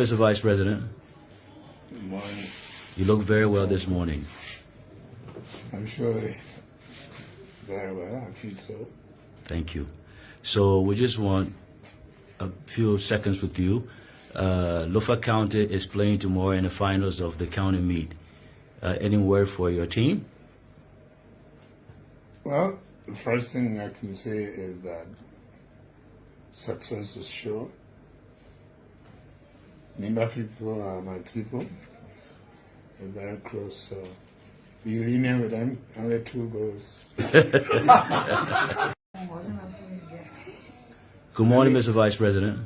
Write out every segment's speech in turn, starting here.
Mr. Vice President. Good morning. You look very well this morning. I'm sure very well. I feel so. Thank you. So we just want a few seconds with you. Lofa County is playing tomorrow in the finals of the county meet. Any word for your team? Well, the first thing I can say is that success is sure. Nimba people are my people. They're very close, so be lenient with them. Only 2 goals. Good morning, Mr. Vice President.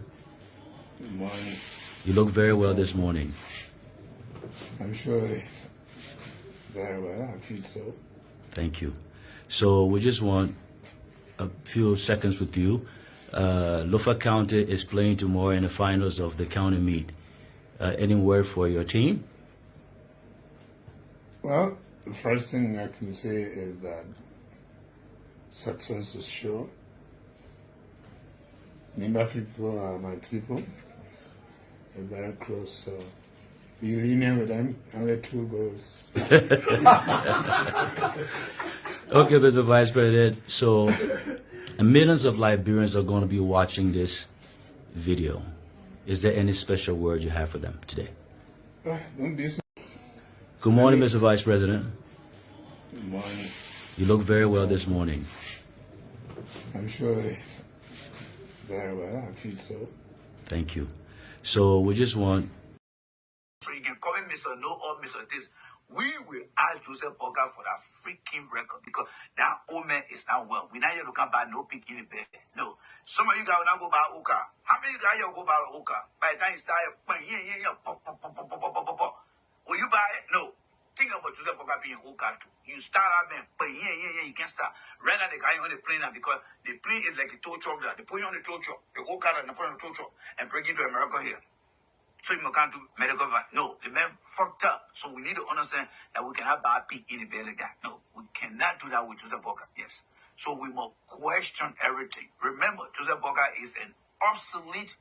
Good morning. You look very well this morning. I'm sure very well. I feel so. Thank you. So we just want a few seconds with you. Lofa County is playing tomorrow in the finals of the county meet. Any word for your team? Well, the first thing I can say is that success is sure. Nimba people are my people. They're very close, so be lenient with them. Only 2 goals. Okay, Mr. Vice President. So millions of Liberians are going to be watching this video. Is there any special word you have for them today? Don't be. Good morning, Mr. Vice President. Good morning. You look very well this morning. I'm sure very well. I feel so. Thank you. So we just want. So you can call me Mr. No or Mr. This. We will ask Joseph Boga for that freaking record because that old man is not well. We're not here to come by no pick in the bed. No. Some of you guys will not go by Oka. How many of you guys here go by Oka? By the time you start, will you buy it? No. Think about Joseph Boga being Oka too. You start out man, but you can't start. Right now, they got you on the plane now because the plane is like a tow truck. They put you on the tow truck. They Oka and they put you on the tow truck and bring you to America here. So you can't do medical van. No, the man fucked up. So we need to understand that we cannot buy a pig in the belly guy. No, we cannot do that with Joseph Boga. Yes. So we must question everything. Remember, Joseph Boga is an obsolete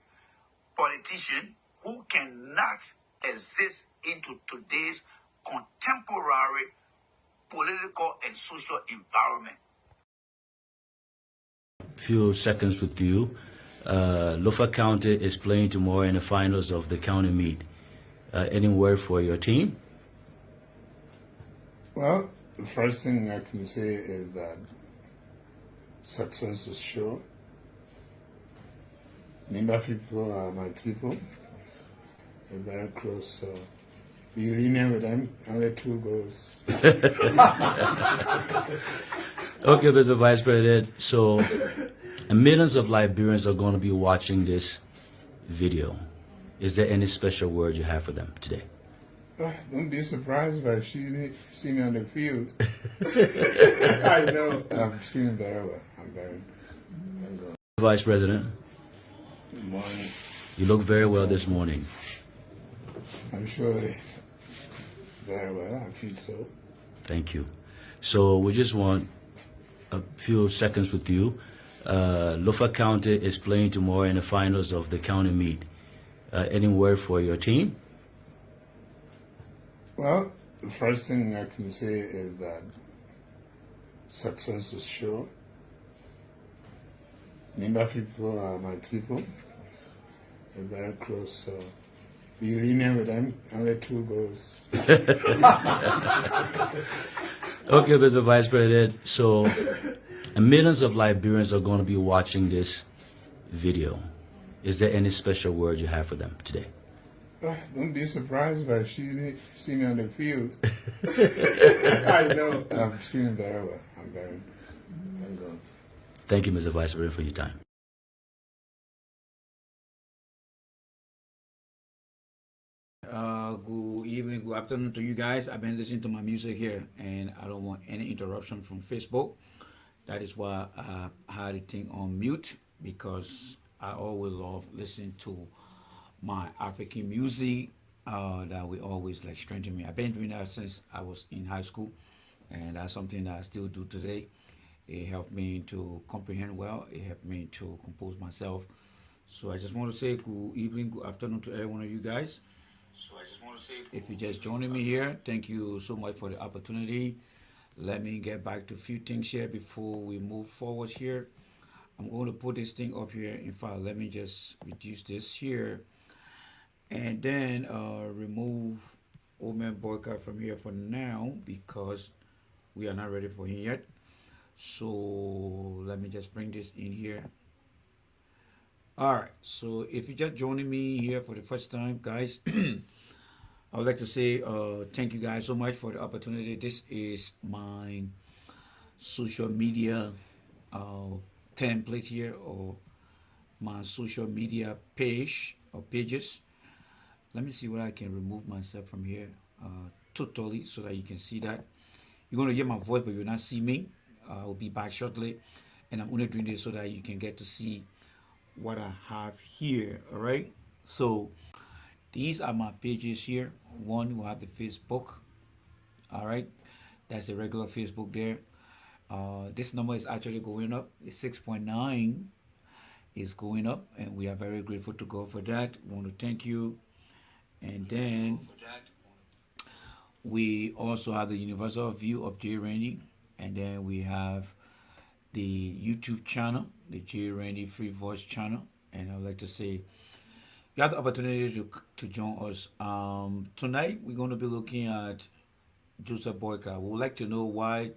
politician who cannot exist into today's contemporary political and social environment. Few seconds with you. Lofa County is playing tomorrow in the finals of the county meet. Any word for your team? Well, the first thing I can say is that success is sure. Nimba people are my people. They're very close, so be lenient with them. Only 2 goals. Okay, Mr. Vice President. So millions of Liberians are going to be watching this video. Is there any special word you have for them today? Don't be surprised if I see me on the field. I know. I'm feeling very well. I'm good. Vice President. Good morning. You look very well this morning. I'm sure very well. I feel so. Thank you. So we just want a few seconds with you. Lofa County is playing tomorrow in the finals of the county meet. Any word for your team? Well, the first thing I can say is that success is sure. Nimba people are my people. They're very close, so be lenient with them. Only 2 goals. Okay, Mr. Vice President. So millions of Liberians are going to be watching this video. Is there any special word you have for them today? Don't be surprised if I see me on the field. I know. I'm feeling very well. I'm good. Thank you, Mr. Vice President, for your time. Good evening, good afternoon to you guys. I've been listening to my music here and I don't want any interruption from Facebook. That is why I had it thing on mute because I always love listening to my African music that we always like strengthen me. I've been doing that since I was in high school and that's something that I still do today. It helped me to comprehend well. It helped me to compose myself So I just want to say good evening, good afternoon to every one of you guys. If you're just joining me here, thank you so much for the opportunity. Let me get back to a few things here before we move forward here. I'm going to put this thing up here. In fact, let me just reduce this here and then remove Old Man Boycott from here for now because we are not ready for him yet. So let me just bring this in here. All right, so if you're just joining me here for the first time, guys, I would like to say thank you guys so much for the opportunity. This is my social media template here, or my social media page or pages. Let me see what I can remove myself from here totally so that you can see that. You're going to hear my voice, but you'll not see me. I'll be back shortly, and I'm only doing this so that you can get to see what I have here. All right, so these are my pages here. One will have the Facebook. All right, that's the regular Facebook there. This number is actually going up. It's 6.9 is going up, and we are very grateful to God for that. We want to thank you. And then we also have the universal view of J Randy, and then we have the YouTube channel, the J Randy Free Voice channel. And I'd like to say you have the opportunity to join us. Tonight we're going to be looking at Joseph Boyka. We would like to know why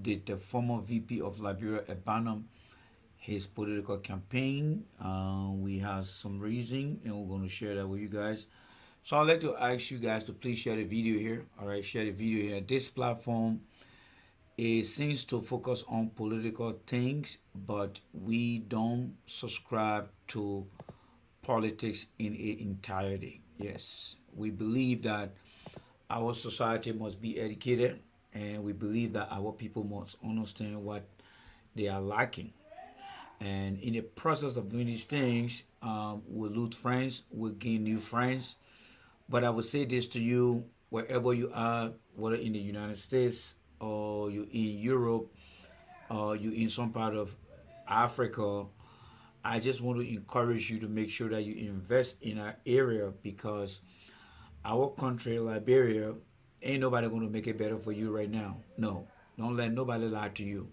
did the former VP of Liberia abandon his political campaign. We have some reason, and we're going to share that with you guys. So I'd like to ask you guys to please share the video here. All right, share the video here. This platform, it seems to focus on political things, but we don't subscribe to politics in its entirety. Yes, we believe that our society must be educated, and we believe that our people must understand what they are lacking. And in the process of doing these things, we'll lose friends, we'll gain new friends. But I would say this to you, wherever you are, whether in the United States or you in Europe or you in some part of Africa, I just want to encourage you to make sure that you invest in our area, because our country, Liberia, ain't nobody going to make it better for you right now. No, don't let nobody lie to you.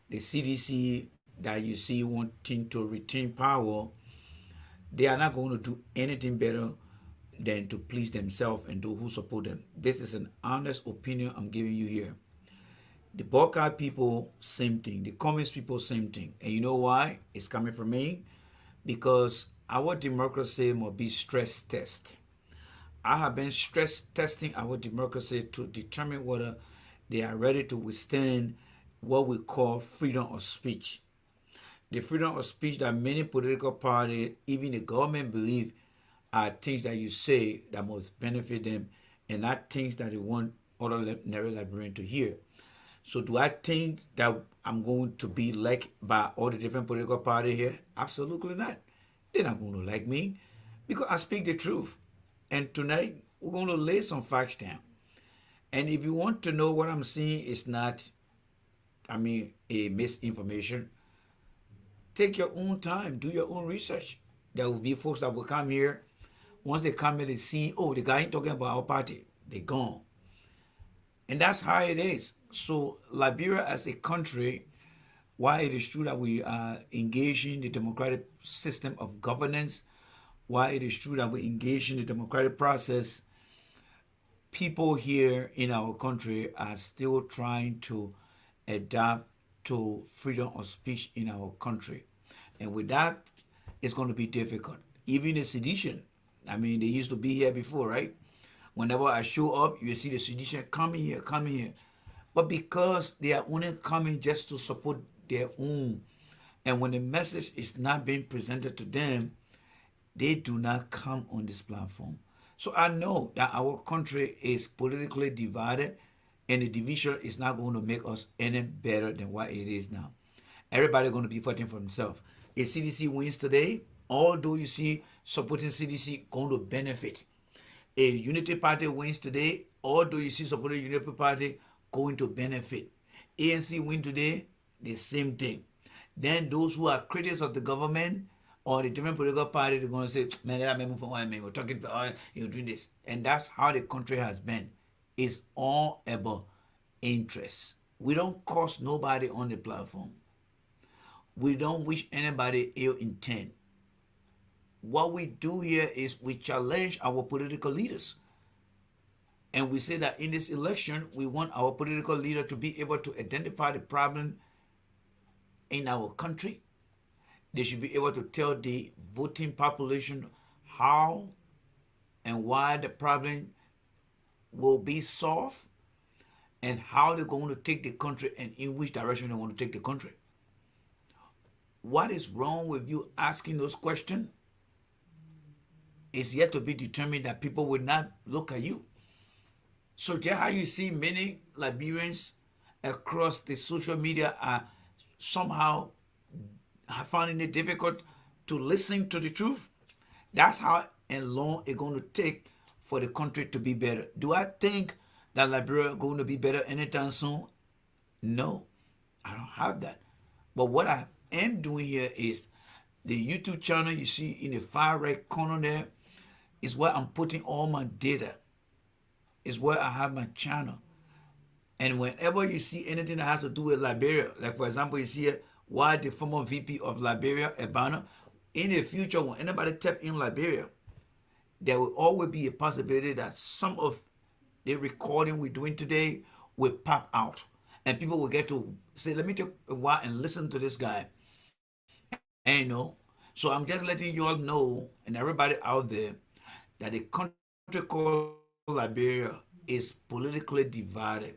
The CDC that you see wanting to retain power, they are not going to do anything better than to please themselves and those who support them. This is an honest opinion I'm giving you here. The Boycott people, same thing. The Communist people, same thing. And you know why? It's coming from me. Because our democracy must be stress test. I have been stress testing our democracy to determine whether they are ready to withstand what we call freedom of speech. The freedom of speech that many political parties, even the government, believe are things that you say that must benefit them, and not things that they want other ordinary Liberians to hear. So do I think that I'm going to be liked by all the different political parties here? Absolutely not. They're not going to like me because I speak the truth. And tonight, we're going to lay some facts down. And if you want to know what I'm seeing is not, a misinformation, take your own time, do your own research. There will be folks that will come here. Once they come here, they see, oh, the guy ain't talking about our party. They're gone. And that's how it is. So Liberia as a country, while it is true that we are engaging in the democratic system of governance, while it is true that we engage in the democratic process, people here in our country are still trying to adapt to freedom of speech in our country. And with that, it's going to be difficult. Even the sedition, they used to be here before, right? Whenever I show up, you see the sedition coming here, coming here. But because they are only coming just to support their own, and when the message is not being presented to them, they do not come on this platform. So I know that our country is politically divided, and the division is not going to make us any better than what it is now. Everybody going to be fighting for themselves. If CDC wins today, although you see supporting CDC going to benefit. A Unity Party wins today, although you see supporting Unity Party going to benefit. ANC win today, the same thing. Then those who are critics of the government or the different political party, they're going to say, man, that man for one man, we're talking about, you're doing this. And that's how the country has been. It's all about interest. We don't cost nobody on the platform. We don't wish anybody ill intent. What we do here is we challenge our political leaders. And we say that in this election, we want our political leader to be able to identify the problem in our country. They should be able to tell the voting population how and why the problem will be solved and how they're going to take the country and in which direction they want to take the country. What is wrong with you asking those questions is yet to be determined, that people will not look at you. So just how you see many Liberians across the social media are somehow finding it difficult to listen to the truth, that's how and long it's going to take for the country to be better. Do I think that Liberia is going to be better anytime soon? No, I don't have that. But what I am doing here is the YouTube channel you see in the far right corner there is where I'm putting all my data. Is where I have my channel. And whenever you see anything that has to do with Liberia, like for example, you see here, why the former VP of Liberia, Ebana, in the future, when anybody tap in Liberia, there will always be a possibility that some of the recording we're doing today will pop out. And people will get to say, let me take a while and listen to this guy. And you know, so I'm just letting you all know, and everybody out there, that the country called Liberia is politically divided.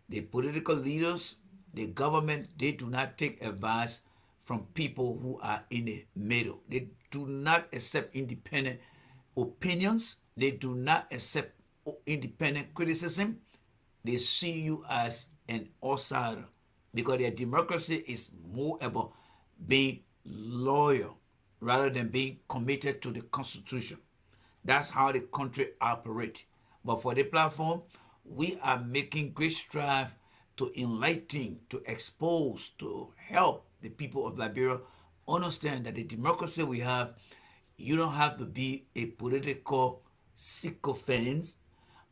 The political leaders, the government, they do not take advice from people who are in the middle. They do not accept independent opinions. They do not accept independent criticism. They see you as an outsider because their democracy is more about being loyal rather than being committed to the Constitution. That's how the country operates. But for the platform, we are making great strides to enlighten, to expose, to help the people of Liberia understand that the democracy we have, you don't have to be a political sycophant.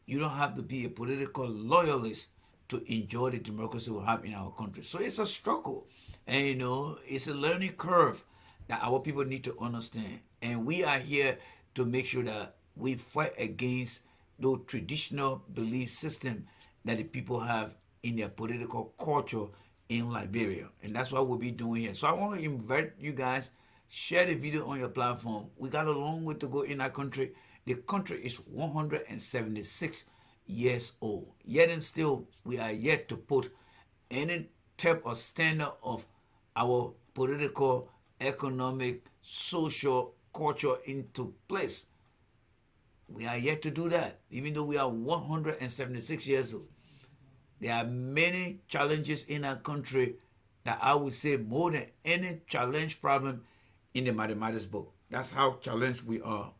You don't have to be a political loyalist to enjoy the democracy we have in our country. So it's a struggle. And you know, it's a learning curve that our people need to understand. And we are here to make sure that we fight against those traditional belief system that the people have in their political culture in Liberia. And that's what we'll be doing here. So I want to invite you guys, share the video on your platform. We got a long way to go in our country. The country is 176 years old. Yet and still, we are yet to put any type of standard of our political, economic, social culture into place. We are yet to do that, even though we are 176 years old. There are many challenges in our country that I would say more than any challenge problem in the mathematics book. That's how challenged we are.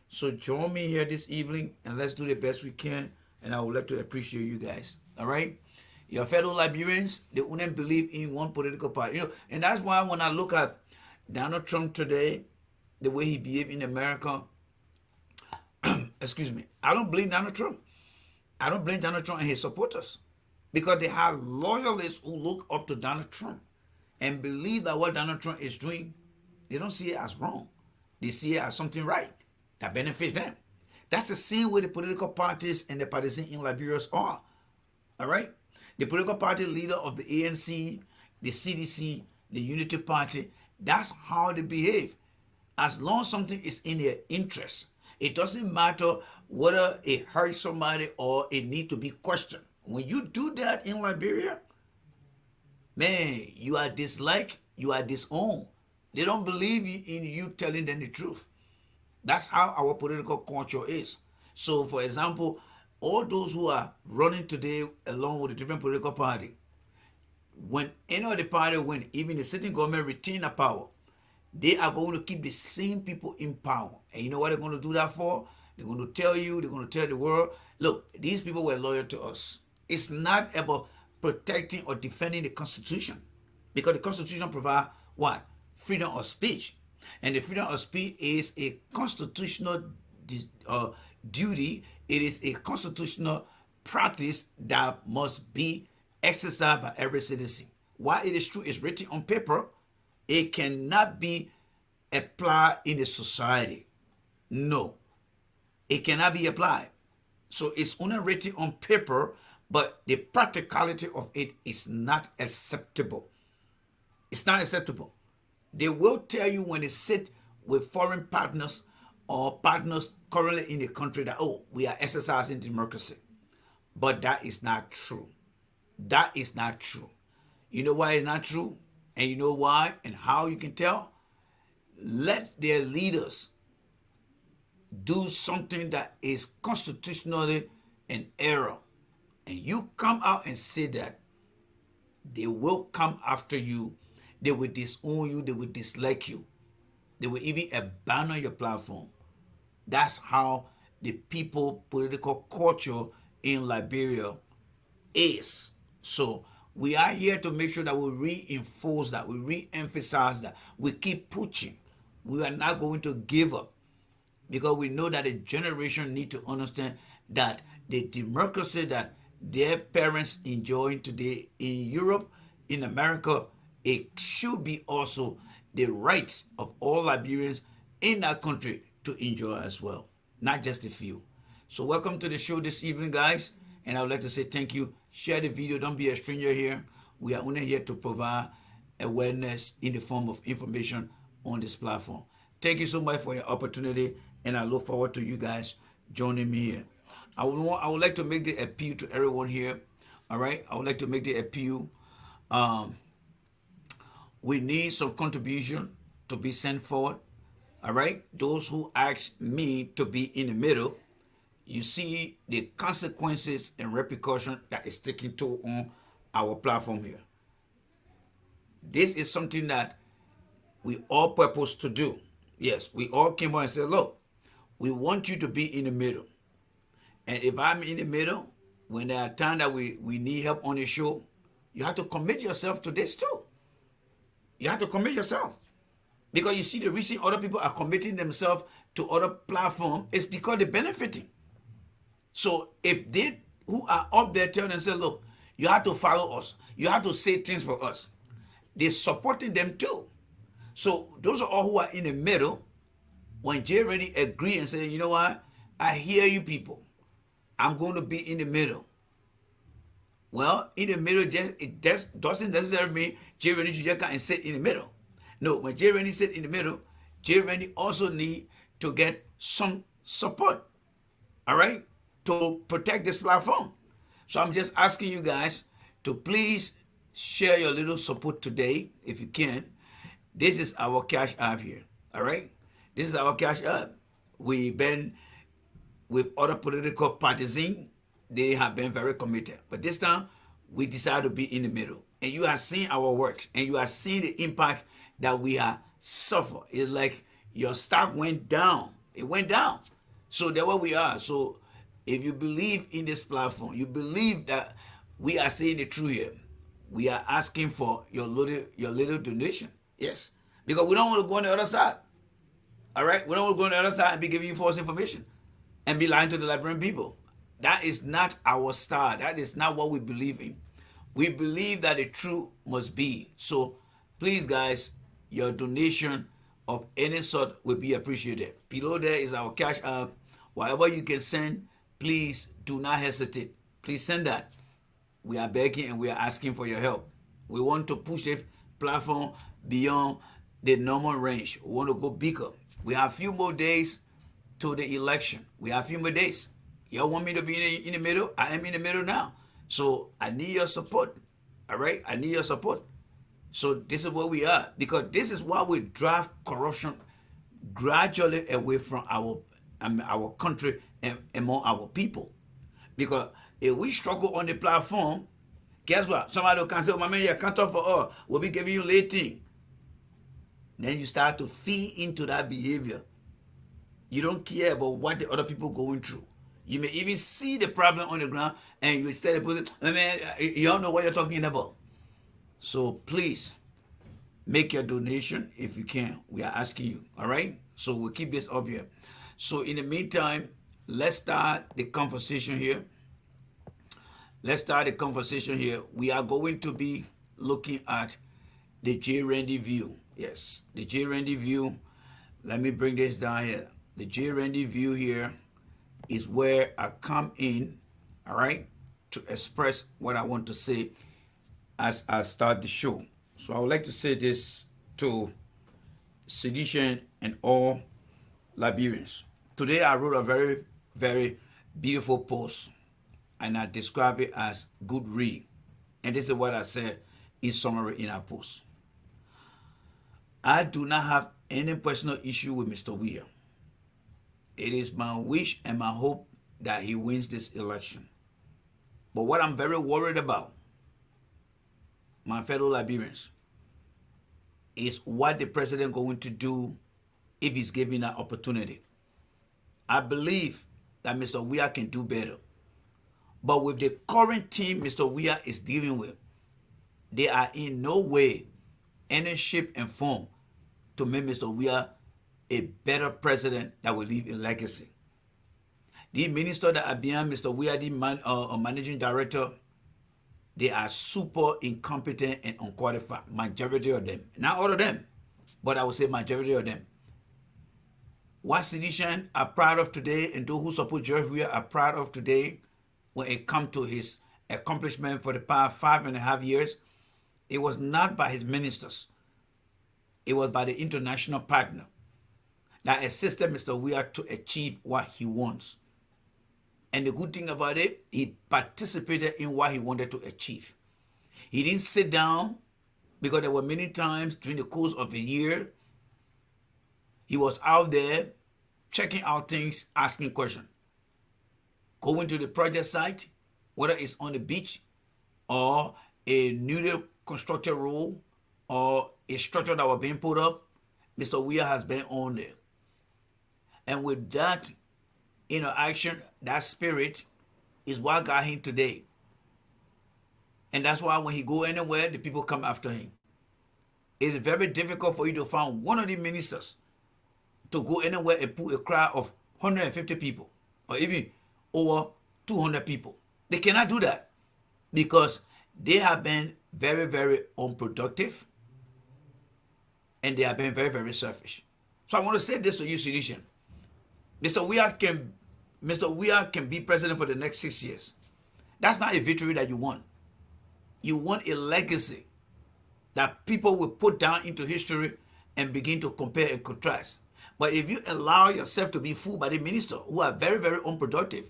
So join me here this evening and let's do the best we can. And I would like to appreciate you guys. All right? Your fellow Liberians, they wouldn't believe in one political party. You know, and that's why when I look at Donald Trump today, the way he behaved in America, excuse me, I don't blame Donald Trump. I don't blame Donald Trump and his supporters because they have loyalists who look up to Donald Trump and believe that what Donald Trump is doing, they don't see it as wrong. They see it as something right that benefits them. That's the same way the political parties and the partisans in Liberia are. All right? The political party leader of the ANC, the CDC, the Unity Party, that's how they behave. As long as something is in their interest, it doesn't matter whether it hurts somebody or it needs to be questioned. When you do that in Liberia, man, you are disliked, you are disowned. They don't believe in you telling them the truth. That's how our political culture is. So, for example, all those who are running today along with the different political party, when any of the party win, even the sitting government retain the power, they are going to keep the same people in power. And you know what they're going to do that for? They're going to tell you, they're going to tell the world, look, these people were loyal to us. It's not about protecting or defending the Constitution. Because the Constitution provides what? Freedom of speech. And the freedom of speech is a constitutional duty. It is a constitutional practice that must be exercised by every citizen. While it is true, it's written on paper, it cannot be applied in a society. No, it cannot be applied. So it's only written on paper, but the practicality of it is not acceptable. It's not acceptable. They will tell you when they sit with foreign partners or partners currently in the country that, oh, we are exercising democracy. But that is not true. That is not true. You know why it's not true? And you know why and how you can tell? Let their leaders do something that is constitutionally an error. And you come out and say that, they will come after you. They will disown you. They will dislike you. They will even abandon your platform. That's how the people political culture in Liberia is. So we are here to make sure that we reinforce that, we re-emphasize that, we keep pushing. We are not going to give up, because we know that the generation need to understand that the democracy that their parents enjoying today in Europe, in America, it should be also the right of all Liberians in that country to enjoy as well, not just a few. So welcome to the show this evening, guys, and I would like to say thank you. Share the video. Don't be a stranger here. We are only here to provide awareness in the form of information on this platform. Thank you so much for your opportunity, and I look forward to you guys joining me here. I would like to make the appeal to everyone here. All right, I would like to make the appeal. We need some contribution to be sent forward. All right, those who ask me to be in the middle, you see the consequences and repercussion that is taking toll on our platform here. This is something that we all purpose to do. Yes, we all came out and said, look, we want you to be in the middle. And if I'm in the middle, when there are times that we need help on the show, you have to commit yourself to this too. You have to commit yourself. Because you see, the reason other people are committing themselves to other platforms is because they're benefiting. So if they who are up there tell them, say, look, you have to follow us, you have to say things for us, they're supporting them too. So those are all who are in the middle. When Jay already agree and say, you know what, I hear you people, I'm going to be in the middle. Well, in the middle, it doesn't necessarily mean Jay Rennie should just come and sit in the middle. No, when Jay Rennie sit in the middle, Jay Rennie also need to get some support, all right, to protect this platform. So I'm just asking you guys to please share your little support today, if you can. This is our cash app here, all right? This is our cash app. We've been with other political partisans. They have been very committed. But this time, we decided to be in the middle. And you are seeing our works, and you are seeing the impact that we have suffered. It's like your stock went down. It went down. So that's what we are. So if you believe in this platform, you believe that we are saying the truth here, we are asking for your little donation. Yes. Because we don't want to go on the other side. All right? We don't want to go on the other side and be giving you false information and be lying to the Liberian people. That is not our style. That is not what we believe in. We believe that the truth must be. So please, guys, your donation of any sort will be appreciated. Below there is our cash app. Whatever you can send, please do not hesitate. Please send that. We are begging and we are asking for your help. We want to push the platform beyond the normal range. We want to go bigger. We have a few more days to the election. We have a few more days. Y'all want me to be in the middle? I am in the middle now. So I need your support. All right? I need your support. So this is where we are. Because this is why we drive corruption gradually away from our country and among our people. Because if we struggle on the platform, guess what? Somebody will come say, oh, my man, you can't talk for us. We'll be giving you late thing. Then you start to feed into that behavior. You don't care about what the other people going through. You may even see the problem on the ground and you instead of put it, man, you don't know what you're talking about. So please, make your donation if you can. We are asking you, all right? So we'll keep this up here. So in the meantime, let's start the conversation here. Let's start the conversation here. We are going to be looking at the J. Randy view. Yes, the J. Randy view. Let me bring this down here. The J. Randy view here is where I come in, all right, to express what I want to say as I start the show. So I would like to say this to Sedition and all Liberians. Today I wrote a very, very beautiful post and I describe it as good read. And this is what I said in summary in our post. I do not have any personal issue with Mr. Weir. It is my wish and my hope that he wins this election. But what I'm very worried about, my fellow Liberians, is what the president going to do if he's given that opportunity. I believe that Mr. Weir can do better. But with the current team Mr. Weir is dealing with, they are in no way, any shape and form to make Mr. Weir a better president that will leave a legacy. The minister that are behind Mr. Weir, the managing director, they are super incompetent and unqualified. Majority of them. Not all of them, but I would say majority of them. What Sedition are proud of today and those who support George Weir are proud of today when it comes to his accomplishment for the past 5.5 years, it was not by his ministers. It was by the international partner that assisted Mr. Weir to achieve what he wants. And the good thing about it, he participated in what he wanted to achieve. He didn't sit down because there were many times during the course of a year, he was out there checking out things, asking questions. Going to the project site, whether it's on the beach or a newly constructed road or a structure that was being put up, Mr. Weir has been on there. And with that action, that spirit is what got him today. And that's why when he go anywhere, the people come after him. It's very difficult for you to find one of the ministers to go anywhere and put a crowd of 150 people or even over 200 people. They cannot do that because they have been very, very unproductive and they have been very, very selfish. So I want to say this to you, Sedition. Mr. Weir can be president for the next 6 years. That's not a victory that you want. You want a legacy that people will put down into history and begin to compare and contrast. But if you allow yourself to be fooled by the minister who are very, very unproductive,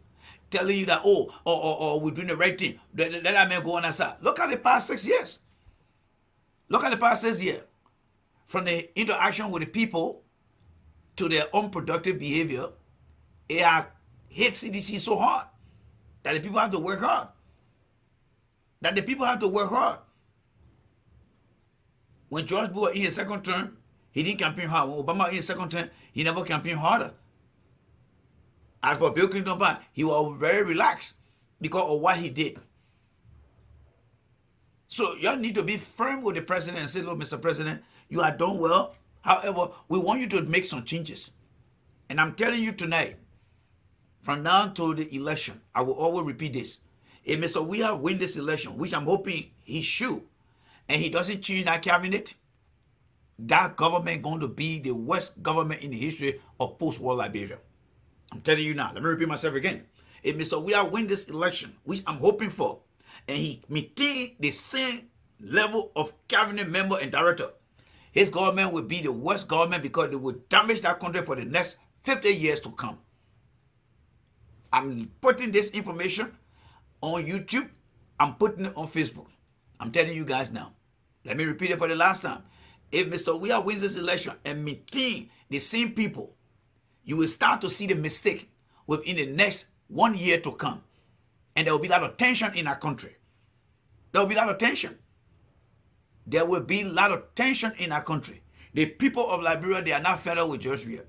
telling you that, we're doing the right thing, let that man go on that side. Look at the past 6 years. Look at the past 6 years. From the interaction with the people to their unproductive behavior, it has hit CDC so hard that the people have to work hard. When George Bush was in his second term, he didn't campaign hard. When Obama was in his second term, he never campaigned harder. As for Bill Clinton, he was very relaxed because of what he did. So you need to be firm with the president and say, look, Mr. President, you are done well. However, we want you to make some changes. And I'm telling you tonight, from now to the election, I will always repeat this. If Mr. Weir win this election, which I'm hoping he should, and he doesn't change that cabinet, that government going to be the worst government in the history of post-war Liberia. I'm telling you now. Let me repeat myself again. If Mr. Weir win this election, which I'm hoping for, and he maintain the same level of cabinet member and director, his government will be the worst government because it will damage that country for the next 50 years to come. I'm putting this information on YouTube. I'm putting it on Facebook. I'm telling you guys now. Let me repeat it for the last time. If Mr. Weir wins this election and maintain the same people, you will start to see the mistake within the next 1 year to come. And there will be a lot of tension in our country. There will be a lot of tension. There will be a lot of tension in our country. The people of Liberia, they are not fed up with George Weir.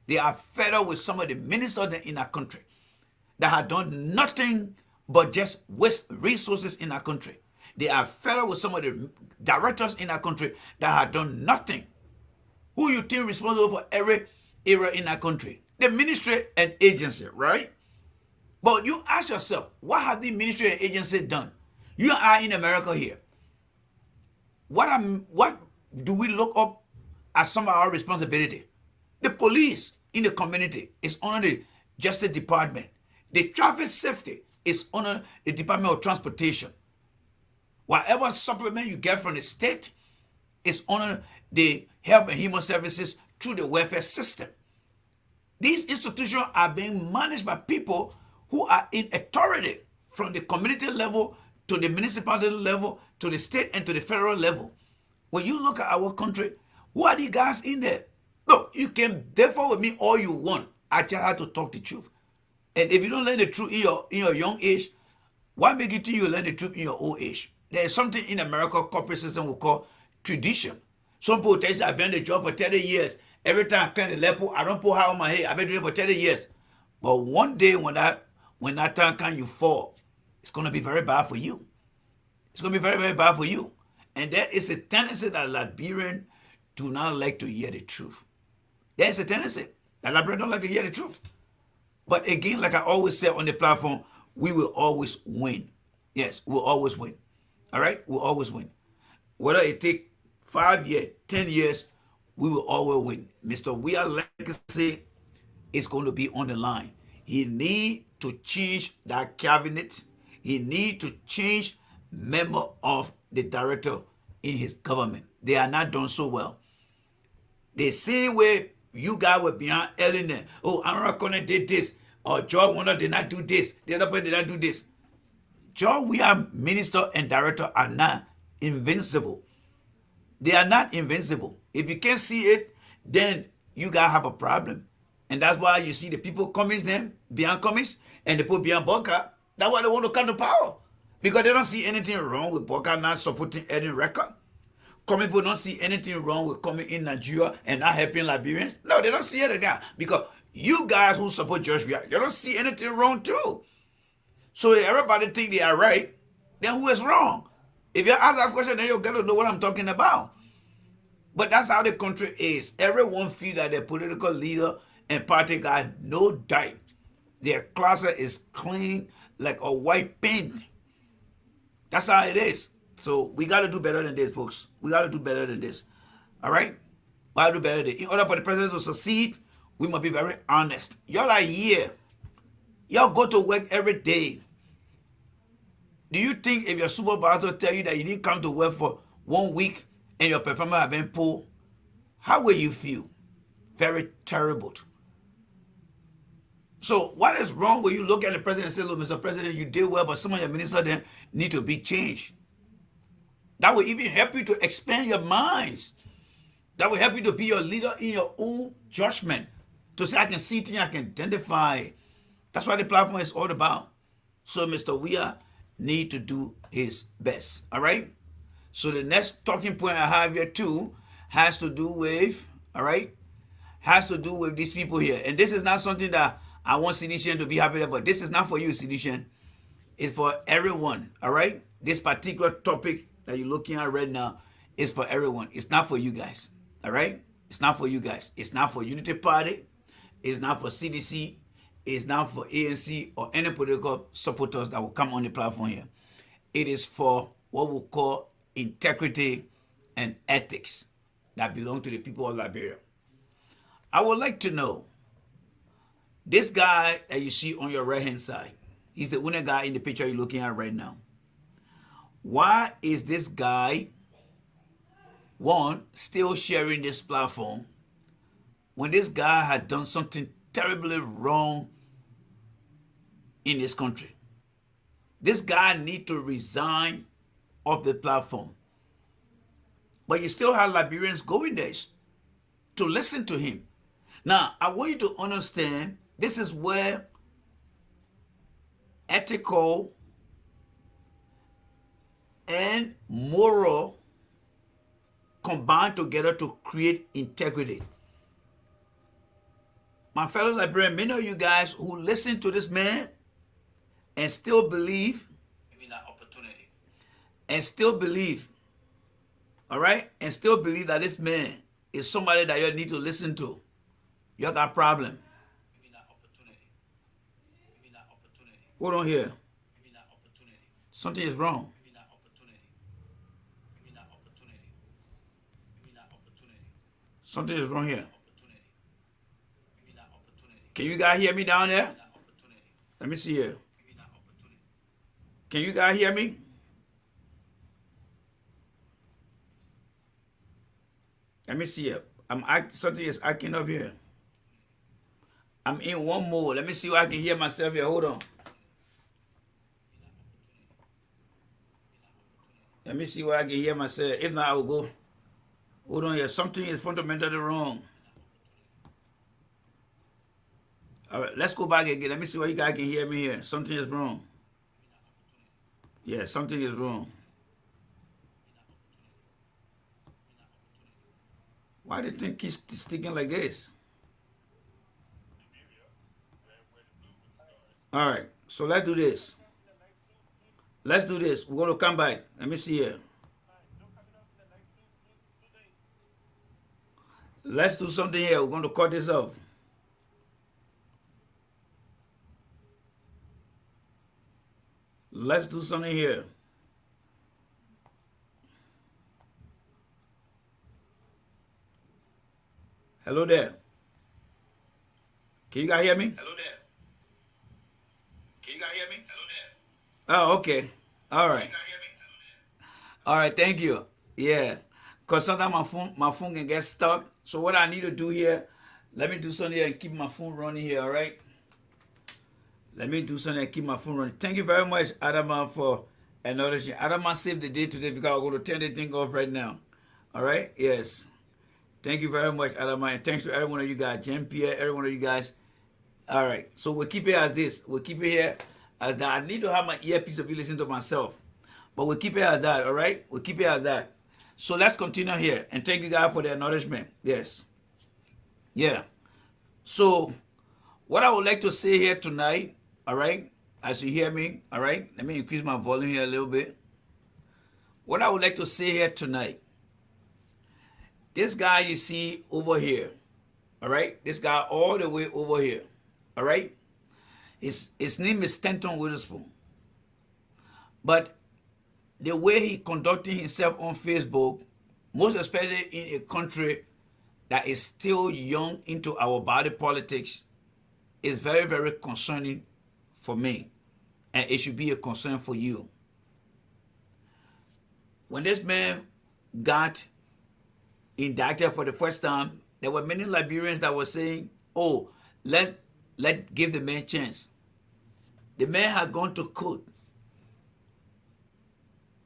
They are fed up with some of the ministers in our country that have done nothing but just waste resources in our country. They are fed up with some of the directors in our country that have done nothing. Who you think responsible for every area in our country? The ministry and agency, right? But you ask yourself, what have the ministry and agency done? You are in America here. What do we look up as some of our responsibility? The police in the community is under the Justice Department. The traffic safety is under the Department of Transportation. Whatever supplement you get from the state is under the Health and Human Services through the welfare system. These institutions are being managed by people who are in authority from the community level to the municipality level to the state and to the federal level. When you look at our country, who are the guys in there? Look, you can differ with me all you want. I just have to talk the truth. And if you don't learn the truth in your young age, why make it till you learn the truth in your old age? There is something in America corporate system we call tradition. Some people tell you I've been in the job for 30 years. Every time I climb the level, I don't put hair on my head. I've been doing it for 30 years. But one day when that time comes, you fall. It's going to be very bad for you. It's going to be very, very bad for you. And there is a tendency that Liberians do not like to hear the truth. There's a tendency that Liberians don't like to hear the truth. But again, like I always say on the platform, we will always win. Yes, we'll always win. All right? We'll always win. Whether it take 5 years, 10 years, we will always win. Mr. Weah's legacy is going to be on the line. He need to change that cabinet. He need to change member of the director in his government. They are not done so well. The same way you guys were behind Ellen there. Oh, Amara Connor did this. Or George Warner did not do this. The other person did not do this. George Weah, minister and director, are not invincible. They are not invincible. If you can't see it, then you guys have a problem. And that's why you see the people Cummings them, beyond Cummings, and the people beyond Boca. That's why they want to come to power. Because they don't see anything wrong with Boca not supporting any record. Cummings people don't see anything wrong with coming in Nigeria and not helping Liberians. No, they don't see it there. Because you guys who support George Weah, you don't see anything wrong too. So if everybody think they are right, then who is wrong? If you ask that question, then you'll get to know what I'm talking about. But that's how the country is. Everyone feels that their political leader and party guy no doubt. Their closet is clean like a white paint. That's how it is. So we got to do better than this, folks. We got to do better than this. All right? We got to do better than this. In order for the president to succeed, we must be very honest. Y'all are here. Y'all go to work every day. Do you think if your supervisor tell you that you didn't come to work for 1 week and your performance have been poor, how will you feel? Very terrible. So what is wrong when you look at the president and say, look, Mr. President, you did well, but some of your ministers then need to be changed. That will even help you to expand your minds. That will help you to be your leader in your own judgment. To say, I can see things, I can identify. That's what the platform is all about. So Mr. Weah need to do his best. All right? So the next talking point I have here too has to do with, all right, has to do with these people here. And this is not something that I want Sidishan to be happy about. This is not for you, Sidishan. It's for everyone, all right? This particular topic that you're looking at right now is for everyone. It's not for you guys, all right? It's not for you guys. It's not for Unity Party. It's not for CDC. It's not for ANC or any political supporters that will come on the platform here. It is for what we call integrity and ethics that belong to the people of Liberia. I would like to know, this guy that you see on your right hand side, he's the only guy in the picture you're looking at right now. Why is this guy, one, still sharing this platform when this guy had done something terribly wrong in this country? This guy need to resign off the platform. But you still have Liberians going there to listen to him. Now, I want you to understand, this is where ethical and moral combine together to create integrity. My fellow Liberians, many of you guys who listen to this man and still believe in that opportunity, and still believe all right, and still believe that this man is somebody that you need to listen to, you got a problem. Hold on here. Something is wrong. Something is wrong here. Can you guys hear me down there? Let me see here. Can you guys hear me? Let me see here. Something is acting up here. I'm in one mode. Let me see if I can hear myself here. Hold on. Let me see where I can hear myself. If not, I will go. Hold on here. Something is fundamentally wrong. All right, let's go back again. Let me see where you guys can hear me here. Something is wrong. Yeah, something is wrong. Why do you think he's sticking like this? All right, so let's do this. Let's do this. We're going to come back. Let me see here. Let's do something here. We're going to cut this off. Let's do something here. Hello there. Can you guys hear me? Hello there. Can you guys hear me? Hello there. Oh, okay. All right. Can you guys hear me? All right, thank you. Yeah. Because sometimes my phone can get stuck. So what I need to do here, let me do something here and keep my phone running here, all right? Let me do something and keep my phone running. Thank you very much, Adama, for acknowledging. Adama saved the day today because I'm going to turn the thing off right now. All right? Yes. Thank you very much, Adama. And thanks to every one of you guys. Jean Pierre, every one of you guys. All right. So we'll keep it as this. We'll keep it here as that. I need to have my earpiece to be listening to myself. But we'll keep it as that, all right? We'll keep it as that. So let's continue here. And thank you guys for the acknowledgement. Yes. Yeah. So what I would like to say here tonight, all right, as you hear me, all right, let me increase my volume here a little bit. What I would like to say here tonight, this guy you see over here, all right, this guy all the way over here, all right, his name is Stanton Witherspoon. But the way he conducting himself on Facebook, most especially in a country that is still young into our body politics, is very, very concerning for me, and it should be a concern for you. When this man got indicted for the first time, there were many Liberians that were saying, oh, let's give the man a chance. The man had gone to court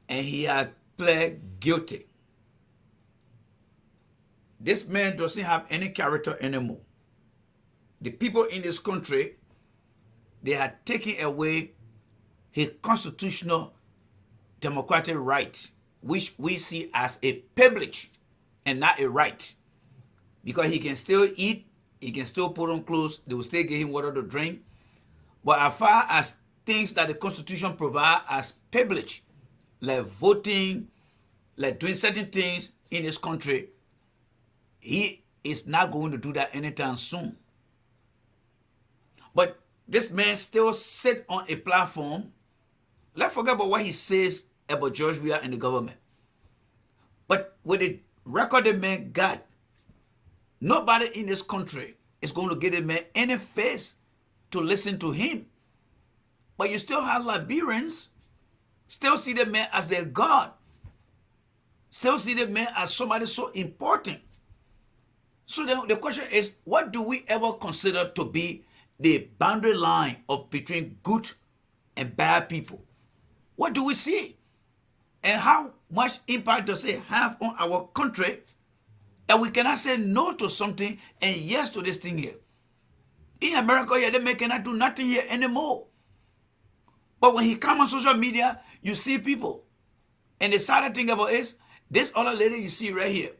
and he had pled guilty. This man doesn't have any character anymore. The people in this country, they had taken away his constitutional democratic right, which we see as a privilege and not a right. Because he can still eat, he can still put on clothes, they will still give him water to drink. But as far as things that the Constitution provides as privilege, like voting, like doing certain things in this country, he is not going to do that anytime soon. But this man still sit on a platform. Let's forget about what he says about George Weah and the government. But with the record the man got, nobody in this country is going to give the man any face to listen to him. But you still have Liberians still see the man as their God. Still see the man as somebody so important. So the question is, what do we ever consider to be the boundary line of between good and bad people? What do we see? And how much impact does it have on our country that we cannot say no to something and yes to this thing here? In America, yeah, they cannot do nothing here anymore. But when he comes on social media, you see people. And the sad thing about it is, this other lady you see right here,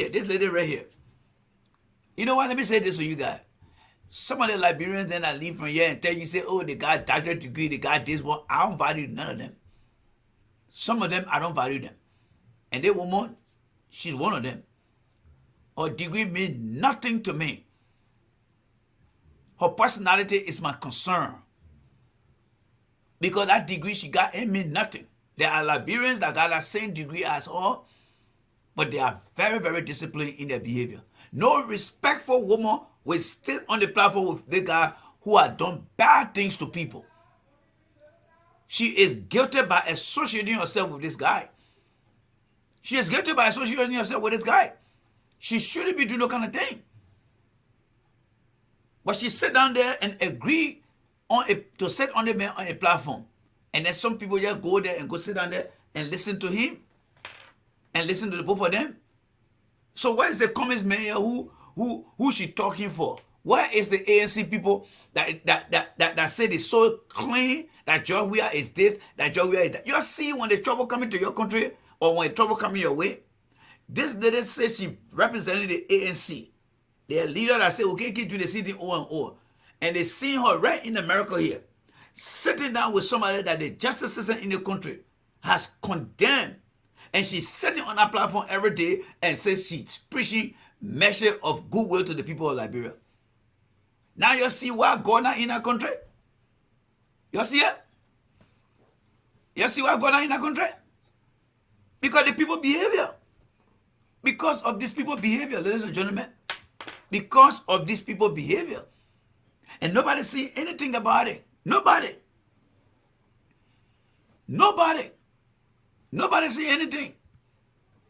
this lady right here. You know what? Let me say this to you guys. Some of the Liberians then that leave from here and tell you, say, oh, they got doctorate degree, they got this one. I don't value none of them. Some of them, I don't value them. And they women, She's one of them. Her degree means nothing to me. Her personality is my concern. Because that degree she got, it means nothing. There are Liberians that got that same degree as her, but they are very, very disciplined in their behavior. No respectful woman will sit on the platform with the guy who has done bad things to people. She is guilty by associating herself with this guy. She is guilty by associating herself with this guy. She shouldn't be doing that kind of thing. But she sat down there and agreed to sit on the man on a platform. And then some people just go there and go sit down there and listen to him and listen to the both of them. So where is the Cummings man here who she talking for? Where is the ANC people that said it's so clean, that George Weah is this, that George Weah is that? You see when the trouble coming to your country or when the trouble coming your way, this lady says she represented the ANC. Their leader that said, okay, keep doing the city O. And they seen her right in America here, sitting down with somebody that the justice system in the country has condemned. And she's sitting on that platform every day and says she's preaching message of goodwill to the people of Liberia. Now you see what's going on in our country? You see it? You see what's going on in our country? Because the people behavior. Because of these people behavior, ladies and gentlemen. Because of these people behavior. And nobody see anything about it. Nobody. Nobody. Nobody see anything.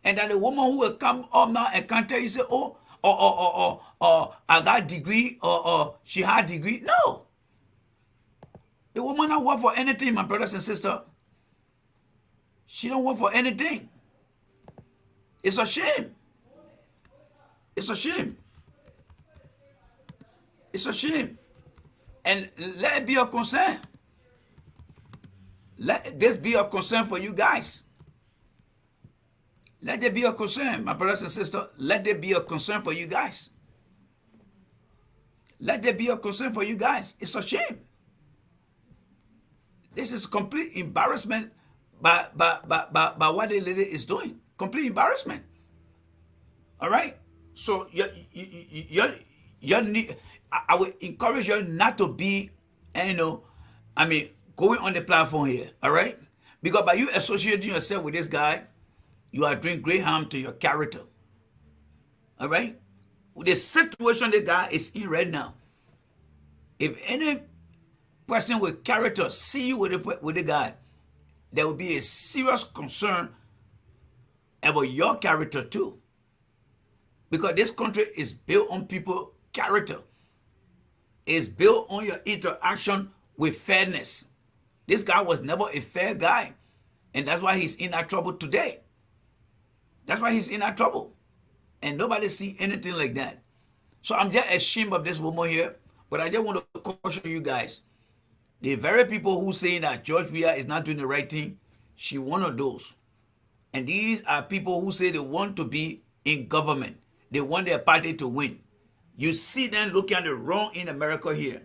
And that the woman who will come up now and can't tell you, say, oh, I got degree, or she had degree. No. The woman don't work for anything, my brothers and sisters. She don't work for anything. It's a shame. It's a shame. It's a shame. And let it be a concern. Let this be a concern for you guys. Let there be a concern, my brothers and sisters. Let there be a concern for you guys. Let there be a concern for you guys. It's a shame. This is complete embarrassment by what the lady is doing. Complete embarrassment. All right? So I would encourage you not to be, going on the platform here. All right? Because by you associating yourself with this guy, you are doing great harm to your character. All right? The situation the guy is in right now, if any person with character see you with the guy, there will be a serious concern about your character too. Because this country is built on people's character. It's built on your interaction with fairness. This guy was never a fair guy. And that's why he's in that trouble today. That's why he's in that trouble. And nobody see anything like that. So I'm just ashamed of this woman here. But I just want to caution you guys. The very people who say that George Weah is not doing the right thing, she one of those. And these are people who say they want to be in government. They want their party to win. You see them looking at the wrong in America here.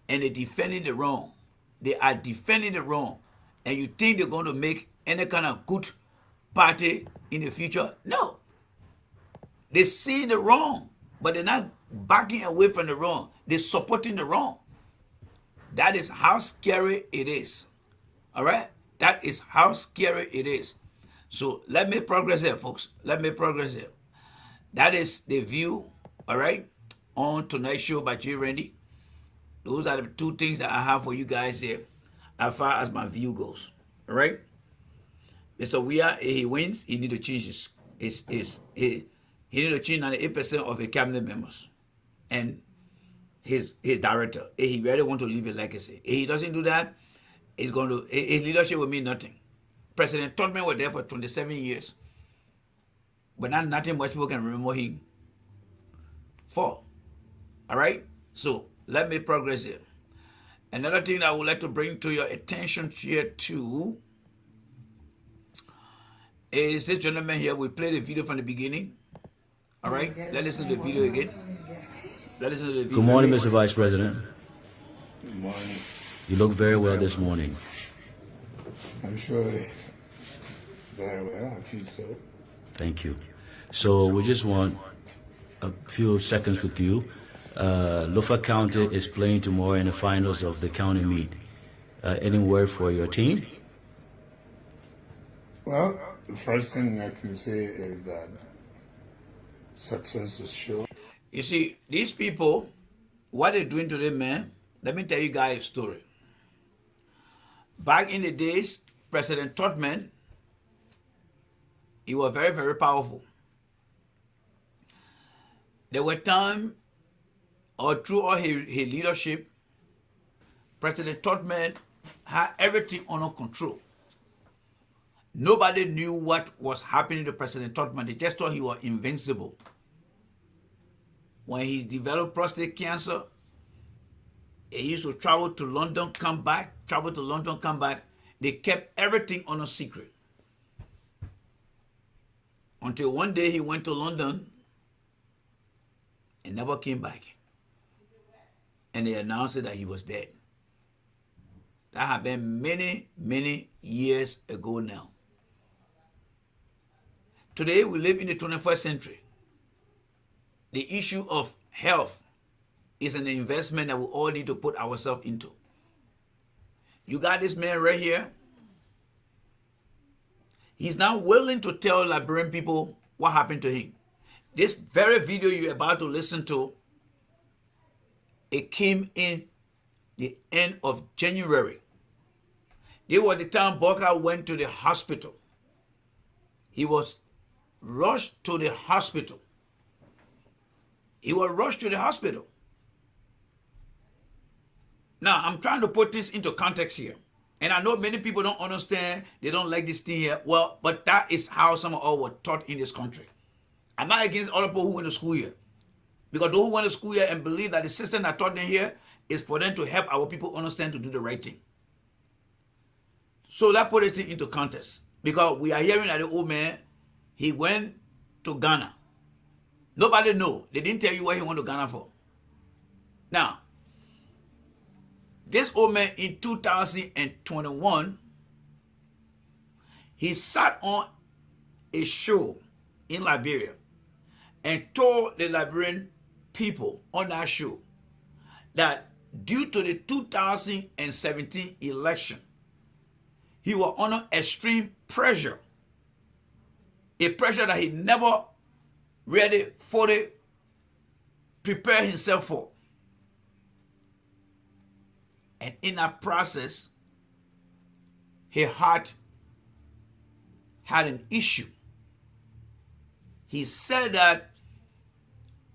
And they're defending the wrong. They are defending the wrong. And you think they're going to make any kind of good party in the future? No. They're seeing the wrong, but they're not backing away from the wrong. They're supporting the wrong. That is how scary it is. All right? That is how scary it is. So let me progress here, folks. Let me progress here. That is the view, all right, on tonight's show by J. Randy. Those are the two things that I have for you guys here as far as my view goes. All right? Mr. Weah, if he wins, he need to change he need to change 98% of his cabinet members and his director. If he really want to leave a legacy. If he doesn't do that, his leadership will mean nothing. President Tubman was there for 27 years. But not nothing much people can remember him for. All right? So let me progress here. Another thing that I would like to bring to your attention here too is this gentleman here. We played the video from the beginning. All right? Let's listen to the video again. Let's listen to the video. Good morning, Mr. Vice President. Good morning. You look very well this morning. I'm sure very well. I feel so. Thank you. So we just want a few seconds with you. Lofa County is playing tomorrow in the finals of the county meet. Any word for your team? Well, the first thing I can say is that success is sure. You see, these people, what they're doing today, man, let me tell you guys a story. Back in the days, President Todman, he was very, very powerful. There were times, or through all his leadership, President Todman had everything under control. Nobody knew what was happening to President Todman. They just thought he was invincible. When he developed prostate cancer, he used to travel to London, come back, travel to London, come back. They kept everything on a secret. Until one day he went to London and never came back. And they announced that he was dead. That happened many, many years ago now. Today we live in the 21st century. The issue of health is an investment that we all need to put ourselves into. You got this man right here. He's now willing to tell Liberian people what happened to him. This very video you're about to listen to, it came in the end of January. They were the time Boka went to the hospital. He was rushed to the hospital. He was rushed to the hospital. Now, I'm trying to put this into context here. And I know many people don't understand, they don't like this thing here. Well, but that is how some of us were taught in this country. I'm not against other people who went to school here. Because those who went to school here and believe that the system that taught them here is for them to help our people understand to do the right thing. So that put it into context. Because we are hearing that the old man, he went to Ghana. Nobody know. They didn't tell you what he went to Ghana for. Now, this old man in 2021, he sat on a show in Liberia and told the Liberian people on that show that due to the 2017 election, he was under extreme pressure, a pressure that he never really fully prepared himself for. And in that process, his heart had an issue. He said that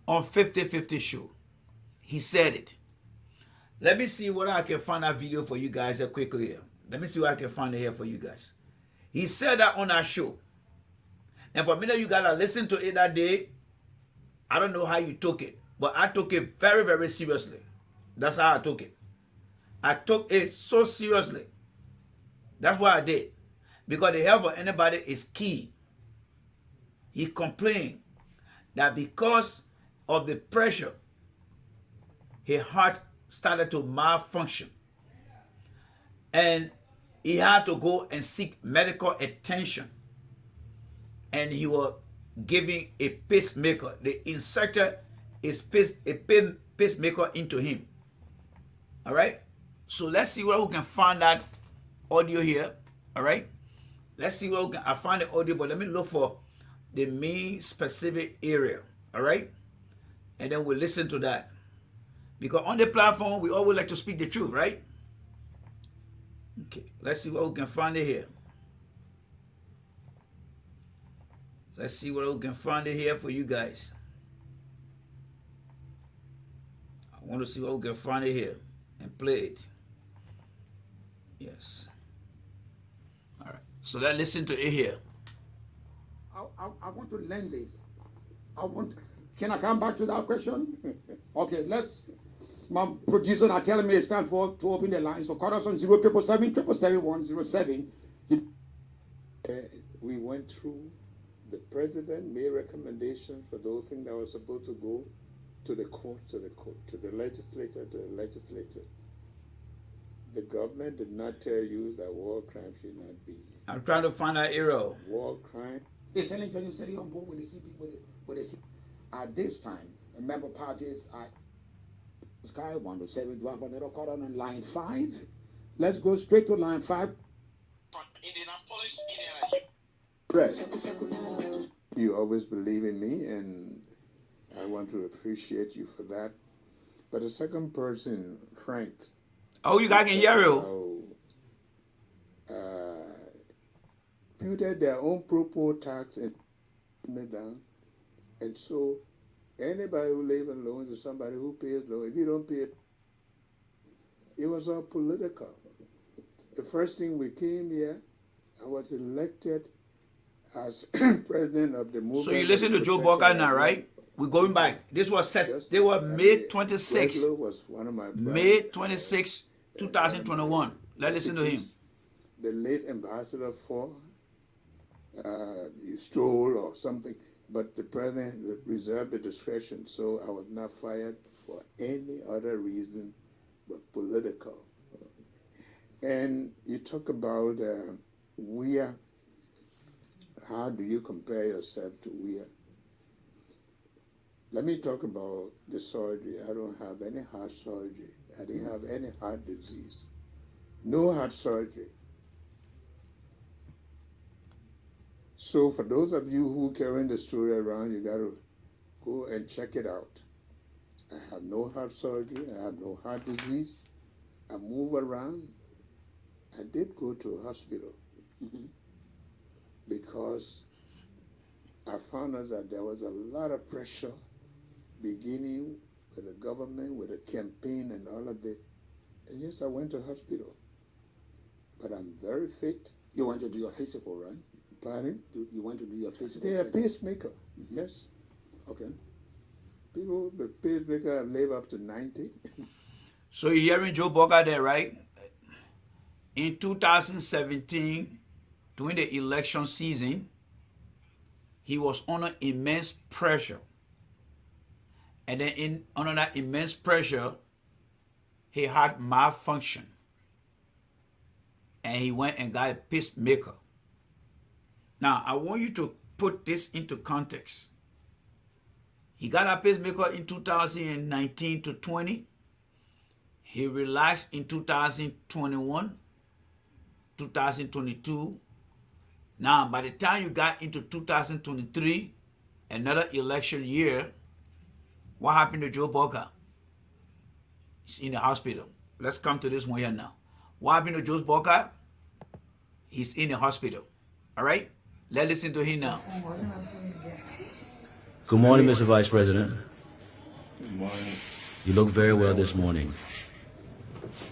on 50-50 show. He said it. Let me see what I can find that video for you guys here quickly here. Let me see what I can find it here for you guys. He said that on that show. And for many of you guys that listened to it that day, I don't know how you took it, but I took it very, very seriously. That's how I took it. I took it so seriously. That's what I did. Because the health of anybody is key. He complained that because of the pressure, his heart started to malfunction. And he had to go and seek medical attention. And he was giving a pacemaker. They inserted a pacemaker into him. All right? So let's see where we can find that audio here. All right? Let's see where we can. I find the audio, but let me look for the main specific area. All right? And then we'll listen to that. Because on the platform, we always like to speak the truth, right? Okay. Let's see where we can find it here. Let's see where we can find it here for you guys. I want to see where we can find it here and play it. Yes. All right. So let's listen to it here. I want to learn this. Can I come back to that question? Okay, my producer are telling me it's time to open the lines. So call us on 07777 We went through. The president made recommendations for those things that were supposed to go to the court, to the legislature, The government did not tell you that war crime should not be. I'm trying to find that arrow. War crime Is Helen Johnson sitting on board with the CP with the at this time? Member parties are Sky 107. Do I have another call on line 5? Let's go straight to line 5. Indianapolis, Indiana. Right. You always believe in me, and I want to appreciate you for that. But the second person, Frank. Oh, you guys can hear you. Imputed their own propose tax and it down. And so anybody who lives in loans is somebody who pays loan. If you don't pay it was all political. The first thing we came here, I was elected as president of the movement. So you listen to Joe Boca now, right? We're going back. This was set. They were May 26. Was one of my May 26, 2021. Let's listen to him. The late ambassador for you stole or something, but the president reserved the discretion, so I was not fired for any other reason but political. And you talk about Weir. How do you compare yourself to Weir? Let me talk about the surgery. I don't have any heart surgery. I didn't have any heart disease. No heart surgery. So for those of you who carrying the story around, you got to go and check it out. I have no heart surgery. I have no heart disease. I move around. I did go to a hospital because I found out that there was a lot of pressure beginning with the government, with the campaign and all of that. And yes, I went to hospital. But I'm very fit. You went to do your physical, right? Pardon? You went to do your physical. They're a pacemaker, yes. Okay. People, the pacemaker live up to 90. So you're hearing Joe Boca there, right? In 2017, during the election season, he was under immense pressure. And then under that immense pressure, he had malfunction. And he went and got a pacemaker. Now, I want you to put this into context. He got a pacemaker in 2019 to 20. He relaxed in 2021, 2022. Now, by the time you got into 2023, another election year, what happened to Joe Boca? He's in the hospital. Let's come to this one here now. What happened to Joe Boca? He's in the hospital. All right? Let's listen to him now. Good morning, Mr. Vice President. Good morning. You look very well this morning.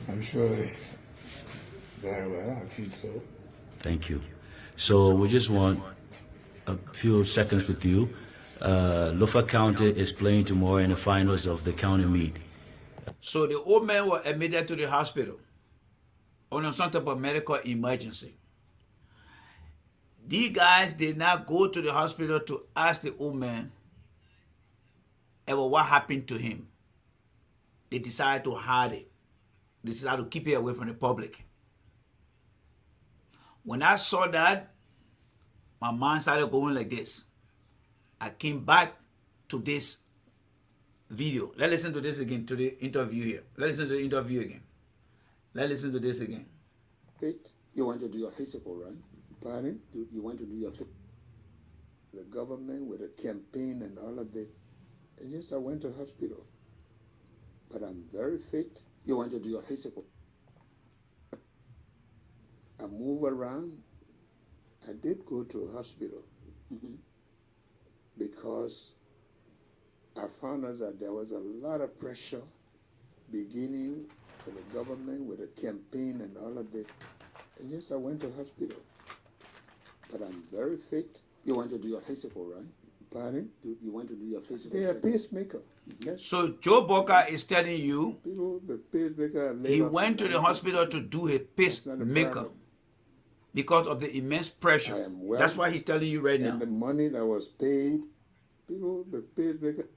I'm sure very well. I feel so. Thank you. So we just want a few seconds with you. Lofa County is playing tomorrow in the finals of the county meet. So the old man was admitted to the hospital on some type of medical emergency. These guys did not go to the hospital to ask the old man about what happened to him. They decided to hide it. They decided to keep it away from the public. When I saw that, my mind started going like this. I came back to this video. Let's listen to this again, to the interview here. Let's listen to the interview again. Let's listen to this again. Fit. You went to do your physical, right? Pardon? You went to do your physical. The government with a campaign and all of that. And yes, I went to hospital. But I'm very fit. You went to do your physical. I move around. I did go to a hospital because I found out that there was a lot of pressure beginning with the government, with the campaign and all of that. And yes, I went to hospital. But I'm very fit. You went to do your physical, right? Pardon? You went to do your physical. They're a pacemaker, yes. So Joe Boca is telling you People, the pacemaker. he went to the hospital to do a pacemaker because of the immense pressure. I am well. That's why he's telling you right now. And the money that was paid, people, the pacemaker.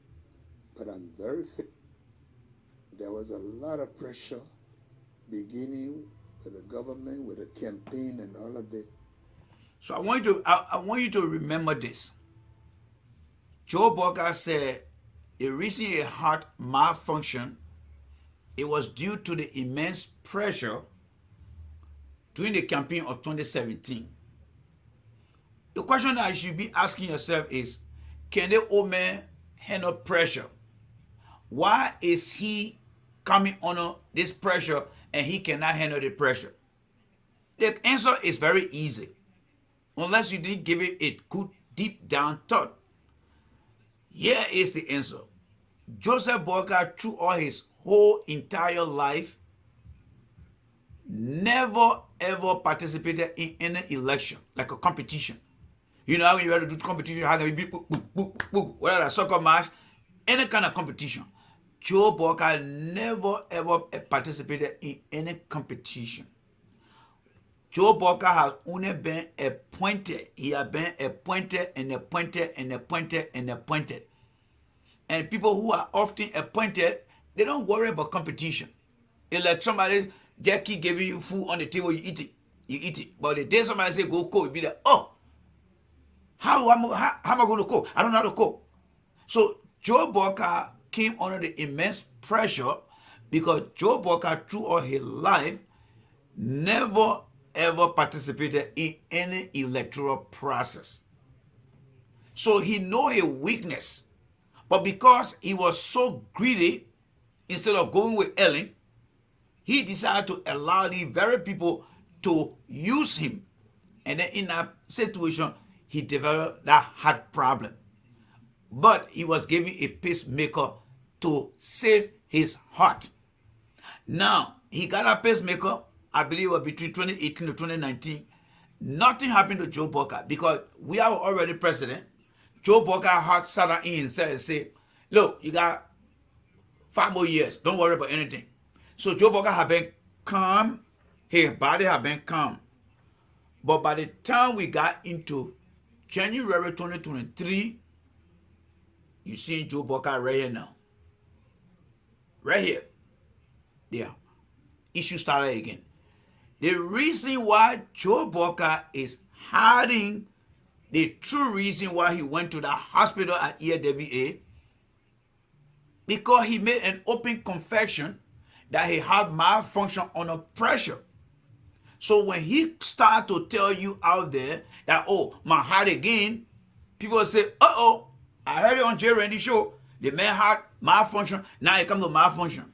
But I'm very fit. There was a lot of pressure beginning with the government, with the campaign and all of that. So I want you to remember this. Joe Boca said the reason a heart malfunction, it was due to the immense pressure during the campaign of 2017. The question that you should be asking yourself is, can the old man handle pressure? Why is he coming under this pressure and he cannot handle the pressure? The answer is very easy, unless you didn't give it a good deep down thought. Here is the answer. Joseph Boca, through all his whole entire life, never ever participated in any election, like a competition. You know how when you have to do competition, how can we be whether a soccer match, any kind of competition. Joe Boca never ever participated in any competition. Joe Boca has only been appointed. He has been appointed and appointed and appointed and appointed. And people who are often appointed, they don't worry about competition. It's like somebody just keep giving you food on the table, you eat it. You eat it. But the day somebody say go cook, you be like, oh, how am I going to cook? I don't know how to cook. So Joe Boca came under the immense pressure because Joe Boca, through all his life, never ever participated in any electoral process. So he know his weakness. But because he was so greedy, instead of going with Ellen, he decided to allow the very people to use him. And then in that situation, he developed that heart problem. But he was given a pacemaker to save his heart. Now, he got a pacemaker, I believe it was between 2018 to 2019. Nothing happened to Joe Boca because we are already president. Joe Boca heart sat down in himself and said, look, you got 5 more years. Don't worry about anything. So Joe Boca had been calm. His body had been calm. But by the time we got into January 2023, you see Joe Boca right here now. Right here. Yeah. Issue started again. The reason why Joe Boca is hiding the true reason why he went to the hospital at EAWA, because he made an open confession that he had malfunction under pressure. So when he started to tell you out there that, oh, my heart again, people say, uh-oh, I heard it on Jay Randy show, the man had malfunction, now it comes to malfunction.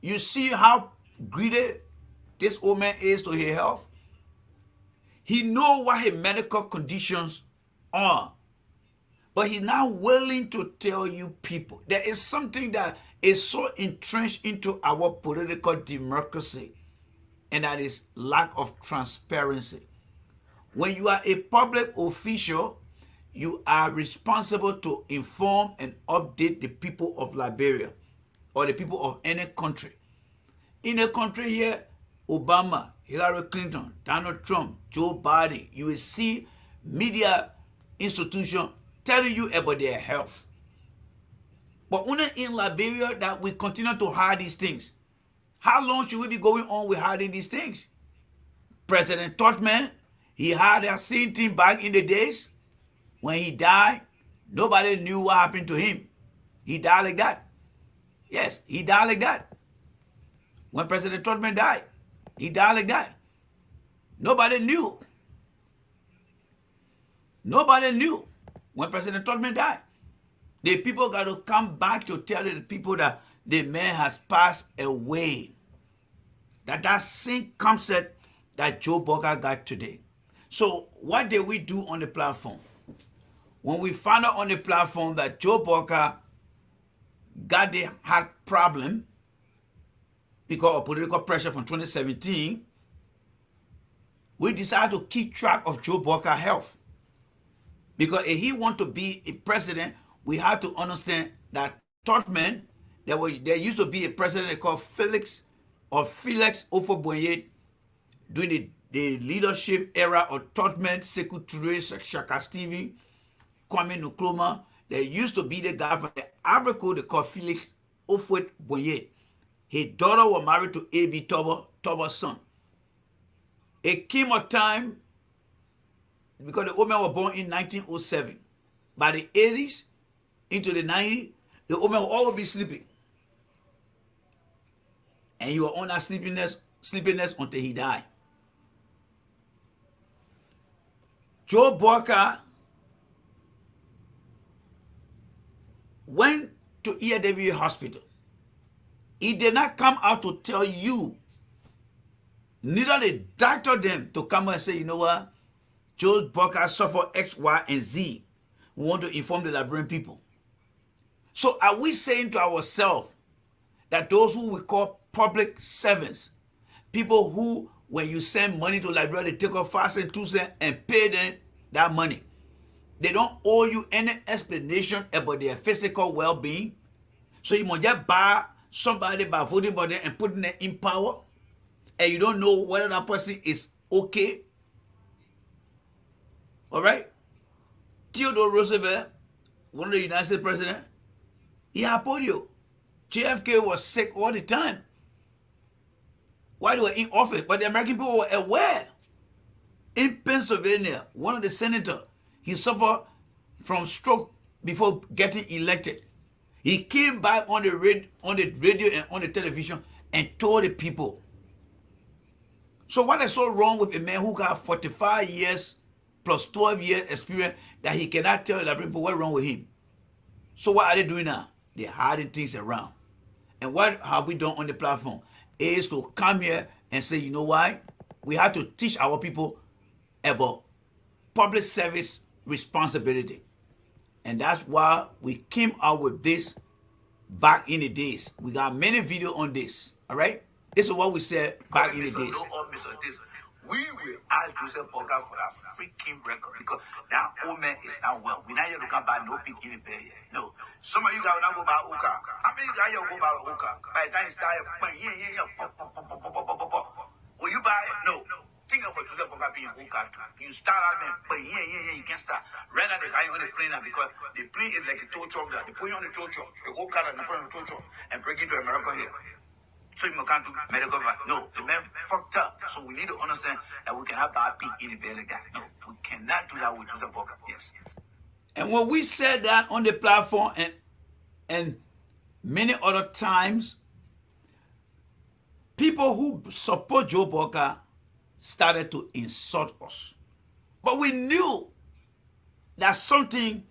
You see how greedy this old man is to his health? He knows what his medical conditions are. But he's not willing to tell you people. There is something that is so entrenched into our political democracy, and that is lack of transparency. When you are a public official, you are responsible to inform and update the people of Liberia or the people of any country. In a country here, Obama, Hillary Clinton, Donald Trump, Joe Biden, you will see media institutions telling you about their health. But only in Liberia that we continue to hide these things. How long should we be going on with hiding these things? President Totman, he had that same thing back in the days. When he died, nobody knew what happened to him. He died like that. Yes, he died like that. When President Totman died, he died like that. Nobody knew. Nobody knew when President Totman died. The people got to come back to tell the people that the man has passed away. That same concept that Joe Boca got today. So what did we do on the platform? When we found out on the platform that Joe Boca got the heart problem because of political pressure from 2017, we decided to keep track of Joe Boca's health. Because if he want to be a president, we have to understand that Totman, there used to be a president called Felix Ofoboye during the leadership era of Totman, Sekou Touré, Shaka Stevie, Kwame Nkrumah. There used to be the guy from the Ivory Coast they called Felix Ofoboye. His daughter was married to A.B. Tobo's son. It came a time because the old man was born in 1907. By the 80s into the 90s, the old man will always be sleeping. And he was on that sleepiness until he died. Joe Barker went to EAW hospital. He did not come out to tell you, neither the doctor them to come and say, you know what, Joe Barker suffered X, Y, and Z. We want to inform the Liberian people. So are we saying to ourselves that those who we call public servants, people who, when you send money to Liberia, they take off 5 cents, 2 cents, and pay them that money, they don't owe you any explanation about their physical well-being? So you must just buy somebody by voting for them and putting them in power, and you don't know whether that person is okay? All right? Theodore Roosevelt, one of the United States presidents, he had polio. JFK was sick all the time while they were in office, but the American people were aware. In Pennsylvania, one of the senators, he suffered from stroke before getting elected. He came back on the radio and on the television and told the people. So what is so wrong with a man who got 45 years plus 12 years experience that he cannot tell the Liberian people what's wrong with him? So what are they doing now? They're hiding things around. And what have we done on the platform? Is to come here and say, you know why? We have to teach our people about public service responsibility. And that's why we came out with this back in the days. We got many videos on this. All right? This is what we said back in the days. We will ask Joseph Boga for a freaking record because that old man is not well. We're not here to come by no pig in the bay. No. Some of you guys will not go by Oka. How many guys will go by Oka? By the time you start, will you buy it? No. Think about Joseph Boga being Oka too. You start out there, but you can start. Right now, the guy on the plane now because the plane is like a tow truck. They put you on the tow truck. They go car and put on the tow truck and bring you to America here. So you can't do medical advice. No, the man fucked up. So we need to understand that we cannot buy a pig in the belly like that. No, we cannot do that with Joseph Boga. Yes. And when we said that on the platform and many other times, people who support Joe Boga started to insult us. But we knew that something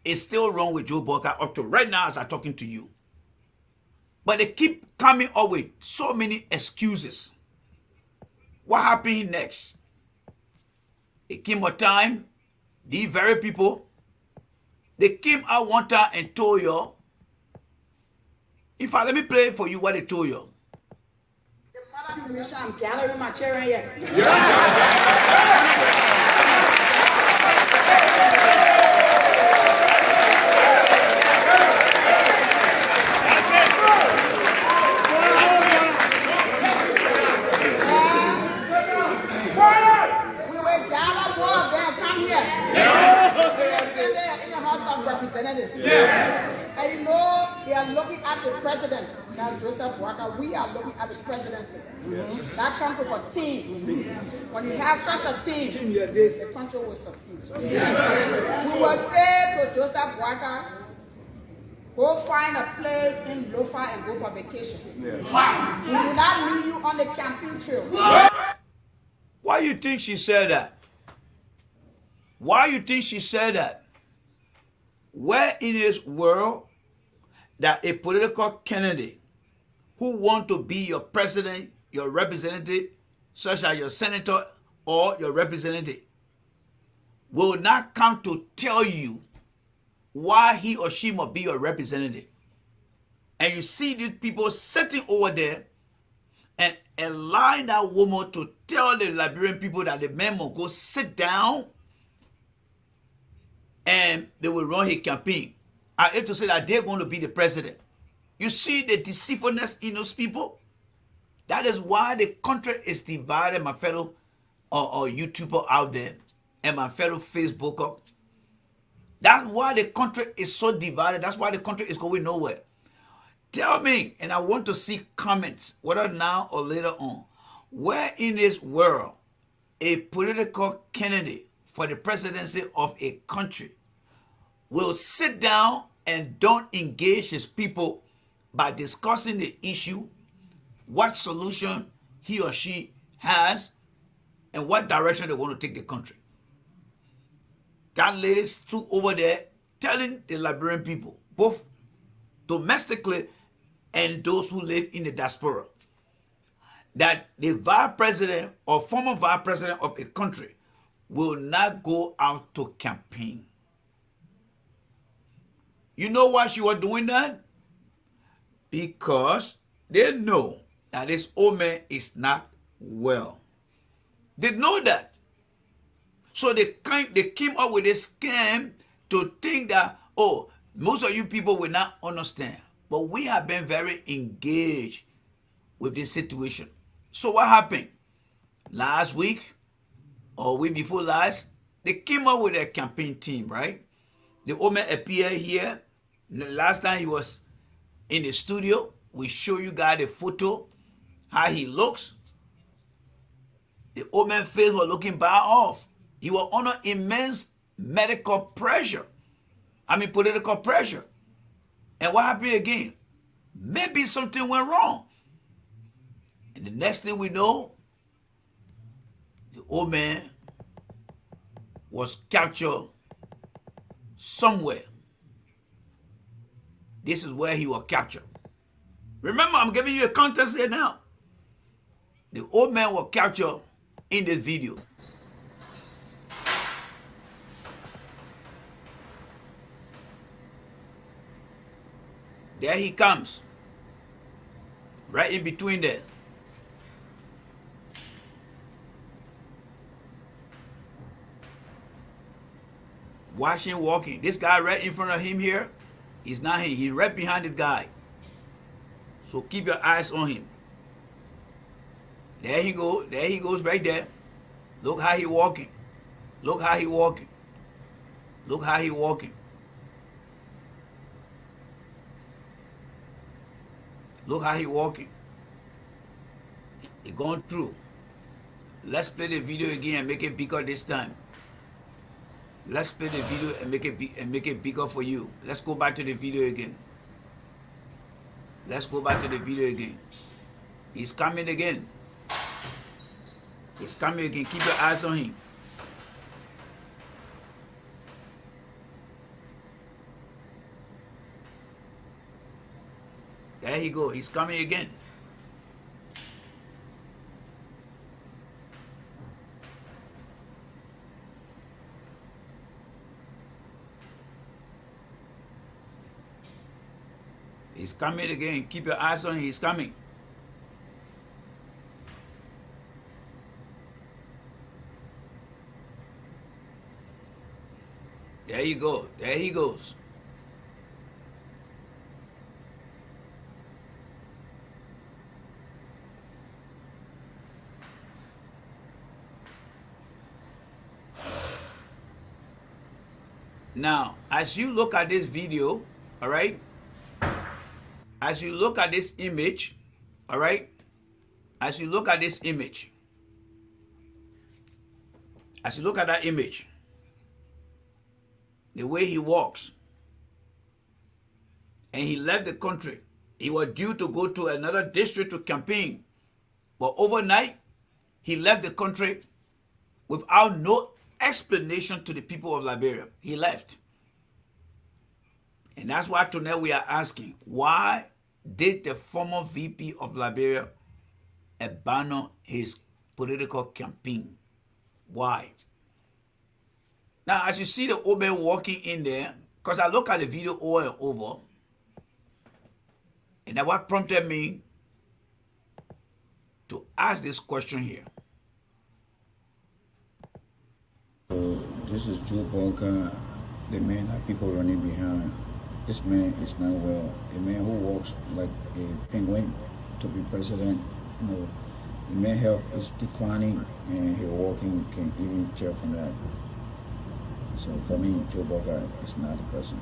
is still wrong with Joe Boga up to right now as I'm talking to you. But they keep coming up with so many excuses. What happened next? It came a time, these very people, they came out one time and told you. In fact, let me play for you what they told you. I'm gathering my children yet. We will gather more of them. Come here. They're still there in the House of Representatives. And you know, they are looking at the president. That's Joseph Walker. We are looking at the presidency. That comes with a team. When you have such a team, the country will succeed. We will say to Joseph Walker, go find a place in Lofa and go for vacation. We do not need you on the campaign trail. Why you think she said that? Why you think she said that? Where in this world that a political candidate who want to be your president, your representative, such as your senator or your representative, will not come to tell you why he or she must be your representative? And you see these people sitting over there and allowing that woman to tell the Liberian people that the man must go sit down and they will run his campaign. I hate to say that they're going to be the president. You see the deceitfulness in those people? That is why the country is divided, my fellow YouTuber out there and my fellow Facebooker. That's why the country is so divided. That's why the country is going nowhere. Tell me, and I want to see comments, whether now or later on, where in this world a political candidate for the presidency of a country will sit down and don't engage his people by discussing the issue, what solution he or she has, and what direction they want to take the country. That lady stood over there telling the Liberian people, both domestically and those who live in the diaspora, that the vice president or former vice president of a country will not go out to campaign. You know why she was doing that? Because they know that this old man is not well. They know that. So they came up with a scam to think that, oh, most of you people will not understand. But we have been very engaged with this situation. So what happened? Last week or week before last, they came up with a campaign team, right? The old man appeared here. The last time he was in the studio, we show you guys the photo, how he looks. The old man's face was looking bad off. He was under immense medical pressure. Political pressure. And what happened again? Maybe something went wrong. And the next thing we know, the old man was captured somewhere. This is where he was captured. Remember, I'm giving you a context here now. The old man was captured in this video. There he comes. Right in between there. Watch him walking. This guy right in front of him here, he's not him. He's right behind this guy. So keep your eyes on him. There he goes. There he goes right there. Look how he walking. Look how he walking. Look how he walking. Look how he walking. He going through. Let's play the video again and make it bigger this time. Let's play the video and make it bigger for you. Let's go back to the video again. Let's go back to the video again. He's coming again. He's coming again. Keep your eyes on him. There he go. He's coming again. He's coming again. Keep your eyes on him. He's coming. There you go. There he goes. Now, as you look at this video, all right, as you look at this image, all right, as you look at this image, as you look at that image, the way he walks, and he left the country. He was due to go to another district to campaign, but overnight, he left the country without no explanation to the people of Liberia. He left. And that's why tonight we are asking, why did the former VP of Liberia abandon his political campaign? Why? Now, as you see the old man walking in there, because I look at the video over and over, and that what prompted me to ask this question here. So this is Joe Bunker, the man that people running behind. This man is not well. A man who walks like a penguin to be president. You know, the man's health is declining, and his walking can even tell from that. So for me, Joe Bunker is not the person.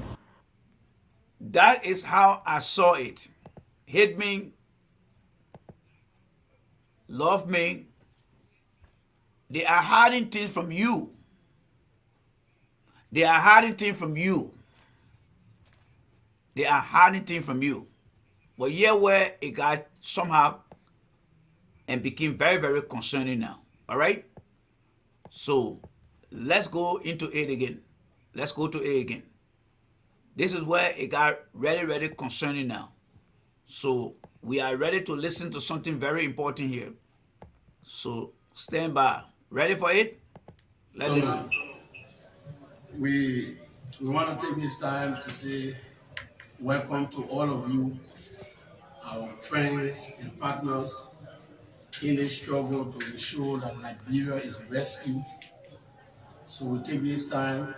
That is how I saw it. Hate me, love me. They are hiding things from you. They are hiding things from you. They are hiding things from you. But here where it got somehow and became very, very concerning now. All right? So let's go into it again. Let's go to it again. This is where it got really, really concerning now. So we are ready to listen to something very important here. So stand by. Ready for it? Let's listen. We want to take this time to say welcome to all of you, our friends and partners in this struggle to ensure that Liberia is rescued. So we take this time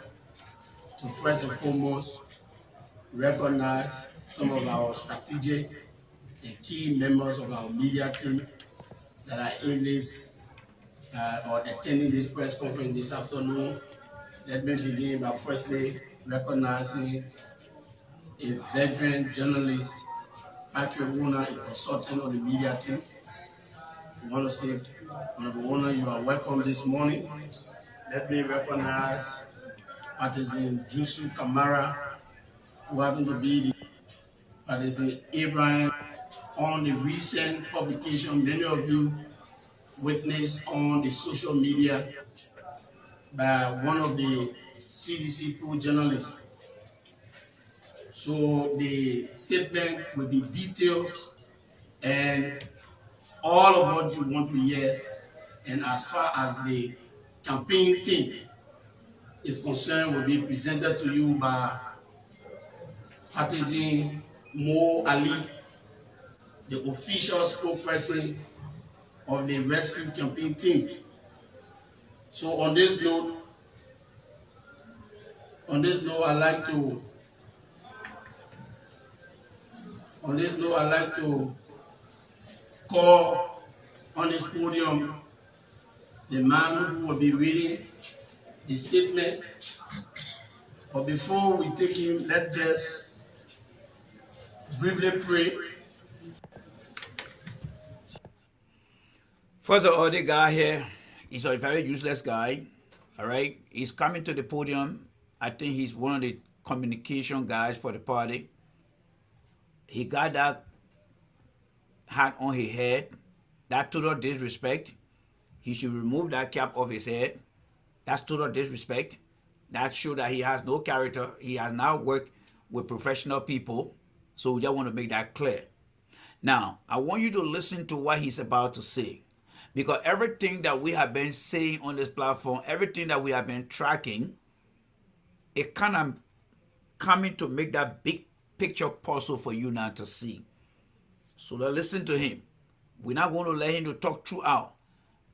to first and foremost recognize some of our strategic and key members of our media team that are in this or attending this press conference this afternoon. Let me begin by firstly recognizing a veteran journalist, Patrick Wuna, a consultant on the media team. We want to say, Honorable Wuna, you are welcome this morning. Let me recognize Partisan Jusu Kamara, who happened to be the Partisan Abraham on the recent publication many of you witnessed on the social media by one of the CDC Pro journalists. So the statement will be detailed and all of what you want to hear. And as far as the campaign team is concerned, will be presented to you by Partisan Mo Ali, the official spokesperson of the rescue campaign team. So on this note, I'd like to call on this podium the man who will be reading the statement. But before we take him, let's just briefly pray. First of all, the guy here is a very useless guy. All right, he's coming to the podium. I think he's one of the communication guys for the party. He got that hat on his head. That total disrespect. He should remove that cap off his head. That's total disrespect. That shows that he has no character. He has now worked with professional people. So we just want to make that clear. Now, I want you to listen to what he's about to say. Because everything that we have been saying on this platform, everything that we have been tracking, it kind of coming to make that big picture puzzle for you now to see. So let's listen to him. We're not going to let him to talk throughout.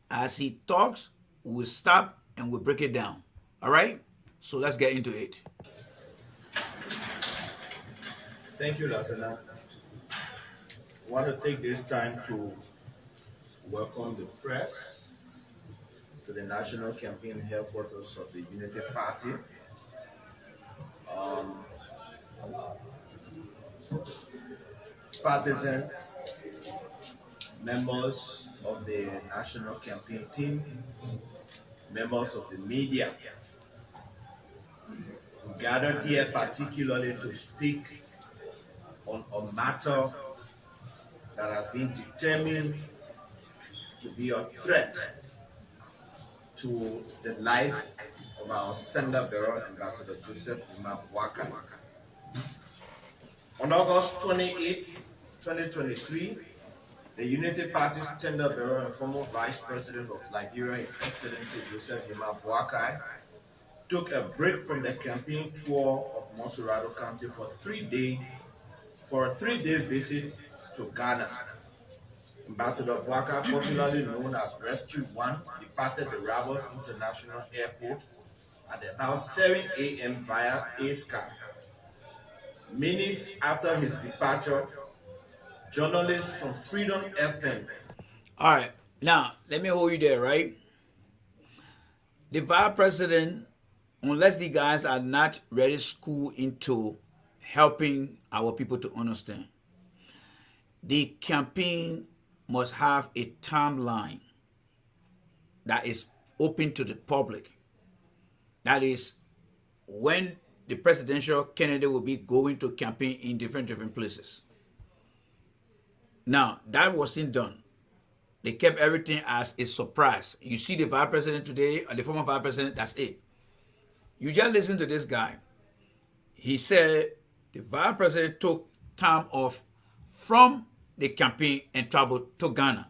As he talks, we'll stop and we'll break it down. All right? So let's get into it. Thank you, Lieutenant. I want to take this time to welcome the press to the national campaign headquarters of the Unity Party. Partisans, members of the national campaign team, members of the media. We gathered here particularly to speak on a matter that has been determined to be a threat to the life of our standard bearer, Ambassador Joseph Boakai. On August 28, 2023, the Unity Party's standard bearer and former Vice President of Liberia, His Excellency Joseph Boakai, took a break from the campaign tour of Monserrado County for a three-day visit to Ghana. Ambassador Boakai, popularly known as Rescue One, departed the Ravels International Airport at about 7 a.m. via ASCA. Minutes after his departure, journalists from Freedom FM. All right. Now, let me hold you there, right? The vice president, unless the guys are not really schooled into helping our people to understand, the campaign must have a timeline that is open to the public. That is when the presidential candidate will be going to campaign in different places. Now, that wasn't done. They kept everything as a surprise. You see the vice president today, or the former vice president, that's it. You just listen to this guy. He said the vice president took time off from the campaign and traveled to Ghana.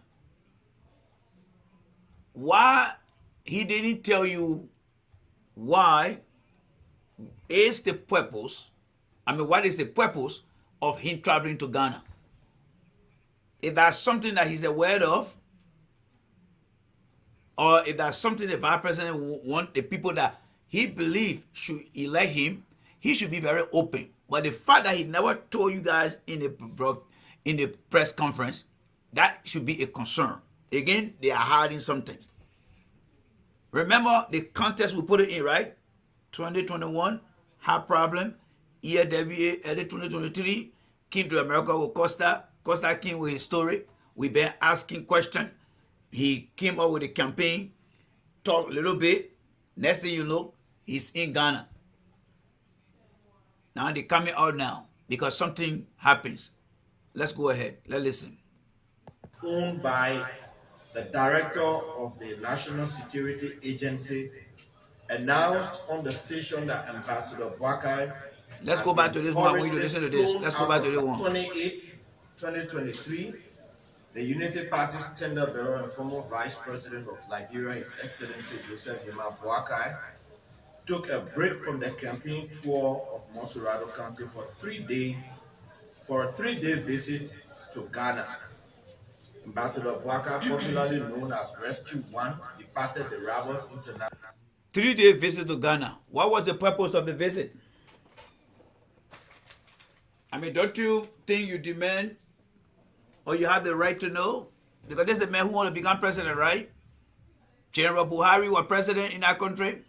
Why he didn't tell you why is the purpose, what is the purpose of him traveling to Ghana? If that's something that he's aware of, or if that's something the vice president want the people that he believes should elect him, he should be very open. But the fact that he never told you guys in the press conference, that should be a concern. Again, they are hiding something. Remember the contest we put it in, right? 2021, hard problem. EAWA, early 2023, came to America with Costa. Costa came with his story. We've been asking questions. He came up with a campaign, talked a little bit. Next thing you know, he's in Ghana. Now they're coming out now because something happens. Let's go ahead. Let's listen. Owned by the director of the National Security Agency, announced on the station that Ambassador Boakai. Let's go back to this one. I want you to listen to this. Let's go back to this one. 2023, the Unity Party's tender bearer and former Vice President of Liberia, His Excellency Joseph Yema Boakai, took a break from the campaign tour of Monserrado County for a three-day visit to Ghana. Ambassador Boakai, popularly known as Rescue One, departed the Rebels International. 3-day visit to Ghana. What was the purpose of the visit? Don't you think you demand or you have the right to know? Because this is the man who want to become president, right? General Buhari was president in our country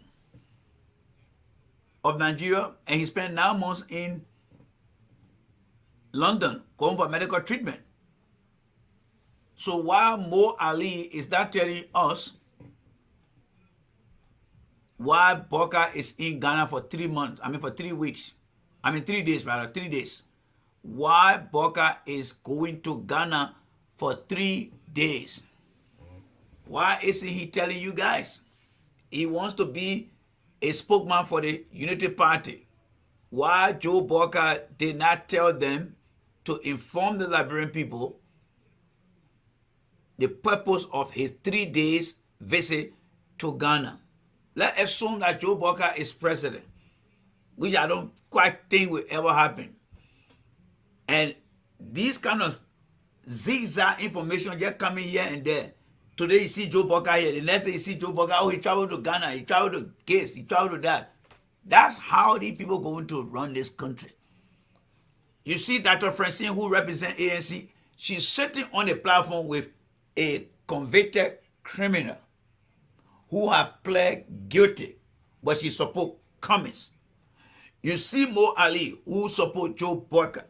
of Nigeria, and he spent 9 months in London going for medical treatment. So while Mo Ali is not telling us why Boakai is in Ghana for 3 months, for 3 weeks, 3 days rather, 3 days. Why Boakai is going to Ghana for 3 days? Why isn't he telling you guys? He wants to be a spokesman for the Unity Party. Why Joe Boakai did not tell them to inform the Liberian people the purpose of his 3 days visit to Ghana? Let's assume that Joe Boakai is president, which I don't quite think will ever happen. And these kind of zigzag information just coming here and there. Today you see Joe Boakai here, the next day you see Joe Boakai, oh, he traveled to Ghana, he traveled to Case, he traveled to that. That's how these people going to run this country. You see Dr. Francine, who represents ANC, she's sitting on a platform with a convicted criminal who have pled guilty, but she support Cummings. You see Mo Ali, who support Joe Boakai.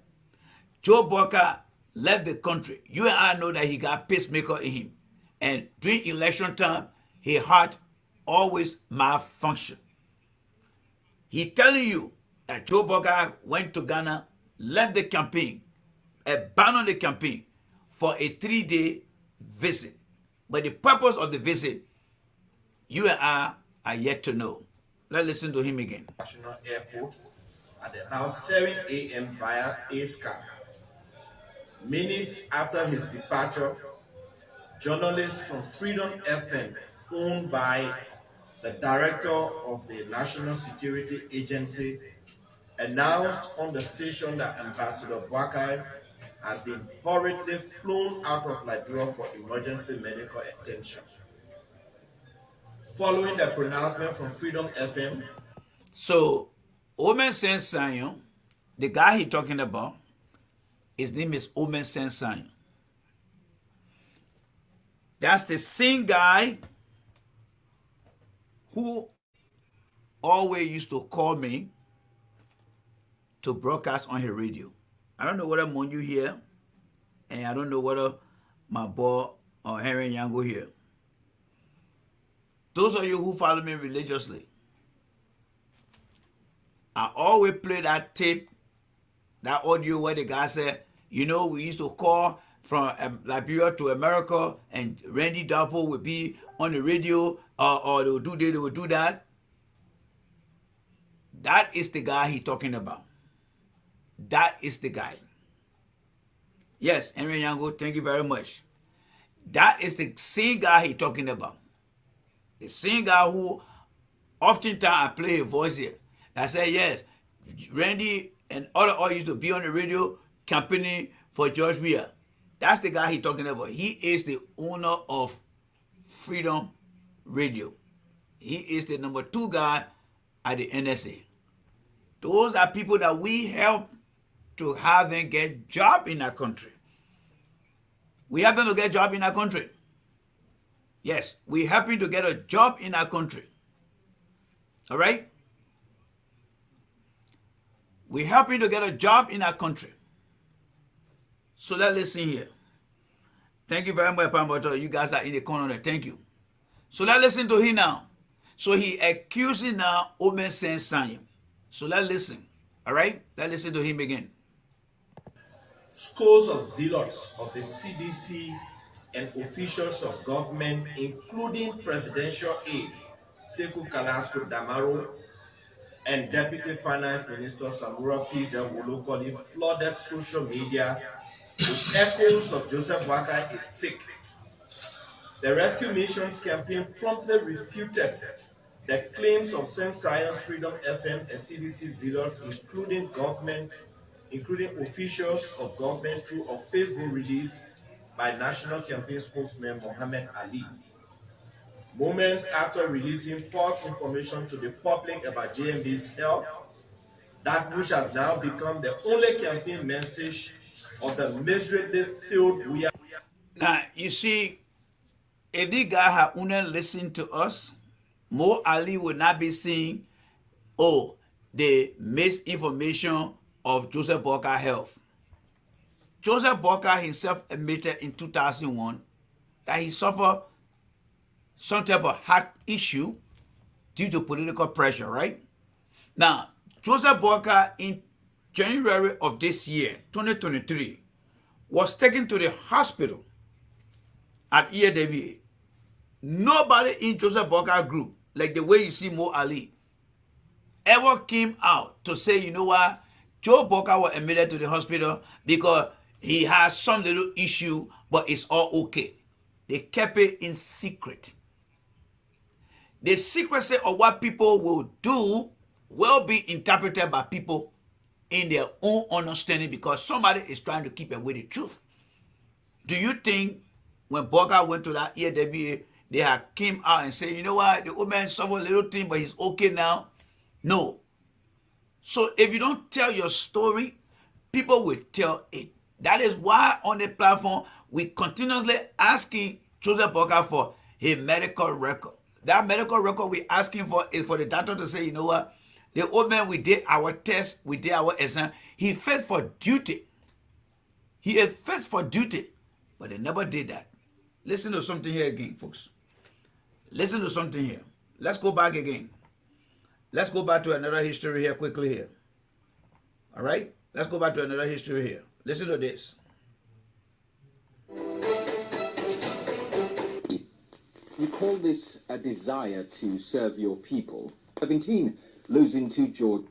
Joe Boakai left the country. You and I know that he got pacemaker in him. And during election time, his heart always malfunction. He telling you that Joe Boakai went to Ghana, left the campaign, abandoned the campaign for a 3-day visit. But the purpose of the visit, you and I are yet to know. Let's listen to him again. National Airport at about 7 a.m. via ASCAP. Minutes after his departure, journalists from Freedom FM, owned by the director of the National Security Agency, announced on the station that Ambassador Boakai has been hurriedly flown out of Liberia for emergency medical attention. Following the pronouncement from Freedom FM. So, Omen Sensayon, the guy he talking about, his name is Omen Sensayon. That's the same guy who always used to call me to broadcast on his radio. I don't know whether Monju here, and I don't know whether my boy or Henry Yango here. Those of you who follow me religiously, I always play that tape, that audio where the guy said, you know, we used to call from Liberia to America, and Randy Dapo would be on the radio, or they would do this, they would do that. That is the guy he's talking about. That is the guy. Yes, Henry Yango, thank you very much. That is the same guy he's talking about. The same guy who oftentimes I play a voice here. I say, yes, Randy and other all used to be on the radio campaigning for George Weah. That's the guy he's talking about. He is the owner of Freedom Radio. He is the number 2 guy at the NSA. Those are people that we help to have them get job in our country. We help them to get job in our country. Yes, we helping to get a job in our country. All right? We helping to get a job in our country. So let's listen here. Thank you very much, Pambato. You guys are in the corner there. Thank you. So let's listen to him now. So he accusing now Omen Sanyam. So let's listen. All right? Let's listen to him again. Scores of zealots of the CDC and officials of government, including presidential aide Sekou Kalasko Damaro and Deputy Finance Minister Samura Pizza Wolokoli, flooded social media with echoes of Joseph Boakai is sick. The Rescue Missions campaign promptly refuted the claims of Same Science, Freedom FM, and CDC zealots, including officials of government, through a Facebook release by National Campaign spokesman Mohammed Ali. Moments after releasing false information to the public about JMB's health, that which has now become the only campaign message of the miserably failed we are. Now, you see, if this guy had only listened to us, Mo Ali would not be saying, oh, the misinformation of Joseph Boakai health. Joseph Boakai himself admitted in 2001 that he suffered some type of heart issue due to political pressure, right? Now, Joseph Boakai in January of this year, 2023, was taken to the hospital at EAWA. Nobody in Joseph Boakai group, like the way you see Mo Ali, ever came out to say, you know what, Joe Boakai was admitted to the hospital because he has some little issue, but it's all okay. They kept it in secret. The secrecy of what people will do will be interpreted by people in their own understanding because somebody is trying to keep away the truth. Do you think when Boakai went to that EAWA, they had came out and said, you know what, the old man suffered a little thing, but he's okay now? No. So if you don't tell your story, people will tell it. That is why on the platform, we continuously asking Joseph Boakai for his medical record. That medical record we're asking for is for the doctor to say, you know what, the old man, we did our test, we did our exam. He fit for duty. He is fit for duty. But they never did that. Listen to something here again, folks. Listen to something here. Let's go back again. Let's go back to another history here quickly here. All right? Let's go back to another history here. Listen to this. You call this a desire to serve your people. 17, losing to George.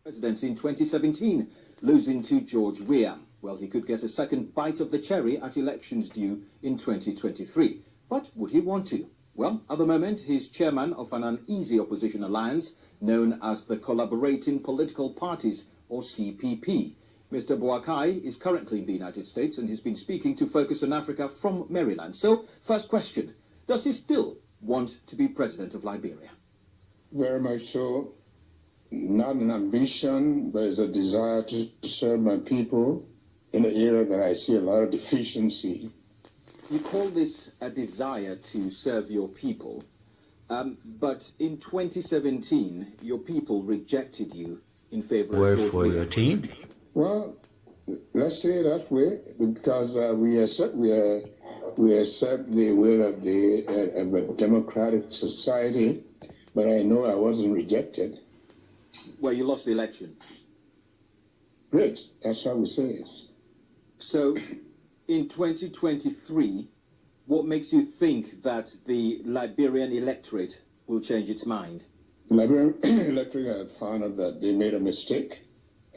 Presidency in 2017, losing to George Weah. Well, he could get a second bite of the cherry at elections due in 2023. But would he want to? Well, at the moment, he's chairman of an uneasy opposition alliance known as the Collaborating Political Parties, or CPP. Mr. Boakai is currently in the United States and he's been speaking to Focus on Africa from Maryland. So, first question, does he still want to be president of Liberia? Very much so. Not an ambition, but it's a desire to serve my people in an area that I see a lot of deficiency. You call this a desire to serve your people, but in 2017, your people rejected you in favor of Work George for Weah. your team? Well, let's say it that way, because we are We accept the will of a democratic society, but I know I wasn't rejected. Well, you lost the election. Great, that's how we say it. So, in 2023, what makes you think that the Liberian electorate will change its mind? The Liberian electorate had found out that they made a mistake,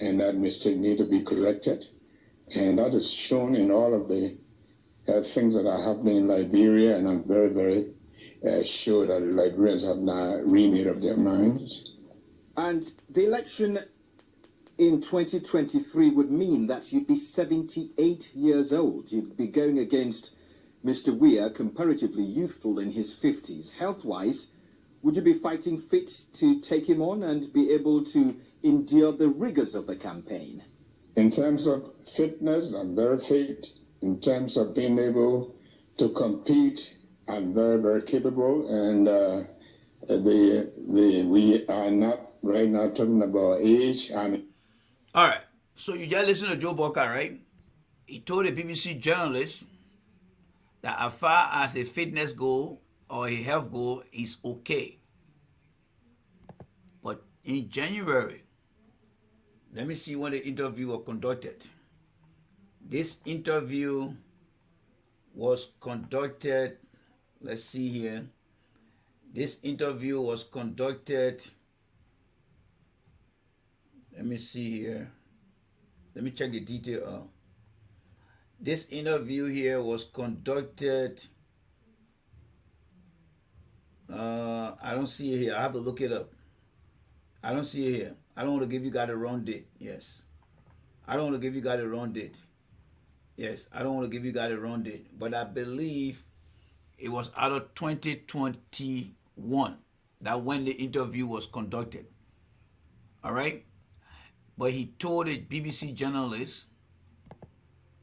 and that mistake needed to be corrected. And that is shown in all of the things that are happening in Liberia, and I'm very, very sure that the Liberians have now remade up their minds. And the election in 2023 would mean that you'd be 78 years old. You'd be going against Mr. Weah, comparatively youthful in his 50s. Health-wise, would you be fighting fit to take him on and be able to endure the rigors of the campaign? In terms of fitness, I'm very fit. In terms of being able to compete, I'm very, very capable. And we are not right now talking about age. All right. So you just listen to Joe Boca, right? He told a BBC journalist that as far as a fitness goal or a health goal, he's okay. But in January, let me see when the interview was conducted. This interview was conducted, let's see here. This interview was conducted, let me see here. Let me check the detail out. This interview here was conducted, I don't see it here. I have to look it up. I don't see it here. I don't want to give you guys the wrong date. Yes. I don't want to give you guys the wrong date. Yes, I don't want to give you guys the wrong date. But I believe it was out of 2021 that when the interview was conducted. All right? But he told a BBC journalist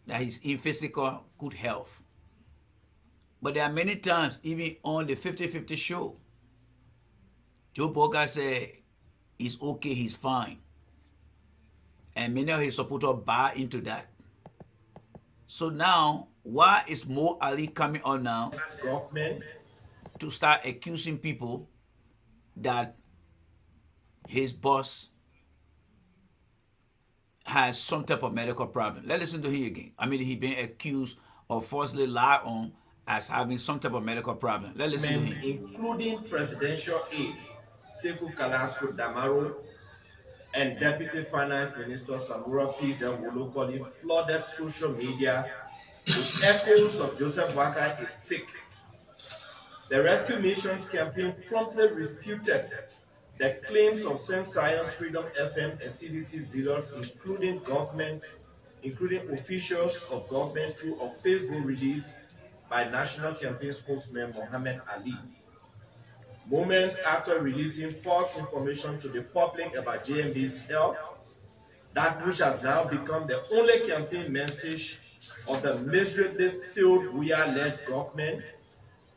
that he's in physical good health. But there are many times, even on the 50-50 show, Joe Boca said he's okay, he's fine. And many of his supporters buy into that. So now, why is Mo Ali coming on now to start accusing people that his boss has some type of medical problem? Let's listen to him again. I mean, he's being accused of falsely lied on as having some type of medical problem. Let's listen to him. Including presidential aide Sekou Kalasco Damaro and Deputy Finance Minister Samura Peace Wolokoli flooded social media with echoes of Joseph Boakai is sick. The Rescue Missions campaign promptly refuted the claims of Same Science, Freedom FM, and CDC zealots, including officials of government through a Facebook release by National Campaign spokesman Mohammed Ali. Moments after releasing false information to the public about JMB's health, that which has now become the only campaign message of the miserably failed Weah-led government,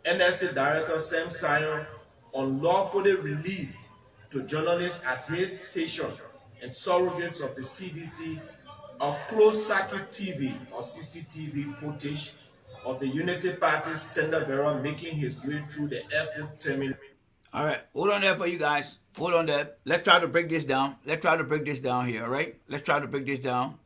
NSA Director Sam Sion unlawfully released to journalists at his station and surrogates of the CDC a closed-circuit TV or CCTV footage of the Unity Party's tender bearer making his way through the airport terminal. All right, hold on there for you guys. Hold on there. Let's try to break this down. Let's try to break this down here, all right? Let's try to break this down.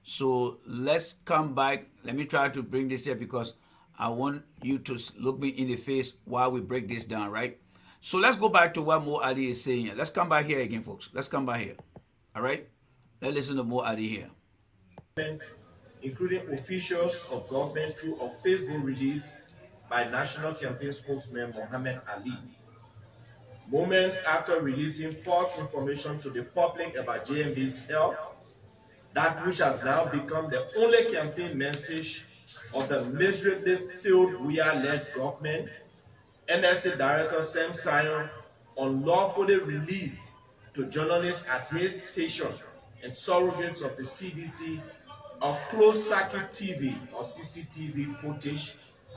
So let's come back. Let me try to bring this here because I want you to look me in the face while we break this down, right? So let's go back to what Mo Ali is saying here. Let's come back here again, folks. Let's come back here, all right? Let's listen to Mo Ali here. Including officials of government through a Facebook release by National Campaign spokesman Mohammed Ali. Moments after releasing false information to the public about JMB's health, that which has now become the only campaign message of the miserably failed Weah-led government, NSA Director Sam Sion unlawfully released to journalists at his station and surrogates of the CDC a closed-circuit TV or CCTV footage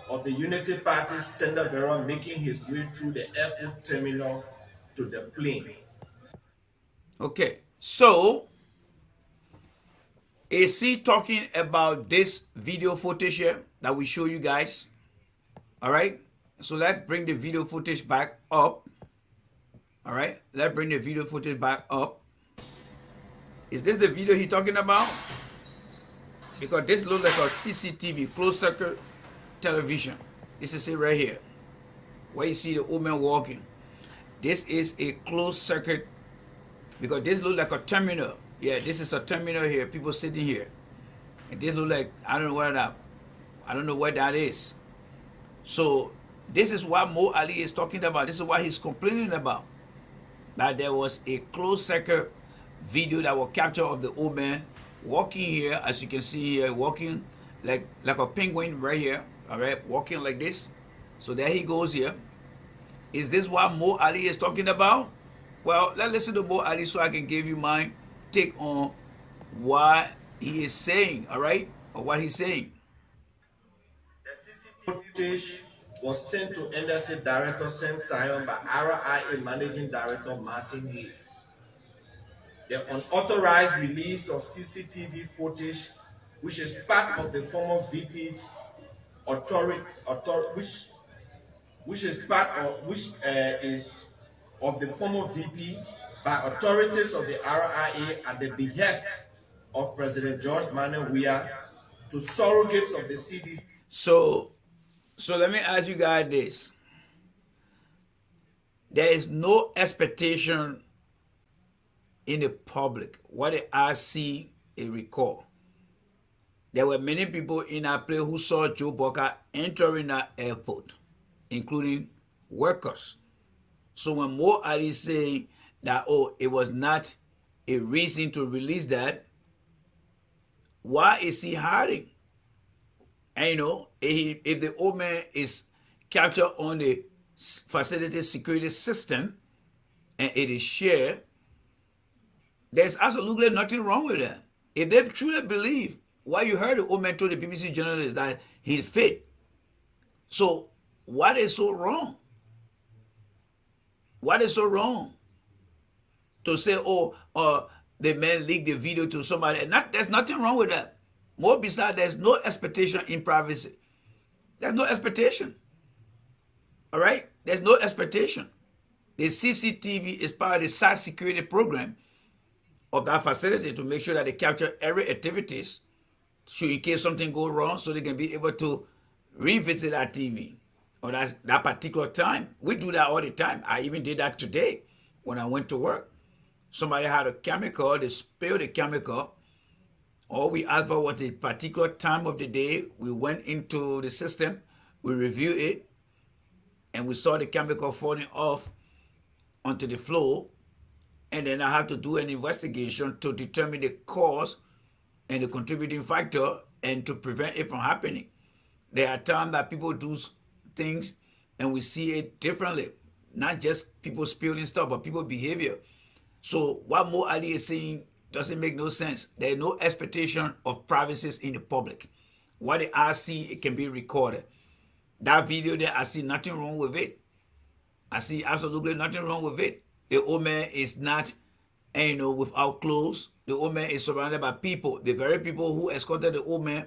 of the Unity Party's tender bearer making his way through the airport terminal to the plane. Okay, so is he talking about this video footage here that we show you guys? All right. So let's bring the video footage back up. All right. Let's bring the video footage back up. Is this the video he talking about? Because this looks like a CCTV, closed circuit television. This is it right here, where you see the old man walking. This is a closed circuit, because this looks like a terminal. Yeah, this is a terminal here. People sitting here, and this look like I don't know what that is. So this is what Mo Ali is talking about. This is what he's complaining about. That there was a closed circuit video that was captured of the old man walking here, as you can see here, walking like a penguin right here. All right, walking like this. So there he goes here. Is this what Mo Ali is talking about? Well, let's listen to Mo Ali so I can give you my take on what he is saying, all right? Or what he's saying. The CCTV footage was sent to Embassy Director Sam Sion by RIA Managing Director Martin Hayes. The unauthorized release of CCTV footage, which is part of the former VP's is of the former VP by authorities of the RIA at the behest of President George Manuel Weah to surrogates of the CDC. So let me ask you guys this. There is no expectation in the public what the RC recall. There were many people in that place who saw Joe Boca entering that airport, including workers. So when Mo Ali saying that, it was not a reason to release that, why is he hiding? And if the old man is captured on the facility security system and it is shared, there's absolutely nothing wrong with that. If they truly believe what you heard the old man told the BBC journalist that he's fit, so what is so wrong? What is so wrong to say, the man leaked the video to somebody? There's nothing wrong with that. More besides, there's no expectation in privacy. There's no expectation. All right? There's no expectation. The CCTV is part of the site security program of that facility to make sure that they capture every activities, so in case something go wrong, so they can be able to revisit that TV or that particular time. We do that all the time. I even did that today when I went to work. Somebody had a chemical, they spilled the chemical. All we asked for was a particular time of the day. We went into the system, we reviewed it, and we saw the chemical falling off onto the floor. And then I have to do an investigation to determine the cause and the contributing factor and to prevent it from happening. There are times that people do things and we see it differently. Not just people spilling stuff, but people behavior. So what Mo Ali is saying doesn't make no sense. There is no expectation of privacy in the public. What I see, it can be recorded. That video there, I see nothing wrong with it. I see absolutely nothing wrong with it. The old man is not, without clothes. The old man is surrounded by people. The very people who escorted the old man,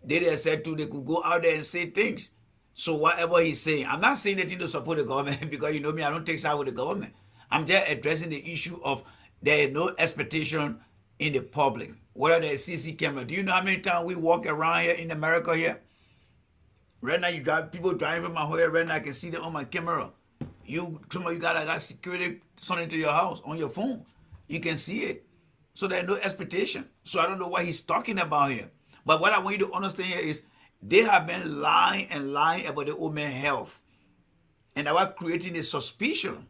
they said they could go out there and say things. So whatever he's saying, I'm not saying anything to support the government because you know me, I don't take side with the government. I'm just addressing the issue of there is no expectation in the public. What are the CC camera? Do you know how many times we walk around here in America here? Right now, you got people driving from my home right now. I can see them on my camera. Some of you got security something to your house on your phone. You can see it. So there's no expectation. So I don't know what he's talking about here. But what I want you to understand here is they have been lying and lying about the old man's health. And they were creating a suspicion.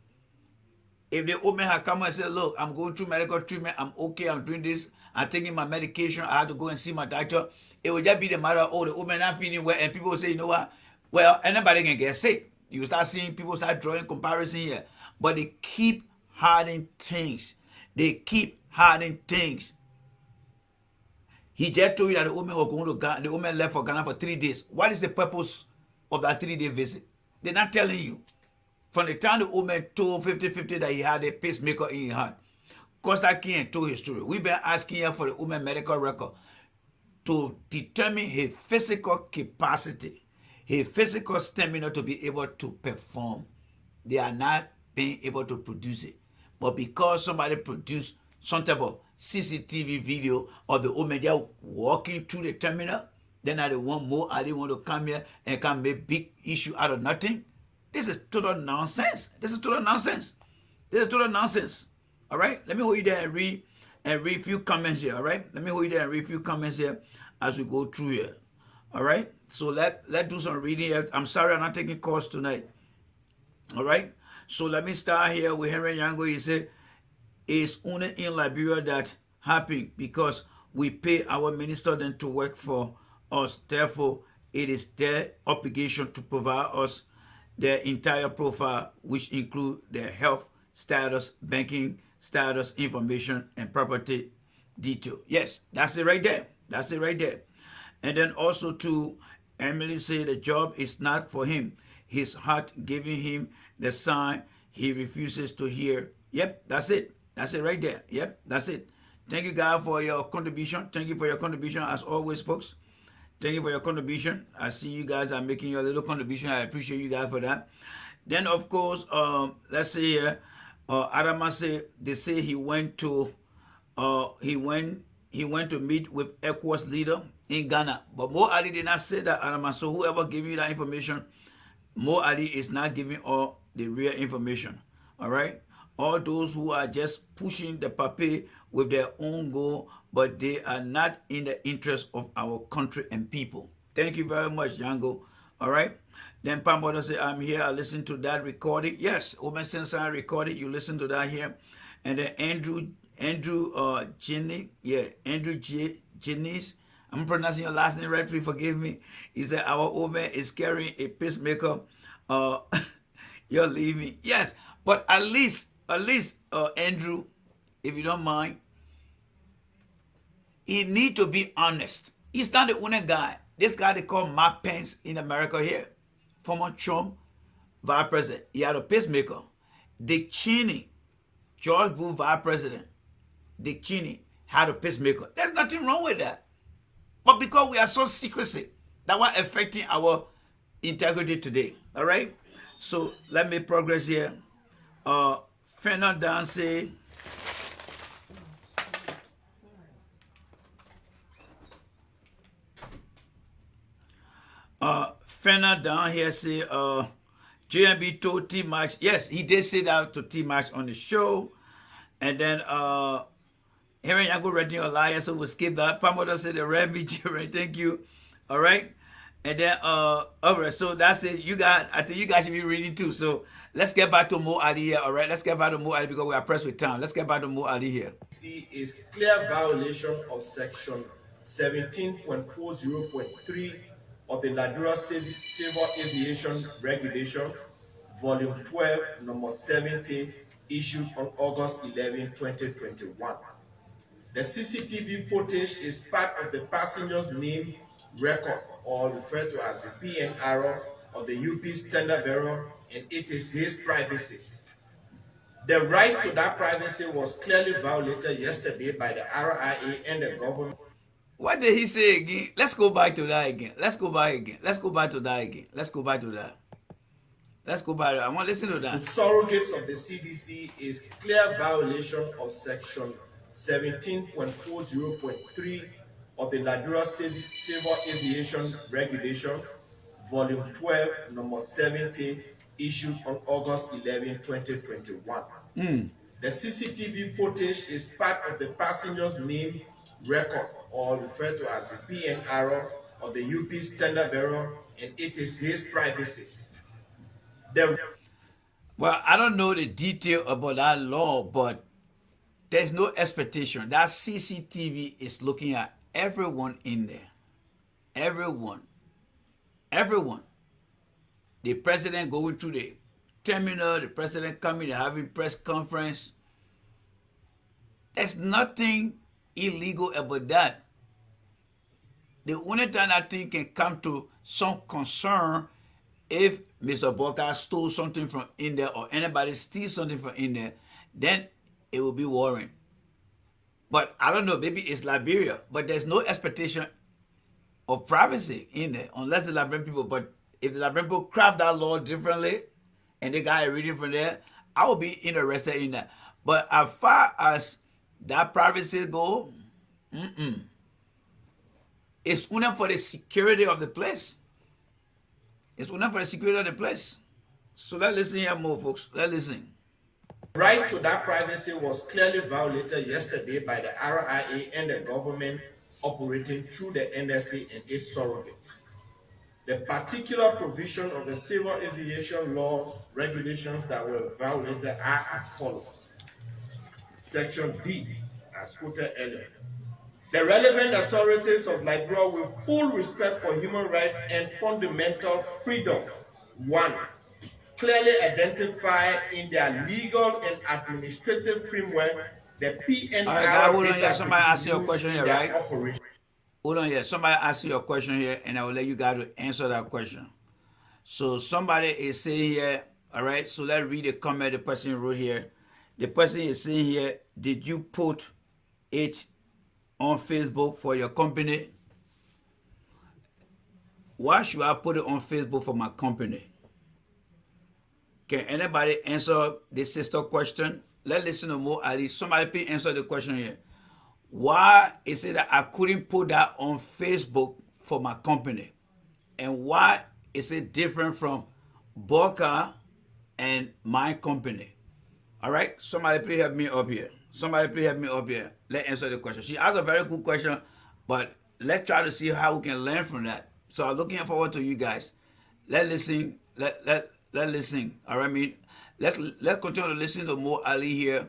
If the old man had come and said, look, I'm going through medical treatment, I'm okay, I'm doing this, I'm taking my medication, I have to go and see my doctor, it would just be the matter of, the old man not feeling well, and people will say, you know what, well, anybody can get sick. You start seeing people start drawing comparison here. But they keep hiding things. They keep hiding things. He just told you that the old man was going to Ghana, the old man left for Ghana for 3 days. What is the purpose of that 3-day visit? They're not telling you. From the time the old man told 50-50 that he had a pacemaker in his heart, Costa King told his story. We've been asking him for the old man medical record to determine his physical capacity, his physical stamina to be able to perform. They are not being able to produce it. But because somebody produced some type of CCTV video of the old man just walking through the terminal, then I want more, I didn't want to come here and come make big issue out of nothing. This is total nonsense. This is total nonsense. This is total nonsense. All right? Let me hold you there and read a few comments here. All right? Let me hold you there and read a few comments here as we go through here. All right? So let's do some reading here. I'm sorry I'm not taking calls tonight. All right? So let me start here with Henry Yango. He said, it's only in Liberia that happen because we pay our minister then to work for us. Therefore, it is their obligation to provide us their entire profile, which include their health status, banking status, information, and property detail. Yes, that's it right there. That's it right there. And then also to Emily said the job is not for him. His heart giving him the sign he refuses to hear. Yep, that's it. That's it right there. Yep, that's it. Thank you, God, for your contribution. Thank you for your contribution, as always, folks. Thank you for your contribution. I see you guys are making your little contribution. I appreciate you guys for that. Then, of course, let's say here, Adama said they say he went to meet with ECOWAS leader in Ghana. But Mo Ali did not say that, Adama. So whoever gave you that information, Mo Ali is not giving all the real information. All right? All those who are just pushing the papier with their own goal, but they are not in the interest of our country and people. Thank you very much, Yango. All right? Then Pamboda said, I'm here. I listened to that recording. Yes, Omen Sensei recorded. You listen to that here. And then Andrew Jennings. I'm pronouncing your last name right. Please forgive me. He said, our old man is carrying a pacemaker. You're leaving. Yes, but at least, Andrew, if you don't mind, he need to be honest. He's not the only guy. This guy they call Mark Pence in America here, former Trump vice president. He had a pacemaker. Dick Cheney, George Bush vice president, Dick Cheney had a pacemaker. There's nothing wrong with that. But because we are so secrecy, that was affecting our integrity today. All right? So let me progress here. Fenna Dancy. Fenna down here say JMB told T Max. Yes, he did say that to T Max on the show. And then Henry Yago reading your liar, so we'll skip that. Pamoda said the red meat, thank you. All right. And then all right, so that's it. I think you guys should be reading too. So let's get back to Mo Ali here. All right, let's get back to Mo Ali because we are pressed with time. Let's get back to Mo Ali here. C is clear violation of section 17.40.3 of the Liberia Civil Aviation Regulations, Volume 12, Number 70, issued on August 11, 2021. The CCTV footage is part of the passenger's name record, or referred to as the PNR of the UP's tender bearer, and it is his privacy. The right to that privacy was clearly violated yesterday by the RIA and the government. What did he say again? Let's go back to that again. Let's go back to that again. I want to listen to that. The surrogates of the CDC is clear violation of section 17.40.3 of the Liberia Civil Aviation Regulations, Volume 12, Number 70, issued on August 11, 2021. The CCTV footage is part of the passenger's name record, or referred to as the PNR of the UP's tender bearer, and it is his privacy. Well, I don't know the detail about that law, but there's no expectation. That CCTV is looking at everyone in there. Everyone. The president going to the terminal, the president coming, they're having press conference. There's nothing illegal about that. The only time I think can come to some concern if Mr. Boca stole something from in there or anybody steals something from in there, then it will be worrying. But I don't know, maybe it's Liberia, but there's no expectation of privacy in there unless the Liberian people, but if the Liberian people craft that law differently, and they got a reading from there, I would be interested in that. But as far as that privacy go, it's only for the security of the place. It's only for the security of the place. So let's listen here more, folks. Let's listen. Right to that privacy was clearly violated yesterday by the RIA and the government operating through the NSA and its surrogates. The particular provision of the civil aviation laws regulations that were violated are as follows. Section D, as quoted earlier. The relevant authorities of Liberia, with full respect for human rights and fundamental freedoms, 1. Clearly identify in their legal and administrative framework the PNR All right, guys, hold on data here. Somebody asked you a used question in here, their right? operation. Hold on here. Somebody asked you a question here, and I will let you guys to answer that question. So somebody is saying here, all right, so let's read the comment the person wrote here. The person is saying here, did you put it on Facebook for your company? Why should I put it on Facebook for my company? Can anybody answer the sister question? Let's listen to more Ali. Somebody please answer the question here. Why is it that I couldn't put that on Facebook for my company? And why is it different from Boca and my company? All right, somebody please help me up here. Somebody please help me up here. Let's answer the question. She asked a very good question, but let's try to see how we can learn from that. So I'm looking forward to you guys. Let's listen. Let's listen. All right, let's continue to listen to more Ali here.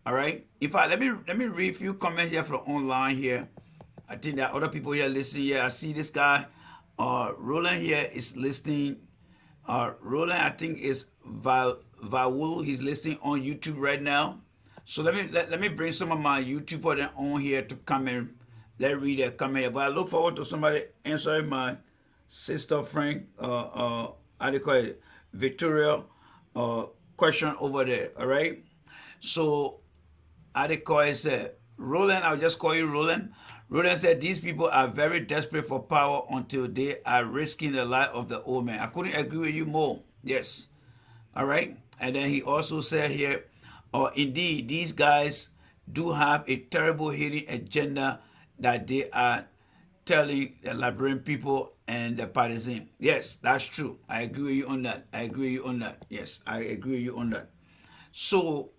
All right. In fact, let me read a few comments here from online here. I think there are other people here listening here. I see this guy, Roland here is listening. Roland, I think is Vaul. He's listening on YouTube right now. So let me bring some of my YouTubers on here to come and let read their comment here. But I look forward to somebody answering my sister Frank, how do you call it, Victoria, question over there. All right. So how they call it said, Roland, I'll just call you Roland. Roland said these people are very desperate for power until they are risking the life of the old man. I couldn't agree with you more. Yes. All right. And then he also said here, indeed, these guys do have a terrible hidden agenda that they are telling the Liberian people and the partisan. Yes, that's true. I agree with you on that. I agree with you on that. Yes, I agree with you on that. So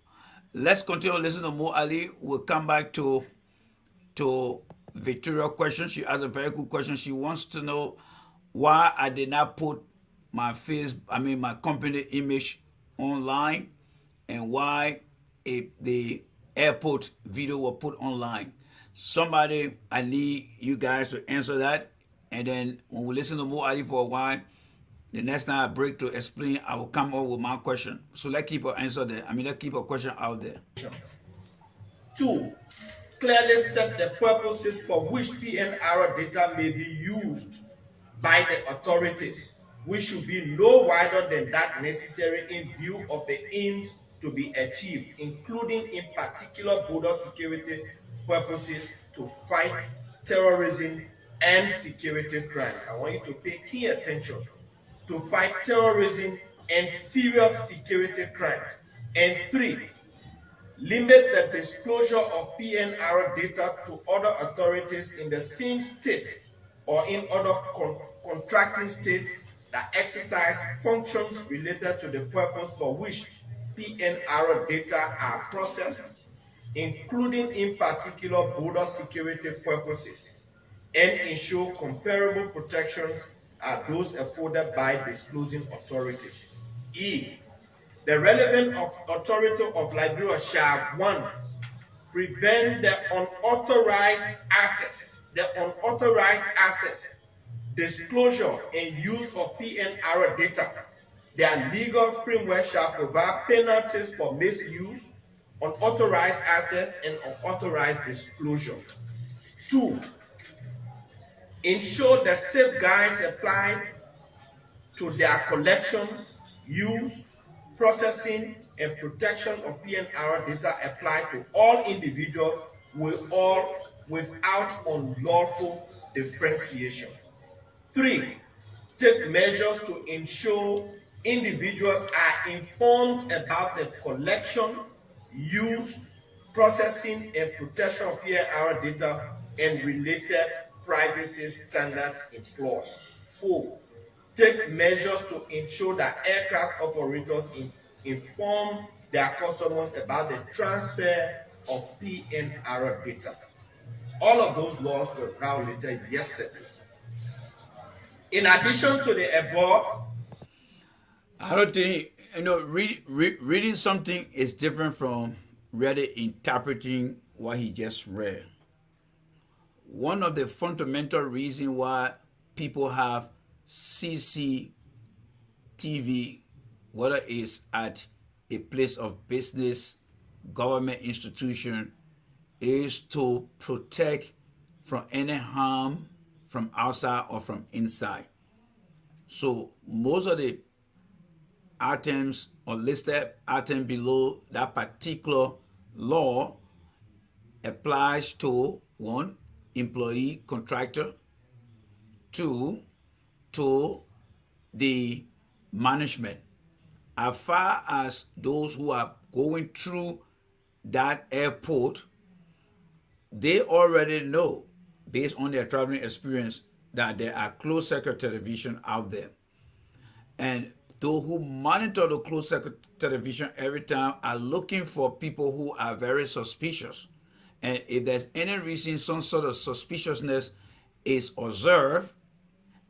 let's continue to listen to Mo Ali. We'll come back to Victoria's question. She asked a very good question. She wants to know why I did not put my my company image online, and why the airport video was put online. Somebody, I need you guys to answer that, and then when we listen to Mo Ali for a while, the next time I break to explain, I will come up with my question. So let's keep an answer there. Let's keep a question out there. 2. Clearly set the purposes for which PNR data may be used by the authorities, which should be no wider than that necessary in view of the aims to be achieved, including in particular border security purposes to fight terrorism and security crime. I want you to pay key attention. To fight terrorism and serious security crimes. And 3, limit the disclosure of PNR data to other authorities in the same state or in other contracting states that exercise functions related to the purpose for which PNR data are processed, including in particular border security purposes, and ensure comparable protections are those afforded by disclosing authority. E. The relevant authority of Liberia shall 1. Prevent the unauthorized access, disclosure and use of PNR data. Their legal framework shall provide penalties for misuse, unauthorized access, and unauthorized disclosure. 2. Ensure the safeguards applied to their collection, use, processing, and protection of PNR data apply to all individuals without unlawful differentiation. 3. take measures to ensure individuals are informed about the collection, use, processing, and protection of PNR data and related privacy standards employed. 4. Take measures to ensure that aircraft operators inform their customers about the transfer of PNR data. All of those laws were violated yesterday. In addition to the above, I don't think, reading something is different from really interpreting what he just read. One of the fundamental reasons why people have CCTV, whether it's at a place of business, government institution, is to protect from any harm from outside or from inside. So most of the items or listed item below that particular law applies to 1, employee, contractor; 2, to the management. As far as those who are going through that airport, they already know, based on their traveling experience, that there are closed circuit television out there. And those who monitor the closed circuit television every time are looking for people who are very suspicious. And if there's any reason some sort of suspiciousness is observed,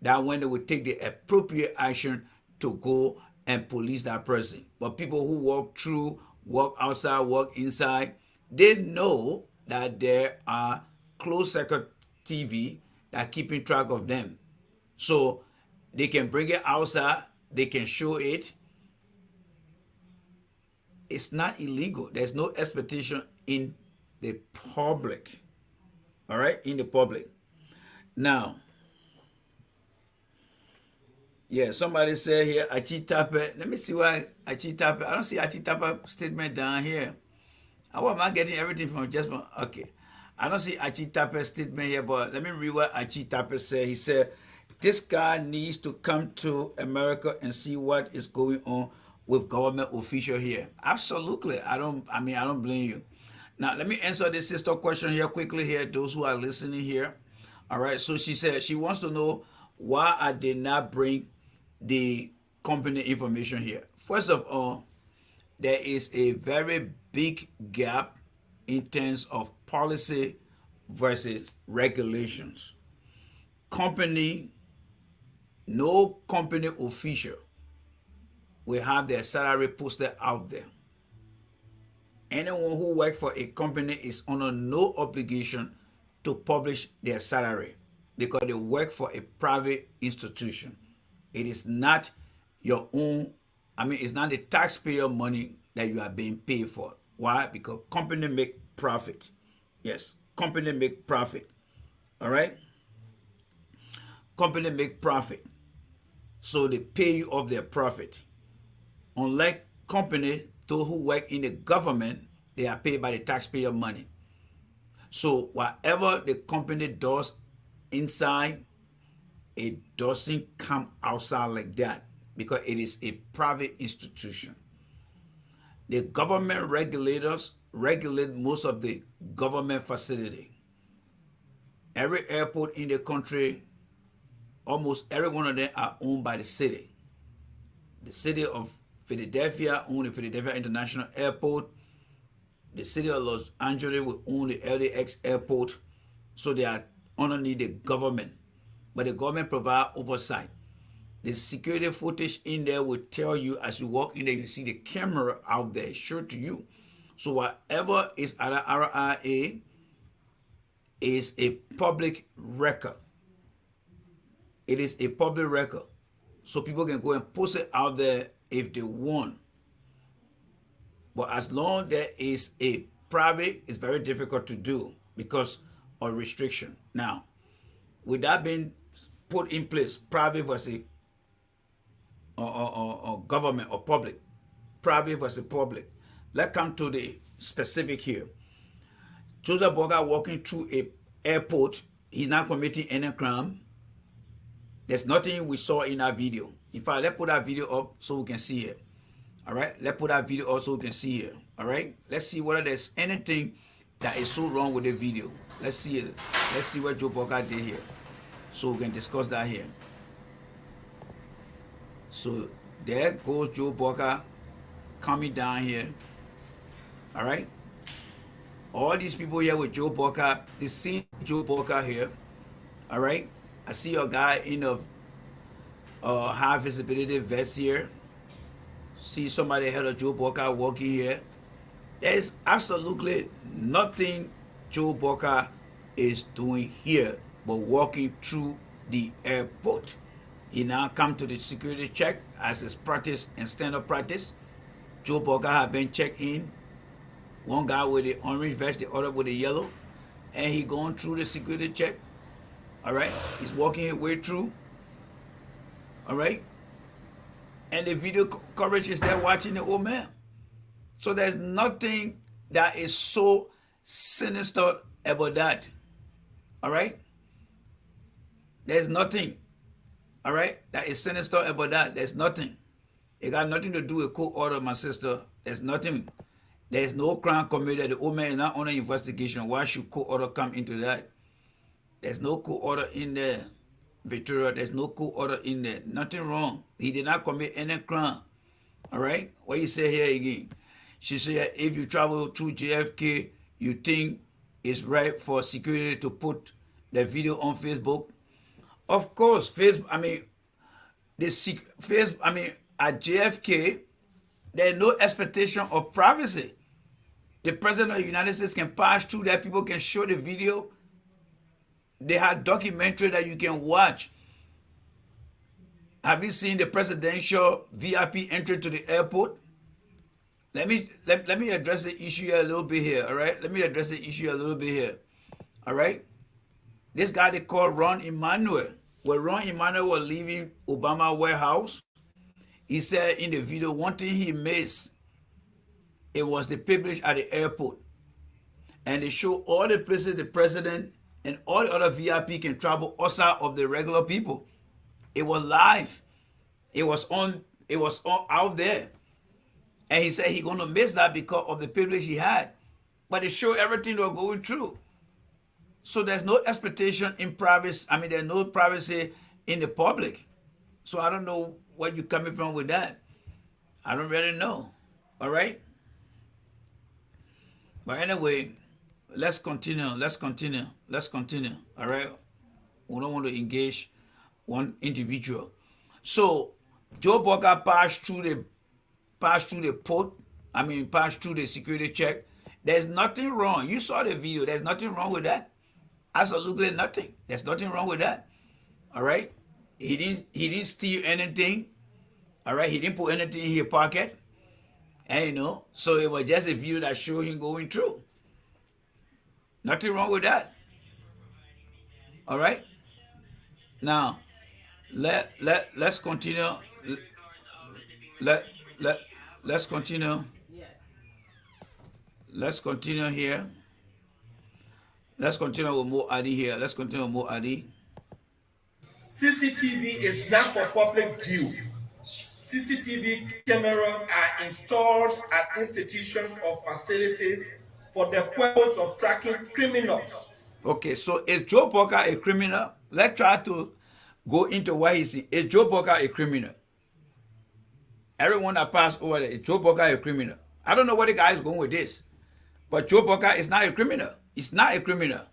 that when they will take the appropriate action to go and police that person. But people who walk through, walk outside, walk inside, they know that there are closed circuit TV that are keeping track of them. So they can bring it outside, they can show it. It's not illegal. There's no expectation in the public. All right, in the public. Now, yeah, somebody said here, Achitape. Let me see why Achitape. I don't see Achitape statement down here. How am I getting everything from just from? Okay. I don't see Achitape statement here, but let me read what Achitape said. He said, this guy needs to come to America and see what is going on with government official here. Absolutely. I don't blame you. Now, let me answer this sister question here quickly here, those who are listening here. All right. So she said she wants to know why I did not bring the company information here. First of all, there is a very big gap in terms of policy versus regulations. No company official will have their salary posted out there. Anyone who works for a company is under no obligation to publish their salary because they work for a private institution. It is not your own, it's not the taxpayer money that you are being paid for. Why? Because company make profit. Yes, company make profit. All right? Company make profit. So they pay you off their profit. Unlike company, those who work in the government, they are paid by the taxpayer money. So whatever the company does inside, it doesn't come outside like that because it is a private institution. The government regulators regulate most of the government facility. Every airport in the country, almost every one of them are owned by the city. The city of Philadelphia owns the Philadelphia International Airport. The city of Los Angeles will own the LAX Airport. So they are underneath the government. But the government provides oversight. The security footage in there will tell you as you walk in there, you see the camera out there, show to you. So whatever is at the RIA is a public record. It is a public record. So people can go and post it out there if they want. But as long as there is a private, it's very difficult to do because of restriction. Now, with that being put in place, private versus or government or public, private versus public. Let's come to the specific here. Joseph Boga walking through a airport, he's not committing any crime. There's nothing we saw in that video. In fact, let's put that video up so we can see it. All right, let's put that video up so we can see it. All right, let's see whether there's anything that is so wrong with the video. Let's see it. Let's see what Joe Parker did here, so we can discuss that here. So there goes Joe Parker coming down here. All right, all these people here with Joe Parker, they see Joe Parker here. All right, I see a guy in a high visibility vest here. See somebody ahead of Joe Parker walking here. There's absolutely nothing Joe Parker is doing here but walking through the airport. He now come to the security check as his practice and standard practice. Joe Parker had been checked in. One guy with the orange vest, the other with the yellow. And he going through the security check. All right. He's walking his way through. All right. And the video coverage is there watching the old man. So there's nothing that is so sinister about that. All right? There's nothing. All right? That is sinister about that. There's nothing. It got nothing to do with court order, my sister. There's nothing. There's no crime committed. The old man is not under investigation. Why should court order come into that? There's no court order in there. Victoria, there's no court order in there. Nothing wrong. He did not commit any crime. All right? What you say here again? She said, if you travel through JFK, you think it's right for security to put the video on Facebook? Of course, at JFK, there's no expectation of privacy. The President of the United States can pass through that. People can show the video. They have documentary that you can watch. Have you seen the presidential VIP entry to the airport? Let me address the issue here a little bit here, all right? Let me address the issue a little bit here, all right? This guy they call Ron Emanuel. When Ron Emanuel was leaving Obama warehouse, he said in the video, one thing he missed, it was the privilege at the airport. And they show all the places the president and all the other VIP can travel outside of the regular people. It was live. It was on out there. And he said he's gonna miss that because of the privilege he had. But it showed everything they were going through. So there's no expectation in privacy. There's no privacy in the public. So I don't know where you're coming from with that. I don't really know. All right? But anyway, let's continue. All right? We don't want to engage one individual. So Joe Parker passed through the security check. There's nothing wrong. You saw the video. There's nothing wrong with that. Absolutely nothing. There's nothing wrong with that. All right? He didn't steal anything. All right? He didn't put anything in his pocket. And so it was just a video that showed him going through. Nothing wrong with that. All right? Now, let's continue. Let's continue. Let's continue here. Let's continue with Mo Adi here. CCTV is not for public view. CCTV cameras are installed at institutions or facilities for the purpose of tracking criminals. Okay, so is Joe Parker a criminal? Let's try to go into what he's saying. Is Joe Parker a criminal? Everyone that passed over there, is Joe Parker a criminal? I don't know where the guy is going with this. But Joe Parker is not a criminal. He's not a criminal.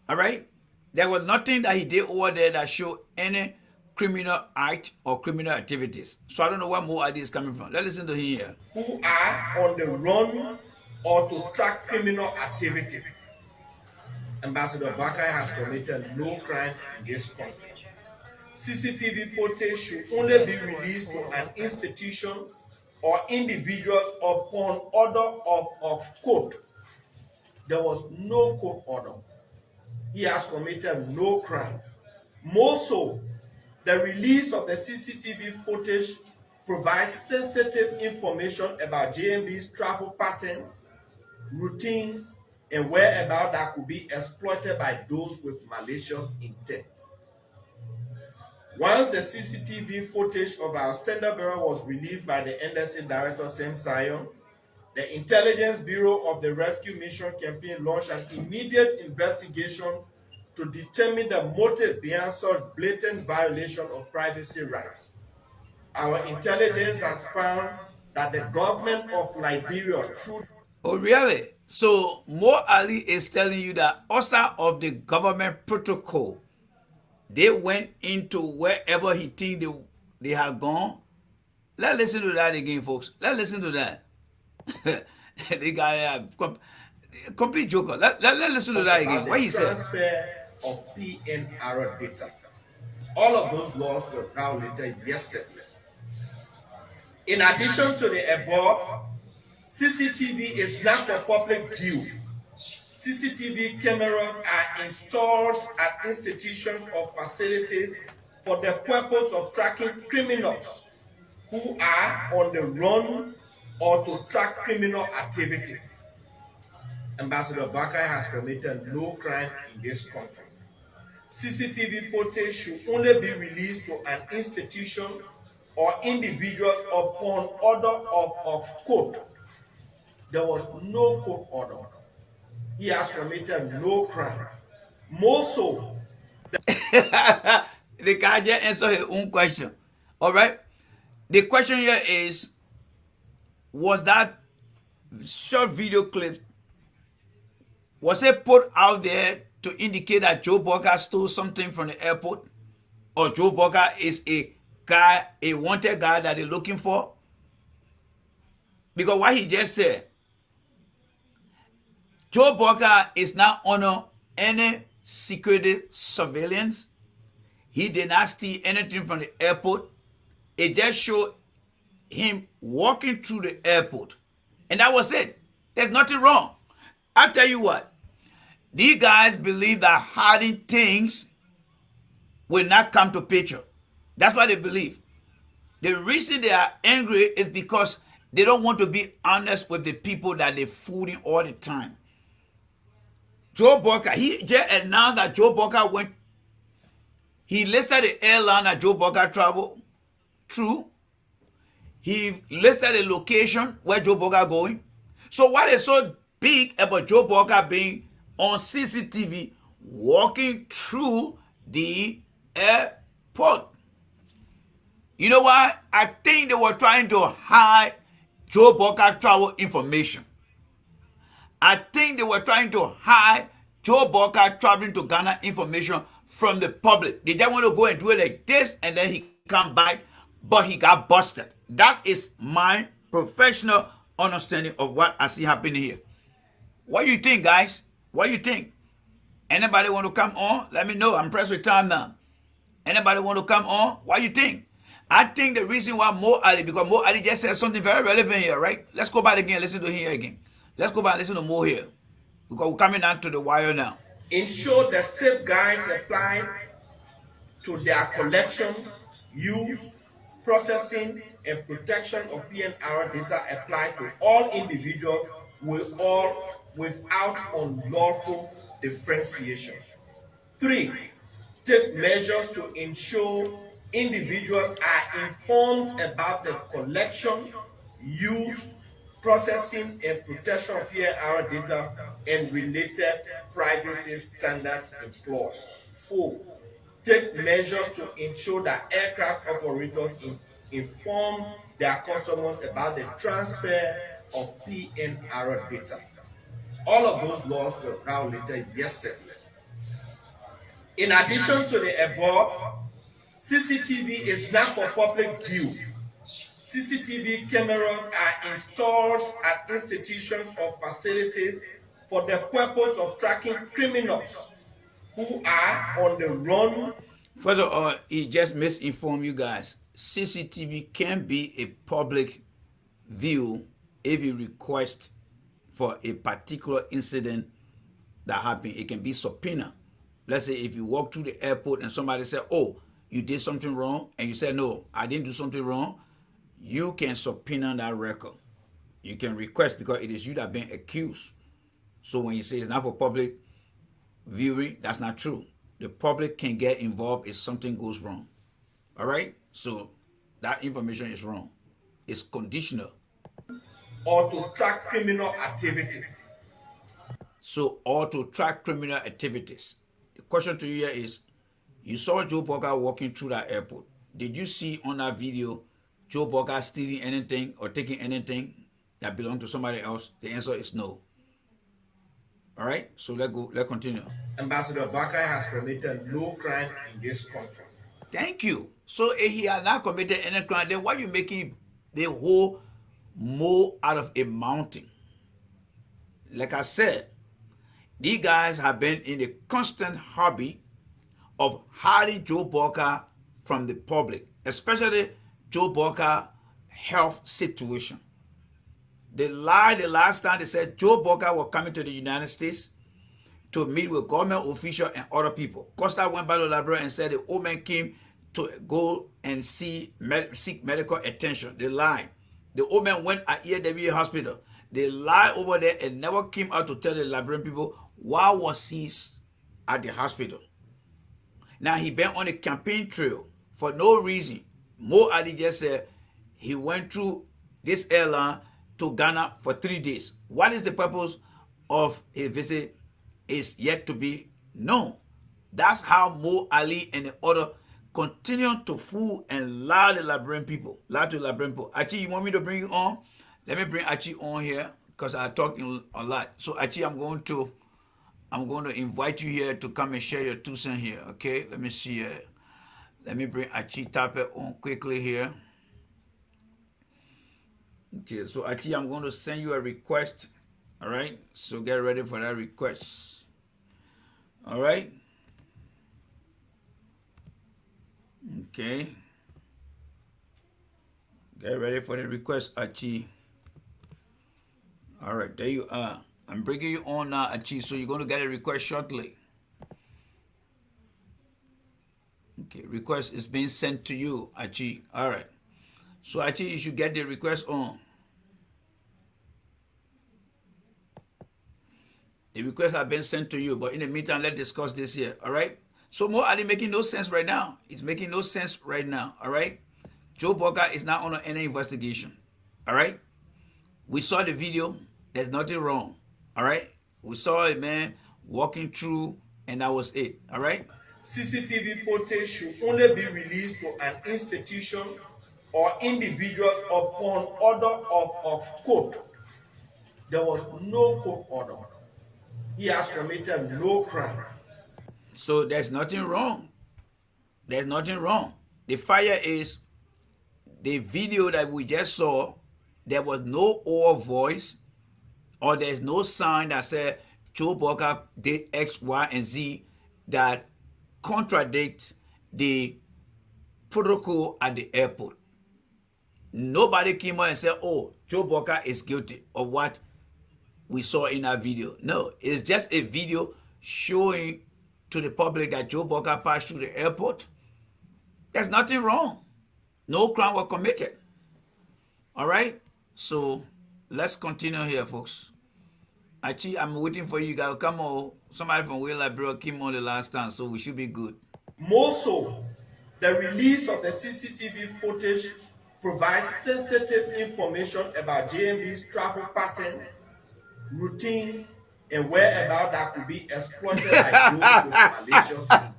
All right? There was nothing that he did over there that showed any criminal act or criminal activities. So I don't know where Mo Adi is coming from. Let's listen to him here. Who are on the run or to track criminal activities. Ambassador Bakai has committed no crime in this country. CCTV footage should only be released to an institution or individuals upon order of a court. There was no court order. He has committed no crime. More so, the release of the CCTV footage provides sensitive information about JMB's travel patterns, routines, and whereabouts that could be exploited by those with malicious intent. Once the CCTV footage of our standard bearer was released by the NSA Director Sam Sion, the Intelligence Bureau of the Rescue Mission Campaign launched an immediate investigation to determine the motive behind such blatant violation of privacy rights. Our intelligence has found that the government of Liberia, through Oh, really? So Mo Ali is telling you that also of the government protocol, they went into wherever he think they had gone. Let's listen to that again, folks. Let's listen to that. The guy complete joker. Let's listen to that again. about What the he said. transfer of PNR data. All of those laws were violated yesterday. In addition to the above, CCTV is not for public view. CCTV cameras are installed at institutions or facilities for the purpose of tracking criminals who are on the run or to track criminal activities. Ambassador Bakai has committed no crime in this country. CCTV footage should only be released to an institution or individuals upon order of a court. There was no court order. He has committed no crime. More so, The guy just answered his own question. All right. The question here is: was that short video clip was it put out there to indicate that Joe Burger stole something from the airport, or Joe Burger is a guy, a wanted guy that they're looking for? Because what he just said, Joe Burger is not under any security surveillance. He did not steal anything from the airport. It just showed him walking through the airport. And that was it. There's nothing wrong. I tell you what, these guys believe that hiding things will not come to picture. That's what they believe. The reason they are angry is because they don't want to be honest with the people that they're fooling all the time. Joe Burger, he just announced that Joe Burger went, he listed the airline that Joe Burger traveled through. He listed the location where Joe Burger going. So what is so big about Joe Burger being on CCTV walking through the airport? You know why? I think they were trying to hide Joe Burger travel information. I think they were trying to hide Joe Burger traveling to Ghana information from the public. They just want to go and do it like this, and then he come back, but he got busted. That is my professional understanding of what I see happening here. What do you think, guys? What do you think? Anybody want to come on? Let me know. I'm pressed with time now. Anybody want to come on? What do you think? I think the reason why Mo Ali, because Mo Ali just said something very relevant here, right? Let's go back again, listen to him again. Let's go back and listen to Mo here. Because we're coming down to the wire now. ensure the safeguards applied to their collection, use, processing, and protection of PNR data apply to all individuals without unlawful differentiation. 3. Take measures to ensure individuals are informed about the collection, use, processing, and protection of PNR data and related privacy standards employed. 4. Take measures to ensure that aircraft operators inform their customers about the transfer of PNR data. All of those laws were violated yesterday. In addition to the above, CCTV is not for public view. CCTV cameras are installed at institutions or facilities for the purpose of tracking criminals who are on the run. First of all, he just misinformed you guys. CCTV can be a public view if you request for a particular incident that happened. It can be subpoena. Let's say if you walk through the airport and somebody said, oh, you did something wrong, and you said, no, I didn't do something wrong, you can subpoena that record. You can request because it is you that been accused. So when you say it's not for public viewing, that's not true. The public can get involved if something goes wrong. All right, so that information is wrong. It's conditional. or to track criminal activities. So, or to track criminal activities. The question to you here is, you saw Joe Burger walking through that airport. Did you see on that video Joe Burger stealing anything or taking anything that belonged to somebody else? The answer is no. All right, so let's continue. Ambassador Bakai has committed no crime in this country. Thank you. So if he has not committed any crime, then why are you making the whole mole out of a mountain? Like I said, these guys have been in a constant hobby of hiding Joe Burger from the public, especially Joe Burger health situation. They lied the last time. They said Joe Burger was coming to the United States to meet with government officials and other people. Costa went back to Liberia and said the old man came to go and seek medical attention. They lied. The old man went at EAW hospital. They lied over there and never came out to tell the Liberian people why was he at the hospital. Now he been on a campaign trail for no reason. Mo Ali just said he went through this airline to Ghana for 3 days. What is the purpose of a visit is yet to be known. That's how Mo Ali and the other continue to fool and lie to Liberian people. Lie to Liberian people. Achi, you want me to bring you on? Let me bring Achi on here because I talk a lot. So Achi, I'm going to invite you here to come and share your 2 cents here. Okay, let me see. Let me bring Achi Tape on quickly here. Okay, so Achi, I'm going to send you a request. All right, so get ready for that request. All right. Okay. Get ready for the request, Achi. All right, there you are. I'm bringing you on now, Achi, so you're going to get a request shortly. Okay, request is being sent to you, Achi. All right. So, Achi, you should get the request on. The request has been sent to you, but in the meantime, let's discuss this here, all right? So, Mo Ali making no sense right now. It's making no sense right now, all right? Joe Burger is not under any investigation, all right? We saw the video. There's nothing wrong, all right? We saw a man walking through, and that was it, all right? CCTV footage should only be released to an institution or individuals upon order of a court. There was no court order. He has committed no crime. So there's nothing wrong. There's nothing wrong. The fire is the video that we just saw. There was no oral voice, or there's no sign that said Joe Burger did X, Y, and Z that contradict the protocol at the airport. Nobody came out and said, oh, Joe Burger is guilty of what we saw in that video. No, it's just a video showing to the public that Joe Burger passed through the airport. There's nothing wrong. No crime was committed. All right? So let's continue here, folks. Actually, I'm waiting for you guys to come on. Somebody from Will Liberia came on the last time, so we should be good. More so, the release of the CCTV footage provides sensitive information about JMB's travel patterns, routines, and whereabouts that could be exploited by those with malicious intent.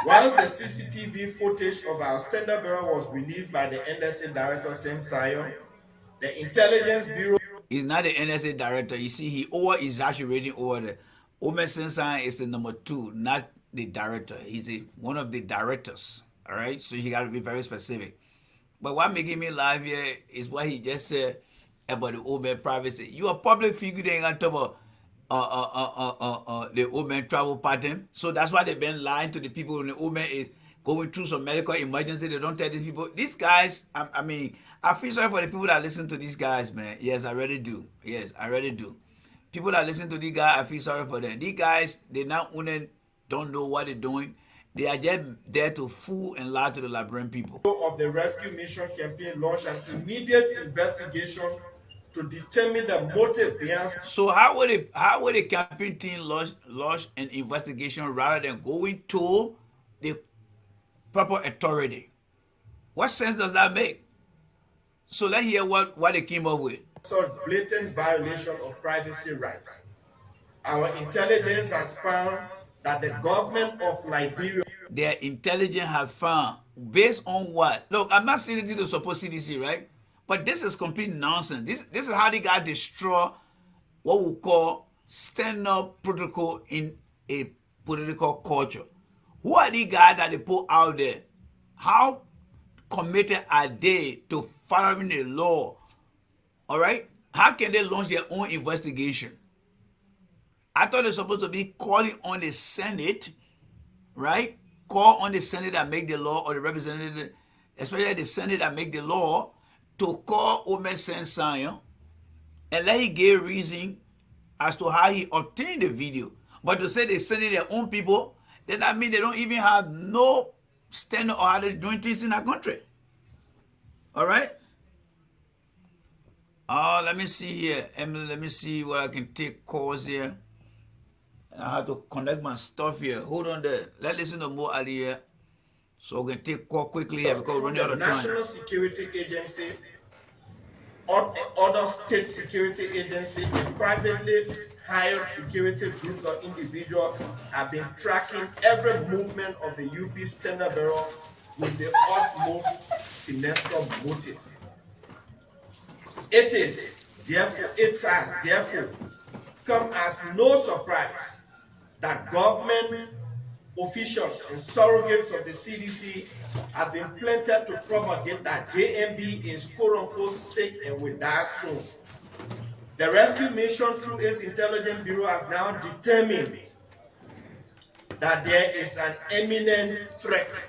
Once the CCTV footage of our standard bearer was released by the NSA Director Sam Sion, the Intelligence Bureau. He's not the NSA Director. You see, he exaggerating over there. Omer Sensan is the number 2, not the director. He's one of the directors. All right, so you got to be very specific. But what making me laugh here is what he just said about the old man privacy. You a public figure, they ain't gonna talk about the old man travel pattern. So that's why they've been lying to the people when the old man is going through some medical emergency. They don't tell these people. These guys, I mean, I feel sorry for the people that listen to these guys, man. Yes, I really do. Yes, I really do. People that listen to these guys, I feel sorry for them. These guys, they not only don't know what they're doing, they are just there to fool and lie to the Liberian people. Of the rescue mission campaign launched an immediate investigation to determine the motive behind. So how would the campaign team launch an investigation rather than going to the proper authority. What sense does that make? So let's hear what they came up with. Such blatant violation of privacy rights. Our intelligence has found that the government of Liberia, Their intelligence has found, based on what? Look, I'm not saying it to support CDC, right? But this is complete nonsense. This is how they got destroy what we call stand-up protocol in a political culture. Who are the guys that they put out there? How committed are they to following the law? All right? How can they launch their own investigation? I thought they're supposed to be calling on the Senate, right? Call on the Senate that make the law, or the representative, especially the Senate that make the law, to call Omer Sensan and let him give reason as to how he obtained the video. But to say they sending their own people, then that means they don't even have no standard or how they're doing things in that country. All right? Let me see here. Emily, let me see what I can take calls here. I have to connect my stuff here. Hold on there. Let's listen to more out here. So we can take call quickly here because we're running out of time. National Security Agency, other state security agencies, and privately hired security groups or individuals have been tracking every movement of the UP Standard Bureau with the utmost sinister motive. It has therefore come as no surprise that government officials and surrogates of the CDC have been planted to propagate that JMB is quote-unquote sick and will die soon. The rescue mission through its intelligence bureau has now determined that there is an imminent threat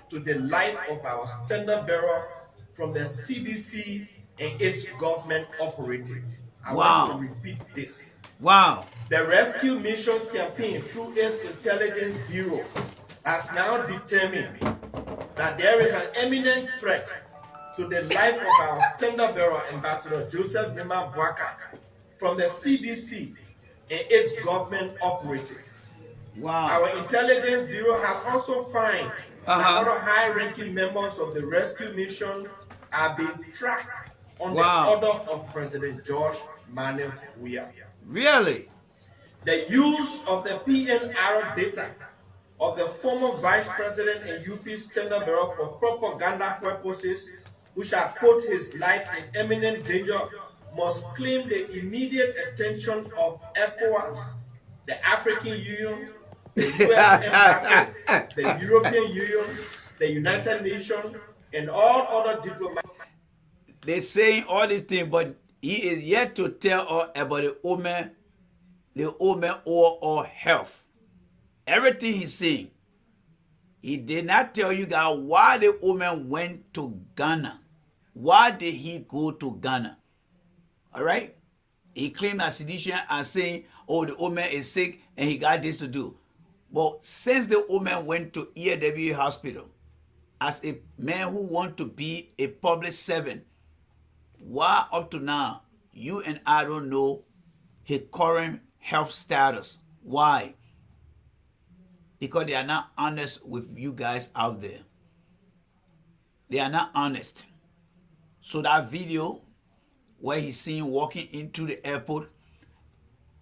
to the life of our standard bearer from the CDC and its government operatives. I want to repeat this. Wow. The rescue mission campaign through its intelligence bureau has now determined that there is an imminent threat to the life of our standard bearer, Ambassador Joseph Nima Bwaka, from the CDC and its government operatives. Wow. Our intelligence bureau has also found that other high-ranking members of the rescue mission are being tracked on the order of President George Manuel Weah. Really? The use of the PNR data of the former Vice President and UP Standard Bureau for propaganda purposes, which have put his life in imminent danger, must claim the immediate attention of ECOWAS, the African Union, the US Embassy, the European Union, the United Nations, and all other diplomats. They're saying all these things, but he is yet to tell us about the Omen or health. Everything he's saying. He did not tell you guys why the Omen went to Ghana. Why did he go to Ghana? All right? He claimed that sedition and saying, oh, the Omen is sick and he got this to do. But since the Omen went to EAW hospital as a man who wants to be a public servant, why up to now you and I don't know his current health status? Why? Because they are not honest with you guys out there. They are not honest. So that video where he's seen walking into the airport,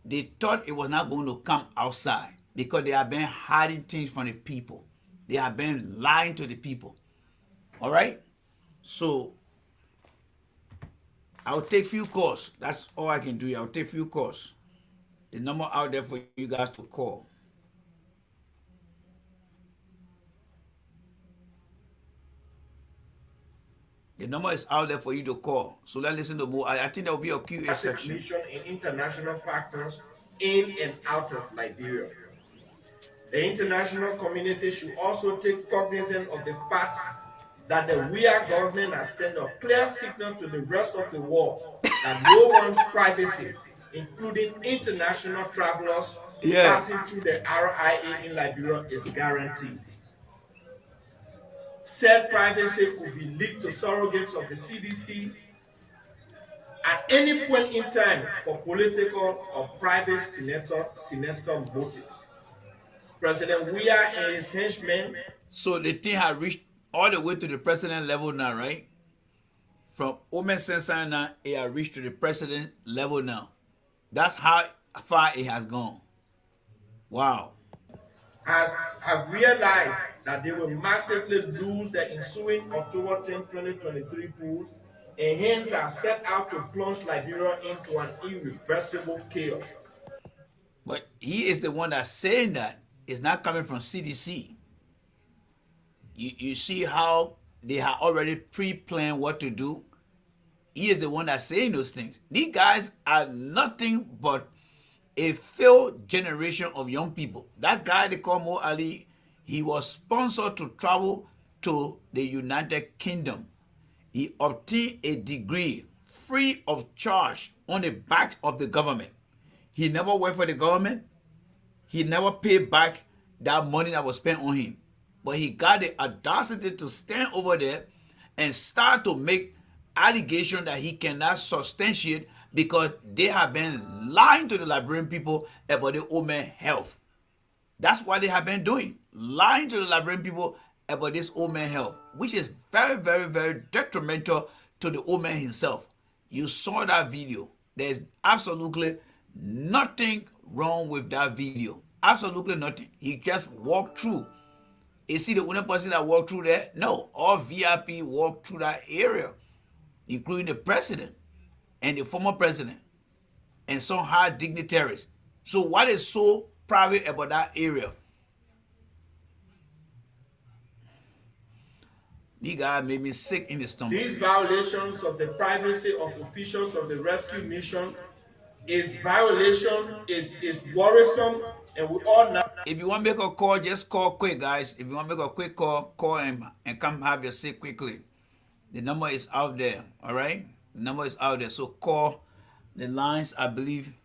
they thought it was not going to come outside because they have been hiding things from the people. They have been lying to the people. All right? So I'll take few calls. That's all I can do. I'll take few calls. The number out there for you guys to call. The number is out there for you to call. So let's listen to more. I think there will be a QA section. Mission and international factors in and out of Liberia. The international community should also take cognizance of the fact that the Weah government has sent a clear signal to the rest of the world that no one's privacy, including international travelers passing through the RIA in Liberia, is guaranteed. Said privacy could be leaked to surrogates of the CDC at any point in time for political or private sinister motives. President Weah and his henchmen So the thing has reached all the way to the president level now, right? From Omen Sensan now, it has reached to the president level now. That's how far it has gone. Wow. have realized that they will massively lose the ensuing October 10, 2023 polls, and hence have set out to plunge Liberia into an irreversible chaos. But he is the one that's saying that. It's not coming from CDC. You see how they have already pre-planned what to do? He is the one that's saying those things. These guys are nothing but a failed generation of young people. That guy they call Mo Ali, he was sponsored to travel to the United Kingdom. He obtained a degree free of charge on the back of the government. He never worked for the government. He never paid back that money that was spent on him. But he got the audacity to stand over there and start to make allegations that he cannot substantiate because they have been lying to the Liberian people about the Omen health. That's what they have been doing. Lying to the Liberian people about this Omen health, which is very, very, very detrimental to the Omen himself. You saw that video. There's absolutely nothing wrong with that video. Absolutely nothing. He just walked through. Is he the only person that walked through there? No. All VIP walked through that area, including the president and the former president and some high dignitaries. So what is so private about that area? These guys made me sick in the stomach. These violations of the privacy of officials of the rescue mission is worrisome, and we all know. If you want to make a call, just call quick, guys. If you want to make a quick call, call and come have your say quickly. The number is out there, all right? The number is out there, so call. The lines, I believe,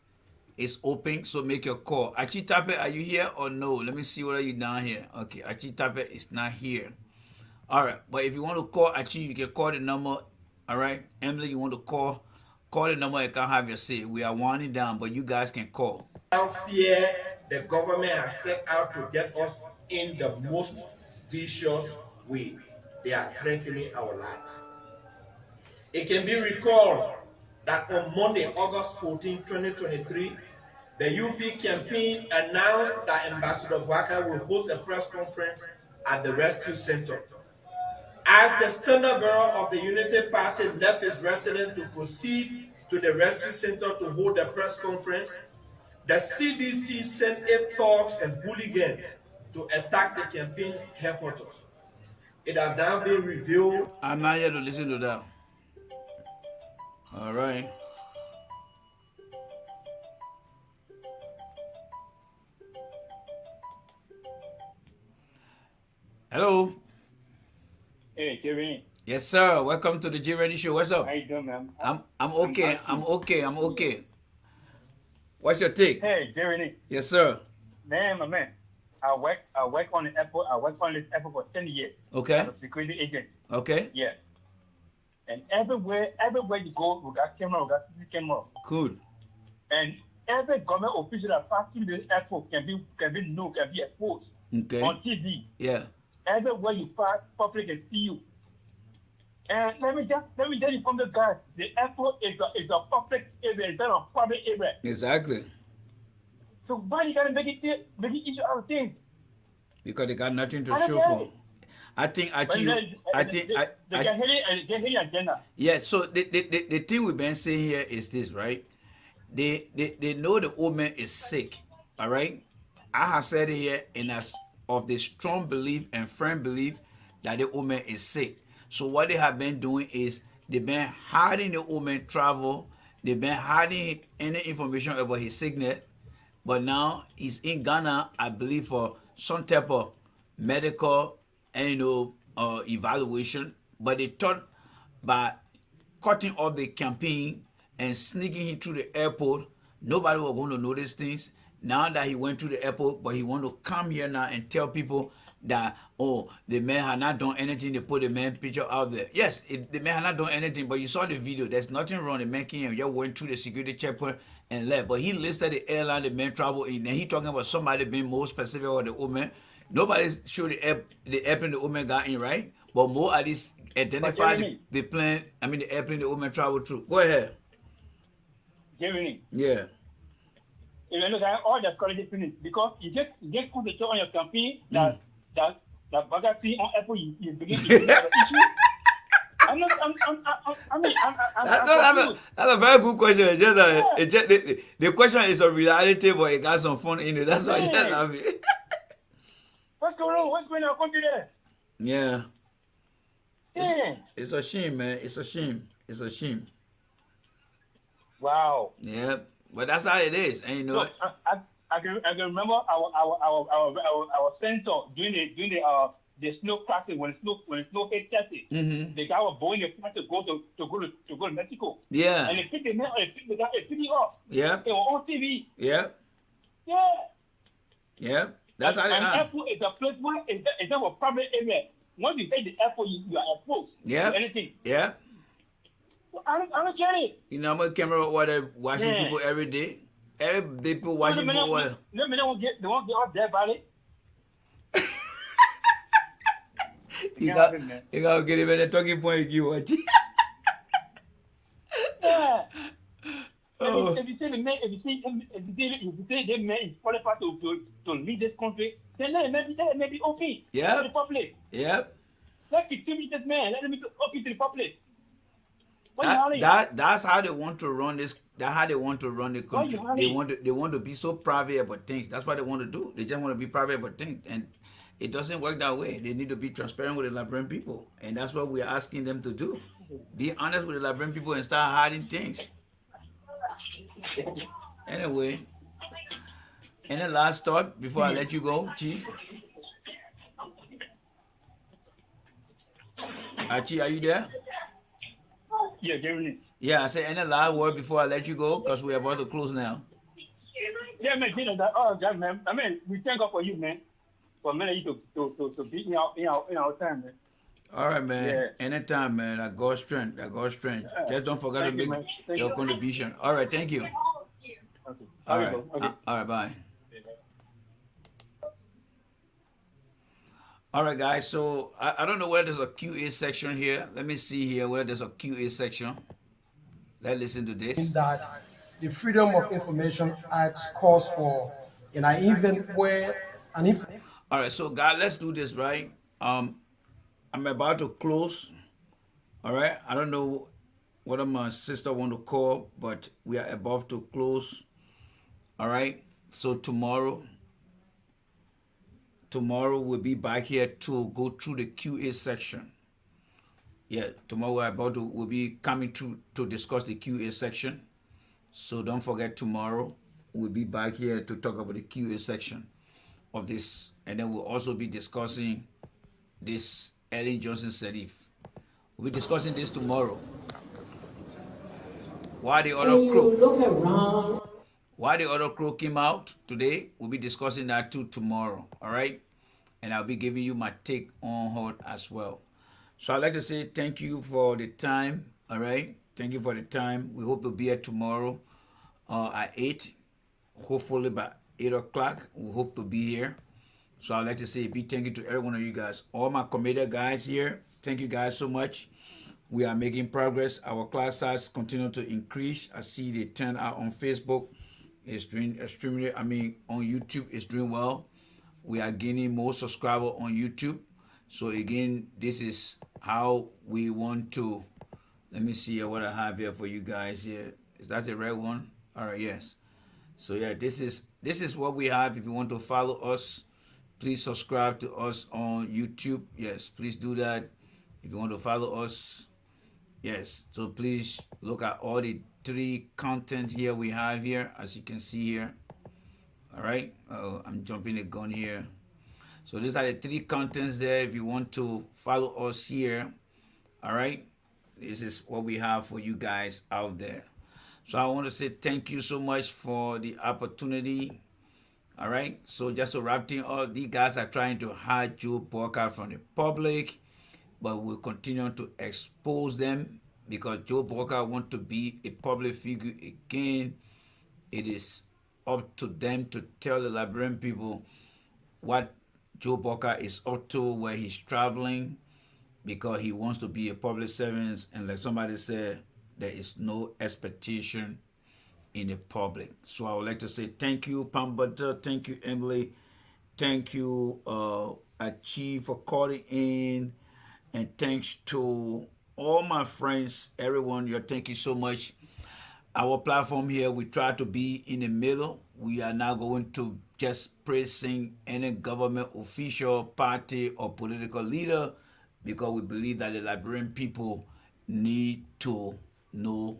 is open, so make your call. Achitape, are you here or no? Let me see whether you're down here. Okay, Achitape is not here. All right, but if you want to call Achi, you can call the number, all right? Emily, you want to call the number and can have your say. We are winding down, but you guys can call. Now fear the government has set out to get us in the most vicious way. They are threatening our lives. It can be recalled that on Monday, August 14, 2023, the UP campaign announced that Ambassador Waka will host a press conference at the rescue center. As the standard bearer of the Unity Party left his residence to proceed to the rescue center to hold a press conference, the CDC sent 8 thugs and hooligans to attack the campaign headquarters. It has now been revealed. I'm not here to listen to that. All right. Hello. Hey, Jerry. Yes, sir. Welcome to the J Ready Show. What's up? How you doing, man? I'm okay. I'm okay. What's your take? Hey, Jerry. Yes, sir. Man, my man. I work on the airport. I worked on this airport for 10 years. Okay. As a security agent. Okay. Yeah. And everywhere you go, we got camera, we got CCTV camera. Good. And every government official that passes through this airport can be exposed. Okay. On TV. Yeah. Everywhere you pass, public can see you. And let me just inform the guys, the airport is a public area, it's not a private area. Exactly. So why you gotta make it issue out of things? Because they got nothing to I don't show get for. it. I think They can hear agenda. yeah. So the thing we've been saying here is this, right? They know the old man is sick. All right. I have said it here, and as of the strong belief and firm belief that the old man is sick. So what they have been doing is they've been hiding the old man travel. They've been hiding any information about his sickness. But now he's in Ghana, I believe, for some type of medical evaluation. But they thought by cutting off the campaign and sneaking him through the airport, nobody was going to know these things. Now that he went to the airport, but he want to come here now and tell people that, oh, the man had not done anything. They put the man picture out there. Yes, the man had not done anything, but you saw the video. There's nothing wrong. The man came and just went through the security checkpoint and left. But he listed the airline the man traveled in, and he talking about somebody being more specific about the woman. Nobody showed the airplane the woman got in, right? But more at least identify Jeremy, the plane. I mean the airplane the woman traveled through. Go ahead. Jeremy, Yeah. you know that all the scholarship finished because you just put the show on your campaign Mm. that Bagasi on Apple you begin to have an issue. I'm not. I mean, I'm confused. That's a very good question. It's just, Yeah. it's just the question is a reality, but it got some fun in it. That's why. Just, I mean. What's going on? What's going on? Country there? Yeah. Yeah. It's a shame, man. It's a shame. It's a shame. Wow. Yeah, but that's how it is, and you know. So I can remember our center during the snow crossing when the snow hit Texas. Mhm. The guy was blowing the flag to go to Mexico. Yeah. And they picked the man, the guy, they picked him off. Yeah. It was on TV. Yeah. Yeah. Yeah. That's how And they are. airport is a place where it's not a public area. Once you take the airport, you are exposed Yeah. to anything. Yeah. So I don't get it. You know, I'm a camera water watching Yeah. people every day. Every day people watching people water. They won't get off their body. You got to get him in the talking point you watch. Yeah. Oh. If you say the man, if you say the man is qualified to lead this country, then let it may be okay. Yeah. To the public. Yep. Let's continue this man. Let him be okay to the public. What you hurry? That's how they want to run this. That's how they want to run the country. Why you They want to be so private about things. That's what they want to do. They just want to be private about things, and it doesn't work that way. They need to be transparent with the Liberian people, and that's what we're asking them to do. Be honest with the Liberian people and start hiding things. Anyway, any last thought before I let you go, Chief? Archie, are you there? Yeah, Jeremy. Yeah, I say any last word before I let you go, because we're about to close now. Yeah, man, you know that. Oh, God, man. I mean, we thank God for you, man. For a minute you to be in our time, man. All right, man. Yeah. Anytime, man. I got strength. I got strength. Just don't forget to Thank you, make man. Thank your you. contribution. All right, thank you. Okay. All Okay, right. okay. All right, bye. All right, guys. So I don't know whether there's a QA section here. Let me see here whether there's a QA section. Let's listen to this. That the Freedom of Information Act calls for in an event where All right, so guys, let's do this, right? I'm about to close. All right, I don't know whether my sister want to call, but we are about to close. All right, so tomorrow we'll be back here to go through the QA section. Yeah, tomorrow we'll be coming to discuss the QA section. So don't forget, tomorrow we'll be back here to talk about the QA section of this, and then we'll also be discussing this Ellen Johnson Serif. We'll be discussing this tomorrow. Why the other crow came out today, we'll be discussing that too tomorrow. All right, and I'll be giving you my take on her as well. So I'd like to say thank you for the time. All right, thank you for the time. We hope to be here tomorrow at 8. Hopefully by 8 o'clock, we hope to be here. So I'd like to say a big thank you to every one of you guys. All my committed guys here, thank you guys so much. We are making progress. Our class size continue to increase. I see the turnout on Facebook is doing extremely, on YouTube it's doing well. We are gaining more subscribers on YouTube. So again, this is how we want to, let me see what I have here for you guys here. Is that the right one? All right, yes. So yeah, this is what we have. If you want to follow us, please subscribe to us on YouTube. Yes, please do that. If you want to follow us, yes. So please look at all the 3 content here we have here, as you can see here. All right. I'm jumping the gun here. So these are the 3 contents there. If you want to follow us here, all right. This is what we have for you guys out there. So I want to say thank you so much for the opportunity. All right. So just to wrap things up, these guys are trying to hide Joe Burkhardt from the public, but we'll continue to expose them because Joe Burkhardt wants to be a public figure again. It is up to them to tell the Liberian people what Joe Boca is up to where he's traveling because he wants to be a public servant, and like somebody said, there is no expectation in the public. So I would like to say thank you, Pam Butter, thank you, Emily, thank you, Chief, for calling in, and thanks to all my friends, everyone. Thank you so much. Our platform here, we try to be in the middle. We are not going to just praising any government official, party, or political leader because we believe that the Liberian people need to know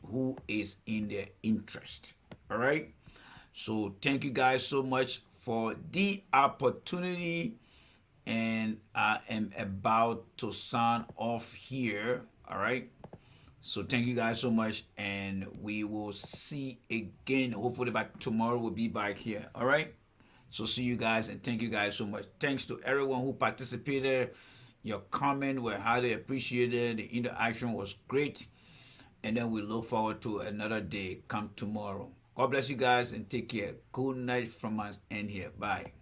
who is in their interest. All right. So thank you guys so much for the opportunity. And I am about to sign off here. All right. So thank you guys so much, and we will see again. Hopefully by tomorrow we'll be back here. All right. So see you guys, and thank you guys so much. Thanks to everyone who participated. Your comment were highly appreciated. The interaction was great, and then we look forward to another day come tomorrow. God bless you guys and take care. Good night from us and here. Bye.